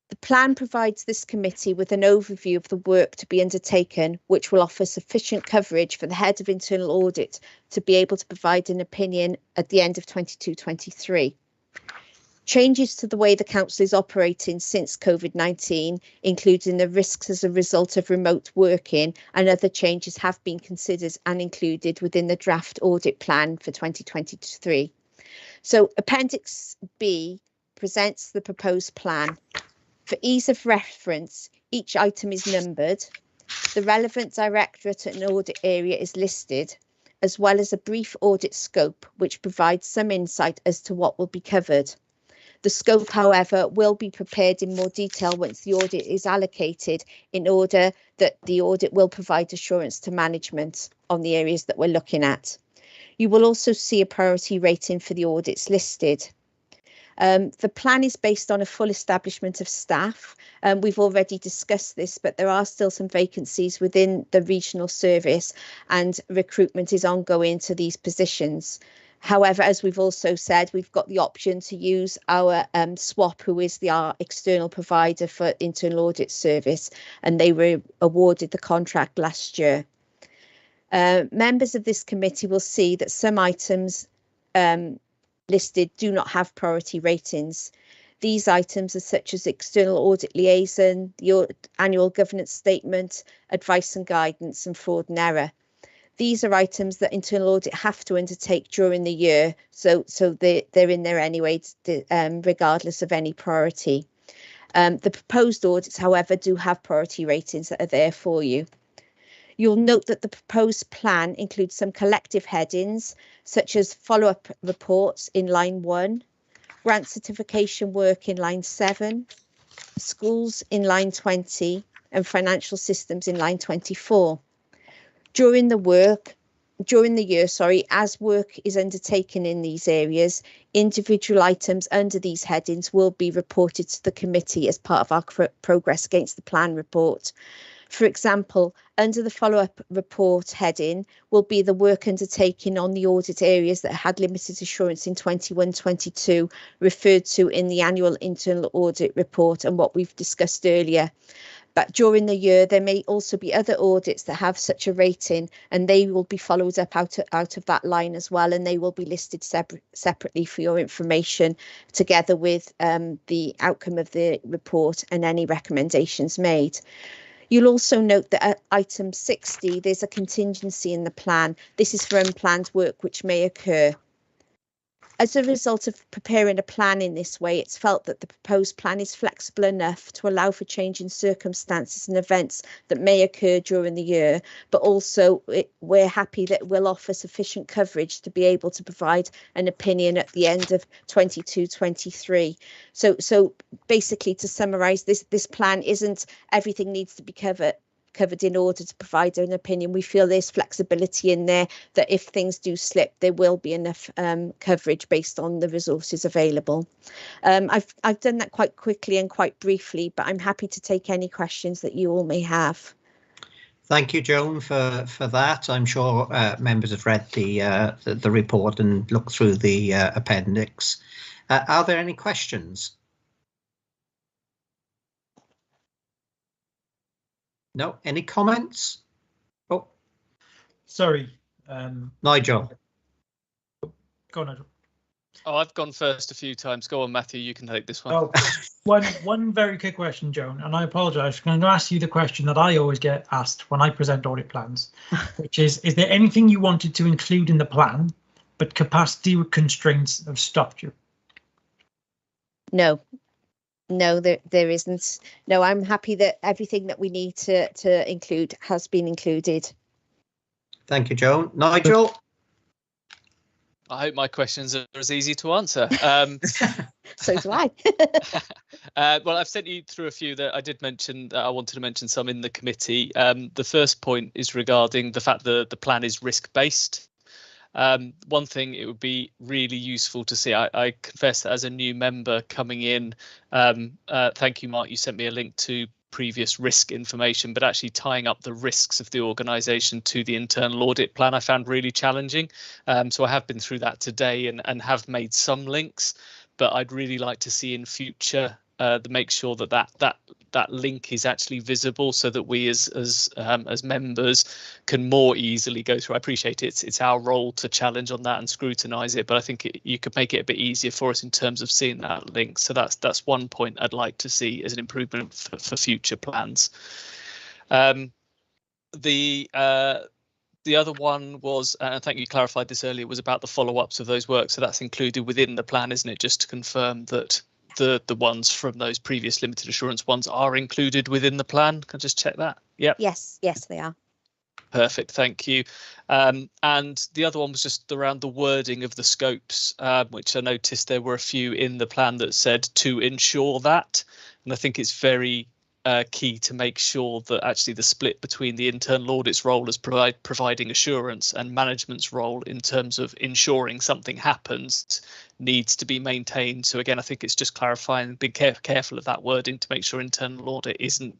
The plan provides this committee with an overview of the work to be undertaken, which will offer sufficient coverage for the Head of Internal Audit to be able to provide an opinion at the end of 22-23. Changes to the way the council is operating since COVID-19, including the risks as a result of remote working and other changes, have been considered and included within the draft audit plan for 2023. So Appendix B presents the proposed plan. For ease of reference, each item is numbered. The relevant directorate and audit area is listed, as well as a brief audit scope, which provides some insight as to what will be covered. The scope, however, will be prepared in more detail once the audit is allocated, in order that the audit will provide assurance to management on the areas that we're looking at. You will also see a priority rating for the audits listed. The plan is based on a full establishment of staff. We've already discussed this, but there are still some vacancies within the regional service, and recruitment is ongoing to these positions. However, as we've also said, we've got the option to use our SWAP, who is our external provider for internal audit service, and they were awarded the contract last year. Members of this committee will see that some items listed do not have priority ratings. These items are such as external audit liaison, the annual governance statement, advice and guidance, and fraud and error. These are items that internal audit have to undertake during the year, so they're in there anyway, regardless of any priority. The proposed audits, however, do have priority ratings that are there for you. You'll note that the proposed plan includes some collective headings, such as follow-up reports in line 1, grant certification work in line 7, schools in line 20, and financial systems in line 24. During the year, as work is undertaken in these areas, individual items under these headings will be reported to the committee as part of our progress against the plan report. For example, under the follow-up report heading will be the work undertaken on the audit areas that had limited assurance in 21-22, referred to in the annual internal audit report and what we've discussed earlier. But during the year, there may also be other audits that have such a rating, and they will be followed up out of that line as well, and they will be listed separately for your information, together with the outcome of the report and any recommendations made. You'll also note that at item 60, there's a contingency in the plan. This is for unplanned work which may occur. As a result of preparing a plan in this way, it's felt that the proposed plan is flexible enough to allow for changing circumstances and events that may occur during the year, but also we're happy that it will offer sufficient coverage to be able to provide an opinion at the end of 22-23. So basically, to summarise, this plan isn't everything needs to be covered in order to provide an opinion. We feel there's flexibility in there, that if things do slip, there will be enough coverage based on the resources available. I've done that quite quickly and quite briefly, but I'm happy to take any questions that you all may have. Thank you, Joan, for that. I'm sure members have read the report and looked through the appendix. Are there any questions? No, any comments? Oh, sorry, Nigel. Go on, Nigel. Oh, I've gone first a few times. Go on, Matthew, you can take this one. Oh, one very quick question, Joan, and I apologise. I'm going to ask you the question that I always get asked when I present audit plans, which is there anything you wanted to include in the plan, but capacity constraints have stopped you? No, there isn't. No, I'm happy that everything that we need to include has been included. Thank you, Joan. Nigel? I hope my questions are as easy to answer. So do I. Well, I've sent you through a few that I did mention. I wanted to mention some in the committee. The first point is regarding the fact that the plan is risk-based. One thing it would be really useful to see, I confess that as a new member coming in, thank you, Mark, you sent me a link to previous risk information, but actually tying up the risks of the organisation to the internal audit plan I found really challenging. So I have been through that today and have made some links, but I'd really like to see in future make sure that that link is actually visible, so that we as members can more easily go through. I appreciate it's our role to challenge on that and scrutinise it, but I think you could make it a bit easier for us in terms of seeing that link. So that's one point I'd like to see as an improvement for future plans. The other one was, and I think you clarified this earlier, was about the follow-ups of those works. So that's included within the plan, isn't it? Just to confirm that the ones from those previous limited assurance ones are included within the plan. Can I just check that? Yep. Yes, they are. Perfect, thank you. And the other one was just around the wording of the scopes, which I noticed there were a few in the plan that said to ensure that. And I think it's very key to make sure that actually the split between the internal audit's role as providing assurance and management's role in terms of ensuring something happens needs to be maintained. So again, I think it's just clarifying, being careful of that wording to make sure internal audit isn't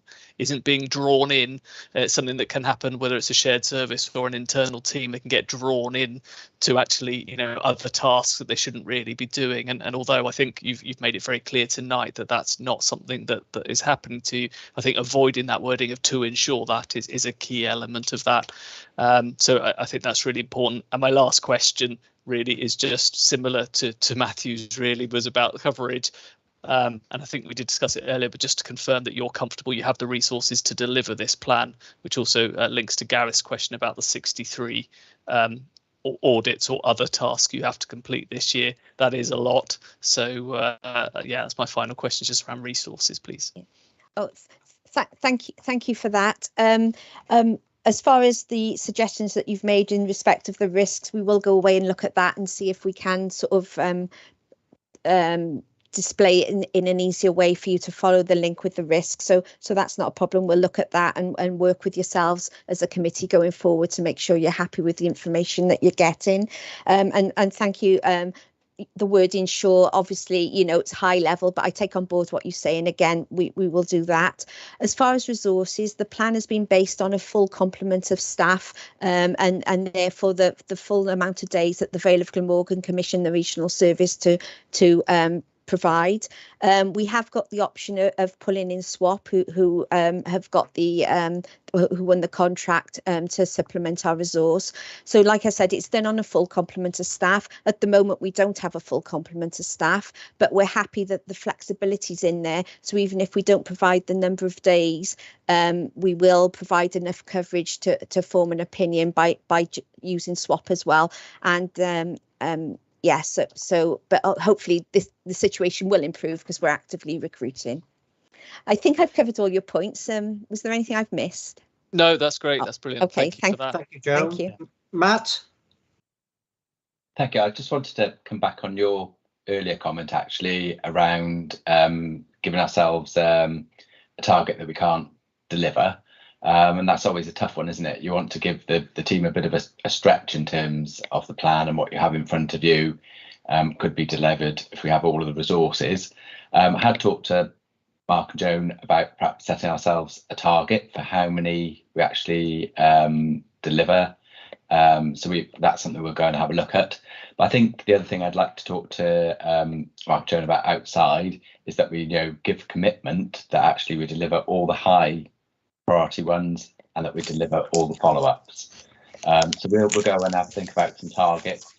being drawn in. It's something that can happen, whether it's a shared service or an internal team. They can get drawn in to actually, other tasks that they shouldn't really be doing. And although I think you've made it very clear tonight that that's not something that is happening to you, I think avoiding that wording of to ensure that is a key element of that. So I think that's really important. And my last question really is just similar to Matthew's, really was about coverage. And I think we did discuss it earlier, but just to confirm that you're comfortable you have the resources to deliver this plan, which also links to Gareth's question about the 63 audits or other tasks you have to complete this year. That is a lot. So yeah, that's my final question, just around resources, please. Oh, thank you for that. As far as the suggestions that you've made in respect of the risks, we will go away and look at that and see if we can sort of display it in an easier way for you to follow the link with the risk. So that's not a problem. We'll look at that and work with yourselves as a committee going forward to make sure you're happy with the information that you're getting. And thank you. The word ensure, obviously, it's high level, but I take on board what you say. And again, we will do that. As far as resources, the plan has been based on a full complement of staff and therefore the full amount of days that the Vale of Glamorgan commission the regional service to provide. We have got the option of pulling in SWAP, who have got the who won the contract to supplement our resource. So like I said, it's then on a full complement of staff. At the moment, we don't have a full complement of staff, but we're happy that the flexibility's in there. So even if we don't provide the number of days, we will provide enough coverage to form an opinion by using SWAP as well. And yes, but hopefully the situation will improve because we're actively recruiting. I think I've covered all your points. Was there anything I've missed? No, that's great. That's brilliant. Okay, thank you for that. Thank you, Joe. Thank you. Matt? Thank you. I just wanted to come back on your earlier comment, actually, around giving ourselves a target that we can't deliver. And that's always a tough one, isn't it? You want to give the team a bit of a stretch in terms of the plan, and what you have in front of you could be delivered if we have all of the resources. I had talked to Mark and Joan about perhaps setting ourselves a target for how many we actually deliver. So that's something we're going to have a look at. But I think the other thing I'd like to talk to Mark and Joan about outside is that we give commitment that actually we deliver all the high priority ones and that we deliver all the follow-ups. So we'll go and have to think about some targets.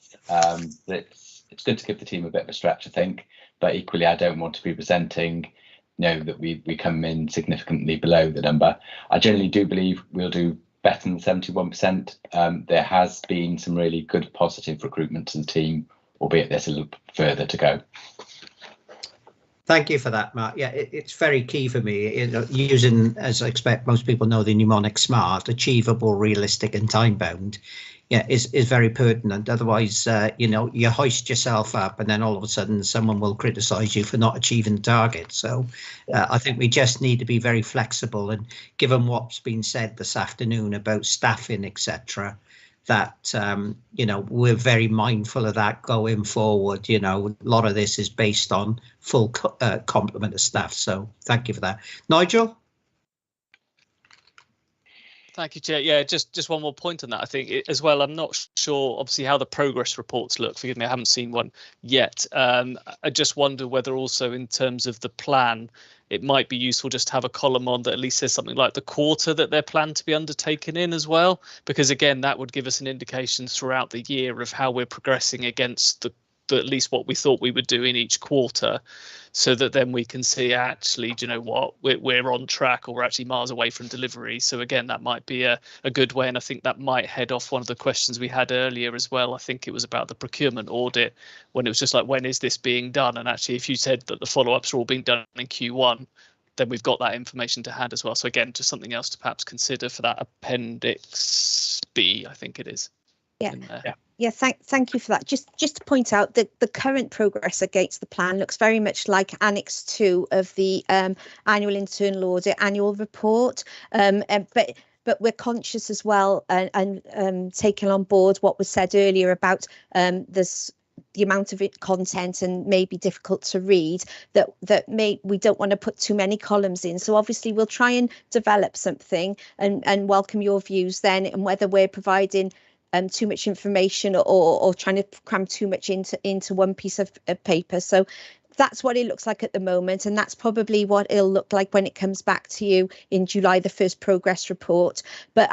It's good to give the team a bit of a stretch, I think, but equally I don't want to be presenting that we come in significantly below the number. I generally do believe we'll do better than 71%. There has been some really good positive recruitment to the team, albeit there's a little further to go. Thank you for that, Matt. Yeah, it's very key for me. Using, as I expect most people know, the mnemonic SMART, achievable, realistic and time bound, is very pertinent. Otherwise, you hoist yourself up and then all of a sudden someone will criticise you for not achieving the target. So I think we just need to be very flexible, and given what's been said this afternoon about staffing, etc., that we're very mindful of that going forward. A lot of this is based on full complement of staff. So thank you for that. Nigel? Thank you, Chair. Yeah, just one more point on that. I think as well, I'm not sure, obviously, how the progress reports look. Forgive me, I haven't seen one yet. I just wonder whether also in terms of the plan, it might be useful just to have a column on that at least says something like the quarter that they're planned to be undertaken in as well. Because again, that would give us an indication throughout the year of how we're progressing against the at least what we thought we would do in each quarter, so that then we can see actually, do you know what, we're on track or we're actually miles away from delivery. So again, that might be a good way, and I think that might head off one of the questions we had earlier as well. I think it was about the procurement audit, when it was just like, when is this being done? And actually, if you said that the follow-ups are all being done in Q1, then we've got that information to hand as well. So again, just something else to perhaps consider for that Appendix B, I think it is. Yeah, thank you for that. Just to point out that the current progress against the plan looks very much like Annex 2 of the annual internal audit annual report. But we're conscious as well and taking on board what was said earlier about the amount of content and may be difficult to read, we don't want to put too many columns in. So obviously we'll try and develop something and welcome your views then, and whether we're providing too much information or trying to cram too much into one piece of paper. So that's what it looks like at the moment, and that's probably what it'll look like when it comes back to you in July, the first progress report. But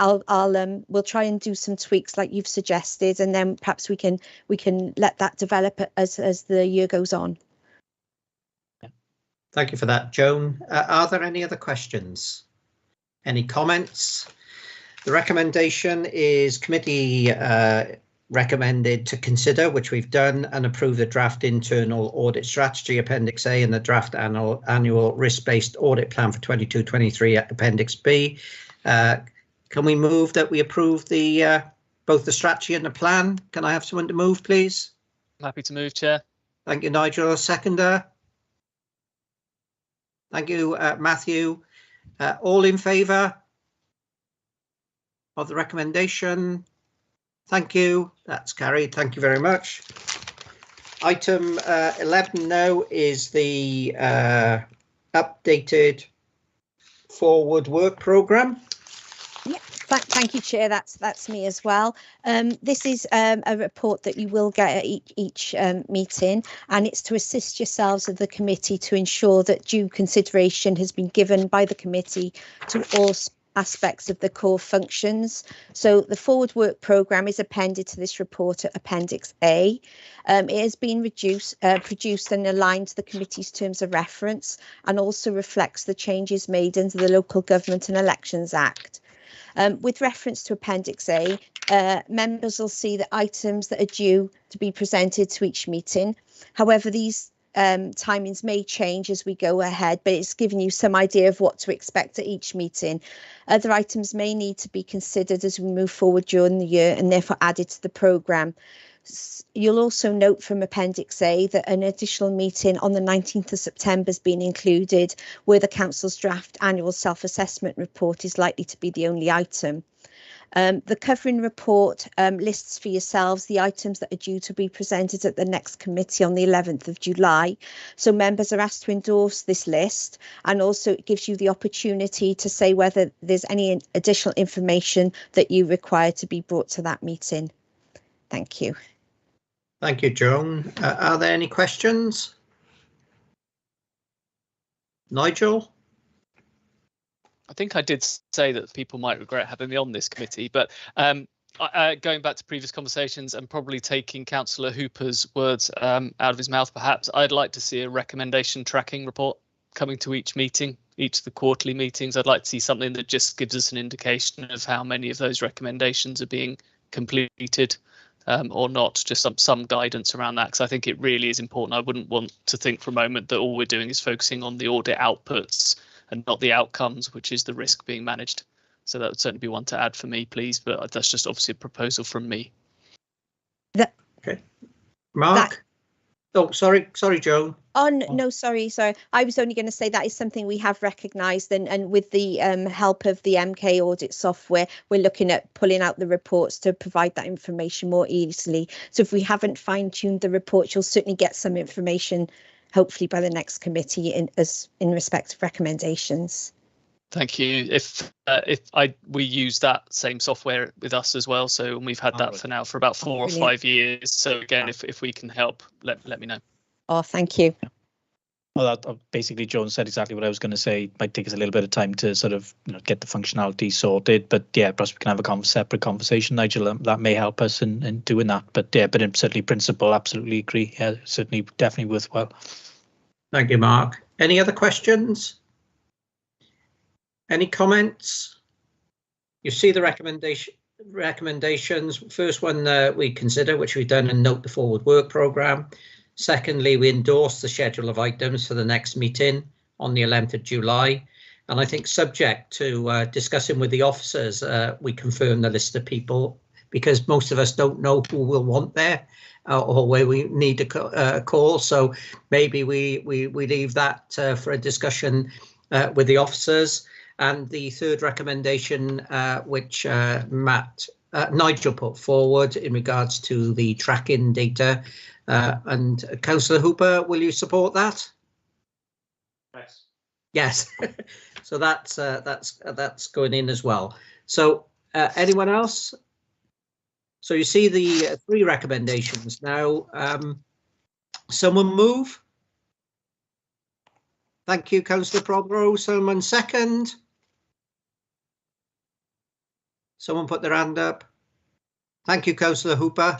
we'll try and do some tweaks like you've suggested, and then perhaps we can let that develop as the year goes on. Thank you for that, Joan. Are there any other questions? Any comments? The recommendation is committee recommended to consider, which we've done, and approve the draft internal audit strategy Appendix A and the draft annual risk-based audit plan for 22-23 Appendix B. Can we move that we approve both the strategy and the plan? Can I have someone to move, please? I'm happy to move, Chair. Thank you, Nigel. Seconder. Thank you, Matthew. All in favour of the recommendation? Thank you. That's carried. Thank you very much. Item 11 now is the updated forward work programme. Yeah, thank you, Chair. That's me as well. This is a report that you will get at each meeting, and it's to assist yourselves of the committee to ensure that due consideration has been given by the committee to all aspects of the core functions. So the forward work programme is appended to this report at Appendix A. It has been produced and aligned to the committee's terms of reference, and also reflects the changes made under the Local Government and Elections Act. With reference to Appendix A, members will see the items that are due to be presented to each meeting. However, these timings may change as we go ahead, but it's giving you some idea of what to expect at each meeting. Other items may need to be considered as we move forward during the year and therefore added to the programme. You'll also note from Appendix A that an additional meeting on the 19th of September has been included, where the Council's draft annual self-assessment report is likely to be the only item. The covering report lists for yourselves the items that are due to be presented at the next committee on the 11th of July. So members are asked to endorse this list, and also it gives you the opportunity to say whether there's any additional information that you require to be brought to that meeting. Thank you. Thank you, Joan. Are there any questions? Nigel? I think I did say that people might regret having me on this committee, but going back to previous conversations and probably taking Councillor Hooper's words out of his mouth, perhaps, I'd like to see a recommendation tracking report coming to each meeting, each of the quarterly meetings. I'd like to see something that just gives us an indication of how many of those recommendations are being completed or not, just some guidance around that, because I think it really is important. I wouldn't want to think for a moment that all we're doing is focusing on the audit outputs and not the outcomes, which is the risk being managed. So that would certainly be one to add for me, please. But that's just obviously a proposal from me. Okay. Mark? Oh, sorry, Joan. Oh, no, sorry. I was only going to say that is something we have recognised, and with the help of the MK audit software, we're looking at pulling out the reports to provide that information more easily. So if we haven't fine-tuned the reports, you'll certainly get some information, hopefully by the next committee, in respect of recommendations. Thank you. If we use that same software with us as well, so and we've had that for now for about 4 or 5 years. So again, if we can help, let me know. Oh, thank you. Well, that basically Joan said exactly what I was going to say. It might take us a little bit of time to sort of get the functionality sorted, but yeah, perhaps we can have a separate conversation, Nigel. That may help us in doing that. But yeah, but in certainly principle, absolutely agree. Yeah, certainly, definitely worthwhile. Thank you, Mark. Any other questions? Any comments? You see the recommendations. First one we consider, which we've done, and note the forward work programme. Secondly, we endorse the schedule of items for the next meeting on the 11th of July. And I think subject to discussing with the officers, we confirm the list of people, because most of us don't know who we'll want there or where we need to call. So maybe we leave that for a discussion with the officers. And the third recommendation, which Nigel put forward in regards to the tracking data, and Councillor Hooper, will you support that? Yes. Yes. So that's going in as well. So anyone else? So you see the 3 recommendations now. Someone move. Thank you, Councillor Prothero. Someone second. Someone put their hand up. Thank you, Councillor Hooper.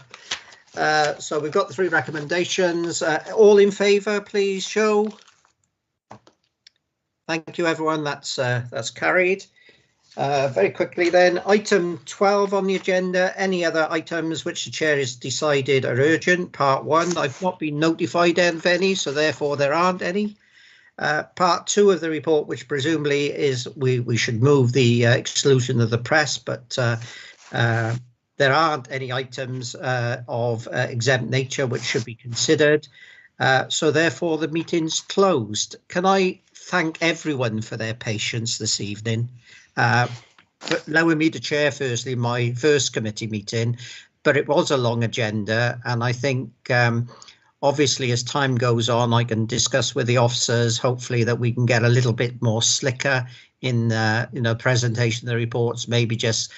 So we've got the 3 recommendations. All in favour, please show. Thank you, everyone. That's carried. Very quickly then, item 12 on the agenda. Any other items which the chair has decided are urgent? Part 1. I've not been notified of any, so therefore there aren't any. Part 2 of the report, which presumably is we should move the exclusion of the press, but there aren't any items of exempt nature which should be considered. So therefore the meeting's closed. Can I thank everyone for their patience this evening? Allowing me to chair firstly my first committee meeting, but it was a long agenda, and I think obviously, as time goes on, I can discuss with the officers, hopefully, that we can get a little bit more slicker in presentation of the reports, maybe just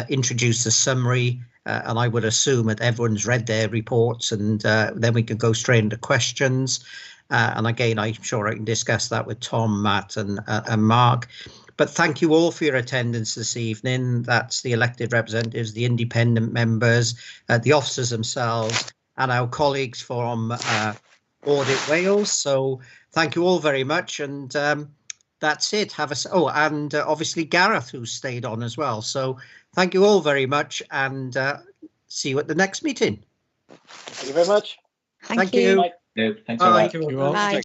introduce the summary. And I would assume that everyone's read their reports, and then we can go straight into questions. And again, I'm sure I can discuss that with Tom, Matt and Mark. But thank you all for your attendance this evening. That's the elected representatives, the independent members, the officers themselves, and our colleagues from Audit Wales. So thank you all very much, and that's it. And obviously Gareth, who stayed on as well. So thank you all very much, and see you at the next meeting. Thank you very much. Thank you. Bye. Thanks very much. Bye.